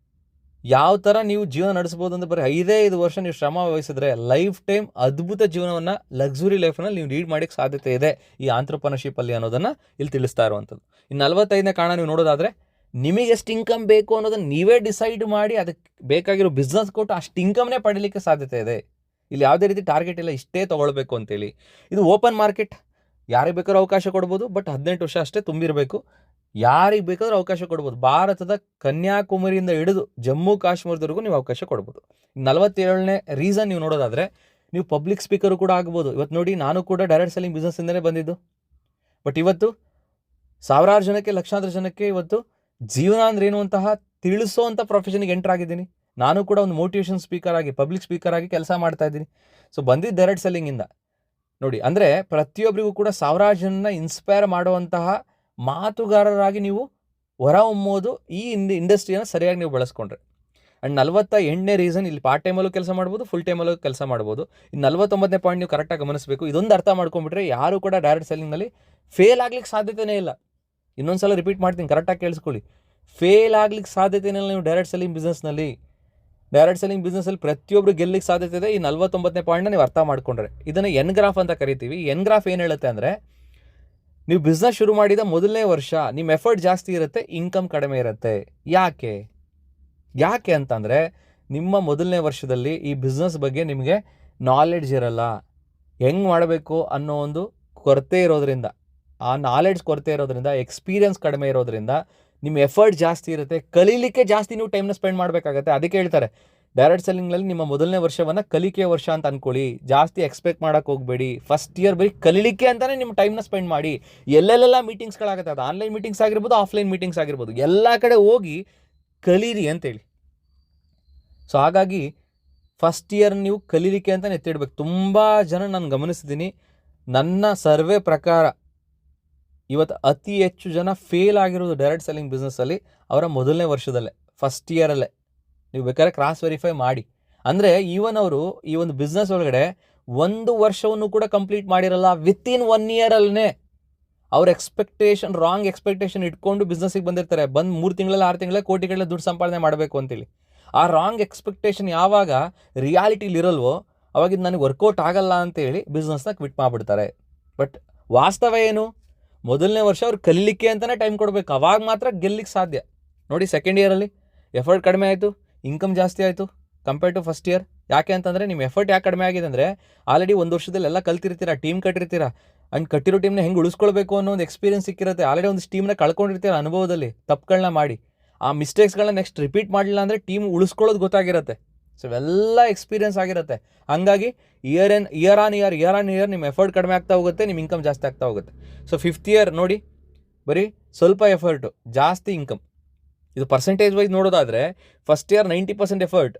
ಯಾವ ಥರ ನೀವು ಜೀವನ ನಡೆಸ್ಬೋದು ಅಂದರೆ, ಬರೀ 5 ವರ್ಷ ನೀವು ಶ್ರಮ ವಹಿಸಿದ್ರೆ ಲೈಫ್ ಟೈಮ್ ಅದ್ಭುತ ಜೀವನವನ್ನು, ಲಕ್ಸುರಿ ಲೈಫನ್ನು ನೀವು ಲೀಡ್ ಮಾಡೋಕ್ಕೆ ಸಾಧ್ಯತೆ ಇದೆ ಈ ಆಂಟ್ರಪ್ರನರ್ಶಿಪ್ಪಲ್ಲಿ ಅನ್ನೋದನ್ನು ಇಲ್ಲಿ ತಿಳಿಸ್ತಾ ಇರುವಂಥದ್ದು. ಇನ್ನು 45ನೇ ಕಾರಣ ನೀವು ನೋಡೋದಾದರೆ, ನಿಮಗೆ ಎಷ್ಟು ಇನ್ಕಮ್ ಬೇಕು ಅನ್ನೋದನ್ನು ನೀವೇ ಡಿಸೈಡ್ ಮಾಡಿ ಅದಕ್ಕೆ ಬೇಕಾಗಿರೋ ಬಿಸ್ನೆಸ್ ಕೊಟ್ಟು ಅಷ್ಟು ಇನ್ಕಮ್ನೇ ಪಡೀಲಿಕ್ಕೆ ಸಾಧ್ಯತೆ ಇದೆ. ಇಲ್ಲಿ ಯಾವುದೇ ರೀತಿ ಟಾರ್ಗೆಟ್ ಇಲ್ಲ ಇಷ್ಟೇ ತೊಗೊಳ್ಬೇಕು ಅಂತೇಳಿ. ಇದು ಓಪನ್ ಮಾರ್ಕೆಟ್, ಯಾರಿಗೆ ಬೇಕಾದ್ರೂ ಅವಕಾಶ ಕೊಡ್ಬೋದು. ಬಟ್ 18 ವರ್ಷ ಅಷ್ಟೇ ತುಂಬಿರಬೇಕು. ಯಾರಿಗೆ ಬೇಕಾದ್ರೂ ಅವಕಾಶ ಕೊಡ್ಬೋದು. ಭಾರತದ ಕನ್ಯಾಕುಮಾರಿಯಿಂದ ಹಿಡಿದು ಜಮ್ಮು ಕಾಶ್ಮೀರದವರೆಗೂ ನೀವು ಅವಕಾಶ ಕೊಡ್ಬೋದು. 47ನೇ ರೀಸನ್ ನೀವು ನೋಡೋದಾದರೆ, ನೀವು ಪಬ್ಲಿಕ್ ಸ್ಪೀಕರು ಕೂಡ ಆಗ್ಬೋದು. ಇವತ್ತು ನೋಡಿ, ನಾನು ಕೂಡ ಡೈರೆಕ್ಟ್ ಸೆಲ್ಲಿಂಗ್ ಬಿಸ್ನೆಸ್ಸಿಂದಲೇ ಬಂದಿದ್ದು. ಬಟ್ ಇವತ್ತು ಸಾವಿರಾರು ಜನಕ್ಕೆ, ಲಕ್ಷಾಂತರ ಜನಕ್ಕೆ ಇವತ್ತು ಜೀವನ ಅಂದ್ರೆ ಏನು ಅಂತಹ ತಿಳಿಸೋವಂಥ ಪ್ರೊಫೆಷನ್ಗೆ ಎಂಟರ್ ಆಗಿದ್ದೀನಿ. ನಾನು ಕೂಡ ಒಂದು ಮೋಟಿವೇಶನ್ ಸ್ಪೀಕರ್ ಆಗಿ, ಪಬ್ಲಿಕ್ ಸ್ಪೀಕರ್ ಆಗಿ ಕೆಲಸ ಮಾಡ್ತಾ ಇದ್ದೀನಿ. ಸೊ ಬಂದಿದ್ದು ಡೈರೆಕ್ಟ್ ಸೆಲ್ಲಿಂಗಿಂದ ನೋಡಿ. ಅಂದರೆ ಪ್ರತಿಯೊಬ್ಬರಿಗೂ ಕೂಡ ಸಾವಿರಾರು ಜನನ ಇನ್ಸ್ಪೈರ್ ಮಾಡುವಂತಹ ಮಾತುಗಾರರಾಗಿ ನೀವು ಹೊರಹೊಮ್ಮೋದು ಈ ಇಂಡಸ್ಟ್ರಿಯನ್ನು ಸರಿಯಾಗಿ ನೀವು ಬಳಸ್ಕೊಂಡ್ರೆ. ಆ್ಯಂಡ್ 48ನೇ ರೀಸನ್, ಇಲ್ಲಿ ಪಾರ್ಟ್ ಟೈಮಲ್ಲೂ ಕೆಲಸ ಮಾಡ್ಬೋದು, ಫುಲ್ ಟೈಮಲ್ಲೂ ಕೆಲಸ ಮಾಡ್ಬೋದು. ಇನ್ನು 49ನೇ ಪಾಯಿಂಟ್ ನೀವು ಕರೆಕ್ಟಾಗಿ ಗಮನಿಸಬೇಕು. ಇದೊಂದು ಅರ್ಥ ಮಾಡ್ಕೊಂಡ್ಬಿಟ್ರೆ ಯಾರು ಕೂಡ ಡೈರೆಕ್ಟ್ ಸೆಲ್ಲಿಂಗ್ನಲ್ಲಿ ಫೇಲ್ ಆಗ್ಲಿಕ್ಕೆ ಸಾಧ್ಯತೆಯೇ ಇಲ್ಲ. ಇನ್ನೊಂದು ಸಲ ರಿಪೀಟ್ ಮಾಡ್ತೀನಿ, ಕರೆಕ್ಟಾಗಿ ಕೇಳಿಸ್ಕೊಳ್ಳಿ. ಫೇಲ್ ಆಗ್ಲಿಕ್ಕೆ ಸಾಧ್ಯತೆಯೇ ಇಲ್ಲ ನೀವು ಡೈರೆಕ್ಟ್ ಸೆಲ್ಲಿಂಗ್ ಬಿಸ್ನೆಸ್ನಲ್ಲಿ. ಡೈರೆಕ್ಟ್ ಸೆಲ್ಲಿಂಗ್ ಬಿಸ್ನೆಸ್ಸಲ್ಲಿ ಪ್ರತಿಯೊಬ್ಬರು ಗೆಲ್ಲಿಕ್ಕೆ ಸಾಧ್ಯತೆ ಇದೆ. ಈ 49ನೇ ಪಾಯಿಂಟ್ನ ನೀವು ಅರ್ಥ ಮಾಡ್ಕೊಂಡ್ರೆ. ಇದನ್ನು ಎನ್ಗ್ರಾಫ್ ಅಂತ ಕರಿತೀವಿ. ಎನ್ಗ್ರಾಫ್ ಏನು ಹೇಳುತ್ತೆ ಅಂದರೆ, ನೀವು ಬಿಸ್ನೆಸ್ ಶುರು ಮಾಡಿದ ಮೊದಲನೇ ವರ್ಷ ನಿಮ್ಮ ಎಫರ್ಟ್ ಜಾಸ್ತಿ ಇರುತ್ತೆ, ಇನ್ಕಮ್ ಕಡಿಮೆ ಇರುತ್ತೆ. ಯಾಕೆ ಅಂತಂದರೆ, ನಿಮ್ಮ ಮೊದಲನೇ ವರ್ಷದಲ್ಲಿ ಈ ಬಿಸ್ನೆಸ್ ಬಗ್ಗೆ ನಿಮಗೆ ನಾಲೆಡ್ಜ್ ಇರಲ್ಲ. ಹೆಂಗೆ ಮಾಡಬೇಕು ಅನ್ನೋ ಒಂದು ಕೊರತೆ ಇರೋದ್ರಿಂದ, ಆ ನಾಲೆಡ್ಜ್ ಕೊರತೆ ಇರೋದ್ರಿಂದ, ಎಕ್ಸ್ಪೀರಿಯನ್ಸ್ ಕಡಿಮೆ ಇರೋದ್ರಿಂದ ನಿಮ್ಮ ಎಫರ್ಟ್ ಜಾಸ್ತಿ ಇರುತ್ತೆ. ಕಲೀಲಿಕ್ಕೆ ಜಾಸ್ತಿ ನೀವು ಟೈಮ್ನ ಸ್ಪೆಂಡ್ ಮಾಡಬೇಕಾಗತ್ತೆ. ಅದಕ್ಕೆ ಹೇಳ್ತಾರೆ, ಡೈರೆಕ್ಟ್ ಸೆಲ್ಲಿಂಗ್ನಲ್ಲಿ ನಿಮ್ಮ ಮೊದಲನೇ ವರ್ಷವನ್ನು ಕಲಿಕೆ ವರ್ಷ ಅಂತ ಅಂದ್ಕೊಳ್ಳಿ. ಜಾಸ್ತಿ ಎಕ್ಸ್ಪೆಕ್ಟ್ ಮಾಡೋಕ್ಕೆ ಹೋಗಬೇಡಿ. ಫಸ್ಟ್ ಇಯರ್ ಬರೀ ಕಲೀಲಿಕ್ಕೆ ಅಂತಲೇ ನಿಮ್ಮ ಟೈಮ್ನ ಸ್ಪೆಂಡ್ ಮಾಡಿ. ಎಲ್ಲೆಲ್ಲ ಮೀಟಿಂಗ್ಸ್ಗಳಾಗುತ್ತೆ, ಅದು ಆನ್ಲೈನ್ ಮೀಟಿಂಗ್ಸ್ ಆಗಿರ್ಬೋದು, ಆಫ್ಲೈನ್ ಮೀಟಿಂಗ್ಸ್ ಆಗಿರ್ಬೋದು, ಎಲ್ಲ ಕಡೆ ಹೋಗಿ ಕಲೀರಿ ಅಂತೇಳಿ. ಸೊ ಹಾಗಾಗಿ ಫಸ್ಟ್ ಇಯರ್ ನೀವು ಕಲೀಲಿಕ್ಕೆ ಅಂತಲೇ ಎತ್ತಿಡ್ಬೇಕು. ತುಂಬ ಜನ ನಾನು ಗಮನಿಸಿದ್ದೀನಿ, ನನ್ನ ಸರ್ವೆ ಪ್ರಕಾರ ಇವತ್ತು ಅತಿ ಹೆಚ್ಚು ಜನ ಫೇಲ್ ಆಗಿರೋದು ಡೈರೆಕ್ಟ್ ಸೆಲ್ಲಿಂಗ್ ಬಿಸ್ನೆಸ್ಸಲ್ಲಿ ಅವರ ಮೊದಲನೇ ವರ್ಷದಲ್ಲೇ, ಫಸ್ಟ್ ಇಯರಲ್ಲೇ. ನೀವು ಬೇಕಾದ್ರೆ ಕ್ರಾಸ್ ವೆರಿಫೈ ಮಾಡಿ. ಅಂದರೆ ಈವನ್ ಅವರು ಈ ಒಂದು ಬಿಸ್ನೆಸ್ ಒಳಗಡೆ 1 ವರ್ಷವನ್ನು ಕೂಡ ಕಂಪ್ಲೀಟ್ ಮಾಡಿರಲ್ಲ. ವಿತಿನ್ 1 ಇಯರಲ್ಲೇ ಅವ್ರ ರಾಂಗ್ ಎಕ್ಸ್ಪೆಕ್ಟೇಷನ್ ಇಟ್ಕೊಂಡು ಬಿಸ್ನೆಸ್ಸಿಗೆ ಬಂದಿರ್ತಾರೆ. 3 ತಿಂಗಳಲ್ಲಿ 6 ತಿಂಗಳೇ ಕೋಟಿಗಳೇ ದುಡ್ಡು ಸಂಪಾದನೆ ಮಾಡಬೇಕು ಅಂತೇಳಿ. ಆ ರಾಂಗ್ ಎಕ್ಸ್ಪೆಕ್ಟೇಷನ್ ಯಾವಾಗ ರಿಯಾಲಿಟಿಲಿ ಇರಲ್ವೋ ಅವಾಗ ಇದು ನನಗೆ ವರ್ಕೌಟ್ ಆಗಲ್ಲ ಅಂತೇಳಿ ಬಿಸ್ನೆಸ್ನ ಕ್ವಿಟ್ ಮಾಡಿಬಿಡ್ತಾರೆ. ಬಟ್ ವಾಸ್ತವ ಏನು? ಮೊದಲನೇ ವರ್ಷ ಅವ್ರು ಕಲೀಲಿಕ್ಕೆ ಅಂತಲೇ ಟೈಮ್ ಕೊಡಬೇಕು. ಅವಾಗ ಮಾತ್ರ ಗೆಲ್ಲಿಕ್ಕೆ ಸಾಧ್ಯ. ನೋಡಿ, ಸೆಕೆಂಡ್ ಇಯರಲ್ಲಿ ಎಫರ್ಟ್ ಕಡಿಮೆ ಆಯಿತು, ಇನ್ಕಮ್ ಜಾಸ್ತಿ ಆಯಿತು ಕಂಪೇರ್ ಟು ಫಸ್ಟ್ ಇಯರ್. ಯಾಕೆ ಅಂತಂದರೆ, ನಿಮ್ಮ ಎಫರ್ಟ್ ಯಾಕೆ ಕಡಿಮೆ ಆಗಿದೆ ಅಂದರೆ, ಆಲ್ರೆಡಿ 1 ವರ್ಷದಲ್ಲಿ ಎಲ್ಲ ಕಲ್ತಿರ್ತೀರ, ಟೀಮ್ ಕಟ್ಟಿರ್ತೀರ. ಆ್ಯಂಡ್ ಕಟ್ಟಿರೋ ಟೀಮ್ನ ಹೆಂಗೆ ಉಳಿಸ್ಕೊಳ್ಬೇಕು ಅನ್ನೋ ಒಂದು ಎಕ್ಸ್ಪೀರಿಯನ್ಸ್ ಸಿಕ್ಕಿರುತ್ತೆ. ಆಲ್ರೆಡಿ ಒಂದು ಟೀಮ್ನ ಕಳ್ಕೊಂಡಿರ್ತೀರ ಅನುಭವದಲ್ಲಿ, ತಪ್ಪುಗಳನ್ನ ಮಾಡಿ. ಆ ಮಿಸ್ಟೇಕ್ಸ್ಗಳನ್ನ ನೆಕ್ಸ್ಟ್ ರಿಪೀಟ್ ಮಾಡಲಿಲ್ಲ ಅಂದರೆ ಟೀಮ್ ಉಳಿಸ್ಕೊಳ್ಳೋದು ಗೊತ್ತಾಗಿರುತ್ತೆ. ಸೊ ಇವೆಲ್ಲ ಎಕ್ಸ್ಪೀರಿಯನ್ಸ್ ಆಗಿರುತ್ತೆ. ಹಾಗಾಗಿ ಇಯರ್ ಆನ್ ಇಯರ್ ನಿಮ್ಮ ಎಫರ್ಟ್ ಕಡಿಮೆ ಆಗ್ತಾ ಹೋಗುತ್ತೆ, ನಿಮ್ಮ ಇನ್ಕಮ್ ಜಾಸ್ತಿ ಆಗ್ತಾ ಹೋಗುತ್ತೆ. ಸೊ 5th ಇಯರ್ ನೋಡಿ, ಬರೀ ಸ್ವಲ್ಪ ಎಫರ್ಟು ಜಾಸ್ತಿ ಇನ್ಕಮ್. ಇದು ಪರ್ಸೆಂಟೇಜ್ ವೈಸ್ ನೋಡೋದಾದರೆ, first year 90% effort,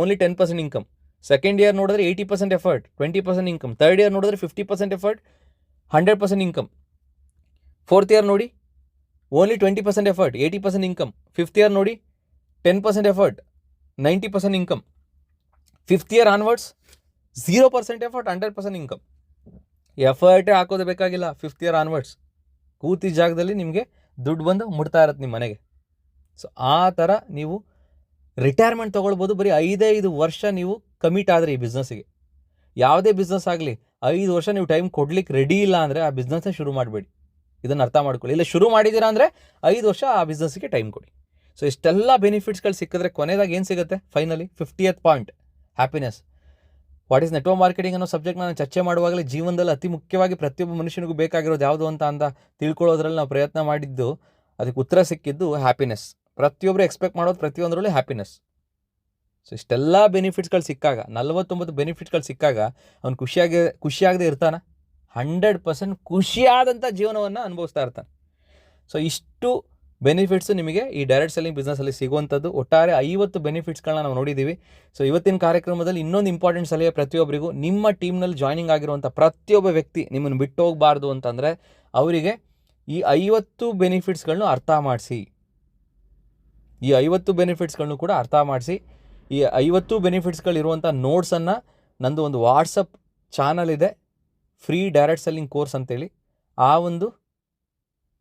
only 10% income. Second year ನೋಡಿದ್ರೆ 80% ಎಫರ್ಟ್, 20% ಇನ್ಕಮ್. ಥರ್ಡ್ ಇಯರ್ ನೋಡಿದ್ರೆ 50% ಎಫರ್ಟ್, 100% ಇನ್ಕಮ್. ಫೋರ್ತ್ ಇಯರ್ ನೋಡಿ only 20% effort, 80% income. Fifth year ನೋಡಿ 10% effort, 90% income. Fifth year onwards 0% effort, 100% income. ಎಫರ್ಟೇ ಹಾಕೋದು ಬೇಕಾಗಿಲ್ಲ ಫಿಫ್ತ್ ಇಯರ್ ಆನ್ವರ್ಡ್ಸ್. ಕೂತಿ ಜಾಗದಲ್ಲಿ ನಿಮಗೆ ದುಡ್ಡು ಬಂದು ಮುಟ್ತಾ ಇರತ್ತೆ ನಿಮ್ಮ ಮನೆಗೆ. ಸೊ ಆ ಥರ ನೀವು ರಿಟೈರ್ಮೆಂಟ್ ತೊಗೊಳ್ಬೋದು. ಬರೀ 5 ವರ್ಷ ನೀವು ಕಮಿಟ್ ಆದರೆ ಈ ಬಿಸ್ನೆಸ್ಸಿಗೆ. ಯಾವುದೇ ಬಿಸ್ನೆಸ್ ಆಗಲಿ 5 ವರ್ಷ ನೀವು ಟೈಮ್ ಕೊಡ್ಲಿಕ್ಕೆ ರೆಡಿ ಇಲ್ಲ ಅಂದರೆ ಆ ಬಿಸ್ನೆಸ್ನೇ ಶುರು ಮಾಡಬೇಡಿ. ಇದನ್ನು ಅರ್ಥ ಮಾಡ್ಕೊಳ್ಳಿ. ಇಲ್ಲ ಶುರು ಮಾಡಿದ್ದೀರಾ ಅಂದರೆ 5 ವರ್ಷ ಆ ಬಿಸ್ನೆಸ್ಸಿಗೆ ಟೈಮ್ ಕೊಡಿ. ಸೊ ಇಷ್ಟೆಲ್ಲ ಬೆನಿಫಿಟ್ಸ್ಗಳು ಸಿಕ್ಕಿದ್ರೆ ಕೊನೆಯದಾಗಿ ಏನು ಸಿಗುತ್ತೆ? Finally 50th point, happiness. What is network marketing ಅನ್ನೋ ಸಬ್ಜೆಕ್ಟ್ ನಾನು ಚರ್ಚೆ ಮಾಡುವಾಗಲೇ ಜೀವನದಲ್ಲಿ ಅತಿ ಮುಖ್ಯವಾಗಿ ಪ್ರತಿಯೊಬ್ಬ ಮನುಷ್ಯನಿಗೂ ಬೇಕಾಗಿರೋದು ಯಾವುದು ಅಂತ ತಿಳ್ಕೊಳ್ಳೋದ್ರಲ್ಲಿ ನಾವು ಪ್ರಯತ್ನ ಮಾಡಿದ್ದು, ಅದಕ್ಕೆ ಉತ್ತರ ಸಿಕ್ಕಿದ್ದು ಹ್ಯಾಪಿನೆಸ್. ಪ್ರತಿಯೊಬ್ಬರು ಎಕ್ಸ್ಪೆಕ್ಟ್ ಮಾಡೋದು ಪ್ರತಿಯೊಂದರಲ್ಲಿ ಹ್ಯಾಪಿನೆಸ್. ಸೊ ಇಷ್ಟೆಲ್ಲ ಬೆನಿಫಿಟ್ಸ್ಗಳು ಸಿಕ್ಕಾಗ, 49 ಬೆನಿಫಿಟ್ಸ್ಗಳು ಸಿಕ್ಕಾಗ ಅವ್ನು ಖುಷಿಯಾಗದೆ ಇರ್ತಾನೆ? 100% ಖುಷಿಯಾದಂಥ ಜೀವನವನ್ನು ಅನುಭವಿಸ್ತಾ ಇರ್ತಾನೆ. ಸೊ ಇಷ್ಟು ಬೆನಿಫಿಟ್ಸು ನಿಮಗೆ ಈ ಡೈರೆಕ್ಟ್ ಸೆಲ್ಲಿಂಗ್ ಬಿಸ್ನೆಸ್ಸಲ್ಲಿ ಸಿಗುವಂಥದ್ದು. ಒಟ್ಟಾರೆ 50 ಬೆನಿಫಿಟ್ಸ್ಗಳನ್ನ ನಾವು ನೋಡಿದ್ದೀವಿ. ಸೊ ಇವತ್ತಿನ ಕಾರ್ಯಕ್ರಮದಲ್ಲಿ ಇನ್ನೊಂದು ಇಂಪಾರ್ಟೆಂಟ್ ಸಲಹೆ ಪ್ರತಿಯೊಬ್ಬರಿಗೂ, ನಿಮ್ಮ ಟೀಮ್ನಲ್ಲಿ ಜಾಯ್ನಿಂಗ್ ಆಗಿರುವಂಥ ಪ್ರತಿಯೊಬ್ಬ ವ್ಯಕ್ತಿ ನಿಮ್ಮನ್ನು ಬಿಟ್ಟು ಹೋಗಬಾರ್ದು ಅಂತಂದರೆ ಅವರಿಗೆ ಈ 50 ಬೆನಿಫಿಟ್ಸ್ಗಳನ್ನೂ ಅರ್ಥ ಮಾಡಿಸಿ. ಈ 50 ಬೆನಿಫಿಟ್ಸ್ಗಳನ್ನು ಕೂಡ ಅರ್ಥ ಮಾಡಿಸಿ. ಈ 50 ಬೆನಿಫಿಟ್ಸ್ಗಳಿರುವಂಥ ನೋಟ್ಸನ್ನು ನಂದು ಒಂದು ವಾಟ್ಸಪ್ ಚಾನಲ್ ಇದೆ, ಫ್ರೀ ಡೈರೆಕ್ಟ್ ಸೆಲ್ಲಿಂಗ್ ಕೋರ್ಸ್ ಅಂತೇಳಿ. ಆ ಒಂದು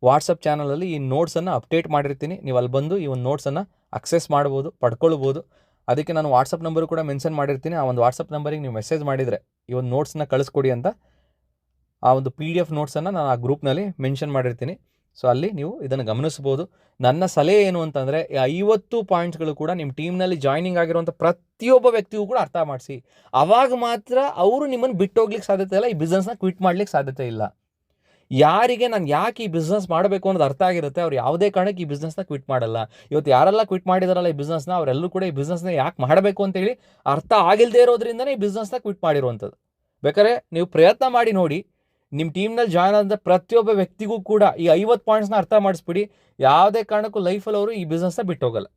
ವಾಟ್ಸಪ್ ಚಾನಲಲ್ಲಿ ಈ ನೋಟ್ಸನ್ನು ಅಪ್ಡೇಟ್ ಮಾಡಿರ್ತೀನಿ. ನೀವು ಅಲ್ಲಿ ಬಂದು ಈ ಒಂದು ನೋಟ್ಸನ್ನು ಅಕ್ಸೆಸ್ ಮಾಡ್ಬೋದು, ಪಡ್ಕೊಳ್ಬೋದು. ಅದಕ್ಕೆ ನಾನು ವಾಟ್ಸಪ್ ನಂಬರು ಕೂಡ ಮೆನ್ಷನ್ ಮಾಡಿರ್ತೀನಿ. ಆ ಒಂದು ವಾಟ್ಸಪ್ ನಂಬರಿಗೆ ನೀವು ಮೆಸೇಜ್ ಮಾಡಿದರೆ ಈ ಒಂದು ನೋಟ್ಸನ್ನ ಕಳಿಸ್ಕೊಡಿ ಅಂತ, ಆ ಒಂದು PDF ನೋಟ್ಸನ್ನು ನಾನು ಆ ಗ್ರೂಪ್ನಲ್ಲಿ ಮೆನ್ಷನ್ ಮಾಡಿರ್ತೀನಿ. ಸೊ ಅಲ್ಲಿ ನೀವು ಇದನ್ನು ಗಮನಿಸ್ಬೋದು. ನನ್ನ ಸಲಹೆ ಏನು ಅಂತಂದರೆ, ಈ 50 ಪಾಯಿಂಟ್ಸ್ಗಳು ಕೂಡ ನಿಮ್ಮ ಟೀಮ್ನಲ್ಲಿ ಜಾಯ್ನಿಂಗ್ ಆಗಿರುವಂಥ ಪ್ರತಿಯೊಬ್ಬ ವ್ಯಕ್ತಿಗೂ ಕೂಡ ಅರ್ಥ ಮಾಡಿಸಿ. ಆವಾಗ ಮಾತ್ರ ಅವರು ನಿಮ್ಮನ್ನು ಬಿಟ್ಟು ಹೋಗ್ಲಿಕ್ಕೆ ಸಾಧ್ಯತೆ ಇಲ್ಲ, ಈ ಬಿಸ್ನೆಸ್ನ ಕ್ವಿಟ್ ಮಾಡಲಿಕ್ಕೆ ಸಾಧ್ಯತೆ ಇಲ್ಲ. ಯಾರಿಗೆ ನಾನು ಯಾಕೆ ಈ ಬಿಸ್ನೆಸ್ ಮಾಡಬೇಕು ಅನ್ನೋದು ಅರ್ಥ ಆಗಿರುತ್ತೆ, ಅವ್ರು ಯಾವುದೇ ಕಾರಣಕ್ಕೆ ಈ ಬಿಸ್ನೆಸ್ನ ಕ್ವಿಟ್ ಮಾಡಲ್ಲ. ಇವತ್ತು ಯಾರೆಲ್ಲ ಕ್ವಿಟ್ ಮಾಡಿದಾರಲ್ಲ ಈ ಬಿಸ್ನೆಸ್ನ, ಅವರೆಲ್ಲರೂ ಕೂಡ ಈ ಬಿಸ್ನೆಸ್ನ ಯಾಕೆ ಮಾಡಬೇಕು ಅಂತೇಳಿ ಅರ್ಥ ಆಗಿಲ್ಲದೆ ಇರೋದ್ರಿಂದನೇ ಈ ಬಿಸ್ನೆಸ್ನ ಕ್ವಿಟ್ ಮಾಡಿರುವಂಥದ್ದು. ಬೇಕಾದ್ರೆ ನೀವು ಪ್ರಯತ್ನ ಮಾಡಿ ನೋಡಿ. ನಿಮ್ಮ ಟೀಮ್ನಲ್ಲಿ ಜಾಯ್ನ್ ಆದಂಥ ಪ್ರತಿಯೊಬ್ಬ ವ್ಯಕ್ತಿಗೂ ಕೂಡ ಈ 50 ಪಾಯಿಂಟ್ಸ್ನ ಅರ್ಥ ಮಾಡಿಸ್ಬಿಡಿ. ಯಾವುದೇ ಕಾರಣಕ್ಕೂ ಲೈಫಲ್ಲಿ ಅವರು ಈ ಬಿಸ್ನೆಸ್ನ ಬಿಟ್ಟೋಗಲ್ಲ.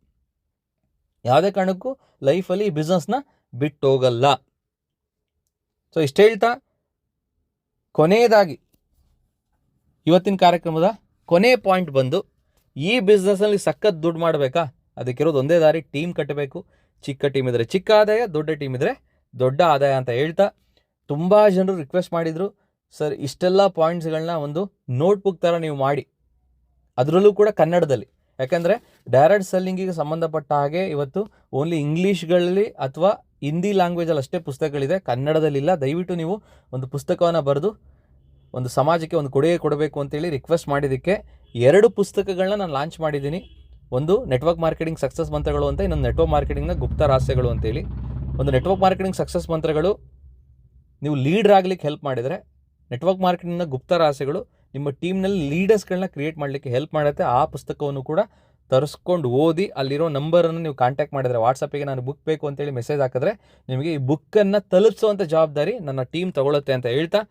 ಯಾವುದೇ ಕಾರಣಕ್ಕೂ ಲೈಫಲ್ಲಿ ಈ ಬಿಸ್ನೆಸ್ನ ಬಿಟ್ಟೋಗಲ್ಲ. ಸೊ ಇಷ್ಟು ಹೇಳ್ತಾ, ಕೊನೆಯದಾಗಿ ಇವತ್ತಿನ ಕಾರ್ಯಕ್ರಮದ ಕೊನೆಯ ಪಾಯಿಂಟ್ ಬಂದು, ಈ ಬಿಸ್ನೆಸ್ನಲ್ಲಿ ಸಖತ್ ದುಡ್ಡು ಮಾಡಬೇಕಾ? ಅದಕ್ಕಿರೋದು ಒಂದೇ ದಾರಿ, ಟೀಮ್ ಕಟ್ಟಬೇಕು. ಚಿಕ್ಕ ಟೀಮ್ ಇದ್ದರೆ ಚಿಕ್ಕ ಆದಾಯ, ದೊಡ್ಡ ಟೀಮ್ ಇದ್ದರೆ ದೊಡ್ಡ ಆದಾಯ ಅಂತ ಹೇಳ್ತಾ, ತುಂಬ ಜನರು ರಿಕ್ವೆಸ್ಟ್ ಮಾಡಿದರು, ಸರ್ ಇಷ್ಟೆಲ್ಲ ಪಾಯಿಂಟ್ಸ್ಗಳನ್ನ ಒಂದು ನೋಟ್ಬುಕ್ ಥರ ನೀವು ಮಾಡಿ, ಅದರಲ್ಲೂ ಕೂಡ ಕನ್ನಡದಲ್ಲಿ. ಯಾಕೆಂದರೆ ಡೈರೆಕ್ಟ್ ಸೆಲ್ಲಿಂಗಿಗೆ ಸಂಬಂಧಪಟ್ಟ ಹಾಗೆ ಇವತ್ತು ಓನ್ಲಿ ಇಂಗ್ಲೀಷ್ಗಳಲ್ಲಿ ಅಥವಾ ಹಿಂದಿ ಲ್ಯಾಂಗ್ವೇಜಲ್ಲಿ ಅಷ್ಟೇ ಪುಸ್ತಕಗಳಿದೆ, ಕನ್ನಡದಲ್ಲಿಲ್ಲ. ದಯವಿಟ್ಟು ನೀವು ಒಂದು ಪುಸ್ತಕವನ್ನು ಬರೆದು ಒಂದು ಸಮಾಜಕ್ಕೆ ಒಂದು ಕೊಡುಗೆ ಕೊಡಬೇಕು ಅಂತೇಳಿ ರಿಕ್ವೆಸ್ಟ್ ಮಾಡಿದ್ದಕ್ಕೆ 2 ಪುಸ್ತಕಗಳನ್ನ ನಾನು ಲಾಂಚ್ ಮಾಡಿದ್ದೀನಿ. ಒಂದು ನೆಟ್ವರ್ಕ್ ಮಾರ್ಕೆಟಿಂಗ್ ಸಕ್ಸಸ್ ಮಂತ್ರಗಳು ಅಂತ, ಇನ್ನೊಂದು ನೆಟ್ವರ್ಕ್ ಮಾರ್ಕೆಟಿಂಗ್ನ ಗುಪ್ತ ರಹಸ್ಯಗಳು ಅಂತೇಳಿ. ಒಂದು ನೆಟ್ವರ್ಕ್ ಮಾರ್ಕೆಟಿಂಗ್ ಸಕ್ಸಸ್ ಮಂತ್ರಗಳು ನೀವು ಲೀಡರ್ ಆಗಲಿಕ್ಕೆ ಹೆಲ್ಪ್ ಮಾಡಿದರೆ, ನೆಟ್ವರ್ಕ್ ಮಾರ್ಕೆಟಿಂಗ್ನ ಗುಪ್ತ ರಹಸ್ಯಗಳು ನಿಮ್ಮ ಟೀಮ್ನಲ್ಲಿ ಲೀಡರ್ಸ್ಗಳನ್ನ ಕ್ರಿಯೇಟ್ ಮಾಡಲಿಕ್ಕೆ ಹೆಲ್ಪ್ ಮಾಡುತ್ತೆ. ಆ ಪುಸ್ತಕವನ್ನು ಕೂಡ ತರಿಸ್ಕೊಂಡು ಓದಿ, ಅಲ್ಲಿರೋ ನಂಬರನ್ನು ನೀವು ಕಾಂಟ್ಯಾಕ್ಟ್ ಮಾಡಿದರೆ, ವಾಟ್ಸಪ್ಪಿಗೆ ನಾನು ಬುಕ್ ಬೇಕು ಅಂತೇಳಿ ಮೆಸೇಜ್ ಹಾಕಿದ್ರೆ ನಿಮಗೆ ಈ ಬುಕ್ಕನ್ನು ತಲುಪಿಸುವಂಥ ಜವಾಬ್ದಾರಿ ನನ್ನ ಟೀಮ್ ತಗೊಳುತ್ತೆ ಅಂತ ಹೇಳ್ತಾ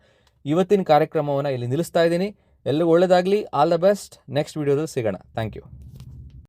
ಇವತ್ತಿನ ಕಾರ್ಯಕ್ರಮವನ್ನು ಇಲ್ಲಿ ನಿಲ್ಲಿಸ್ತಾ ಇದ್ದೀನಿ. ಎಲ್ಲರಿಗೂ ಒಳ್ಳೆಯದಾಗಲಿ. All the best. ನೆಕ್ಸ್ಟ್ ವೀಡಿಯೋದಲ್ಲಿ ಸಿಗೋಣ. Thank you.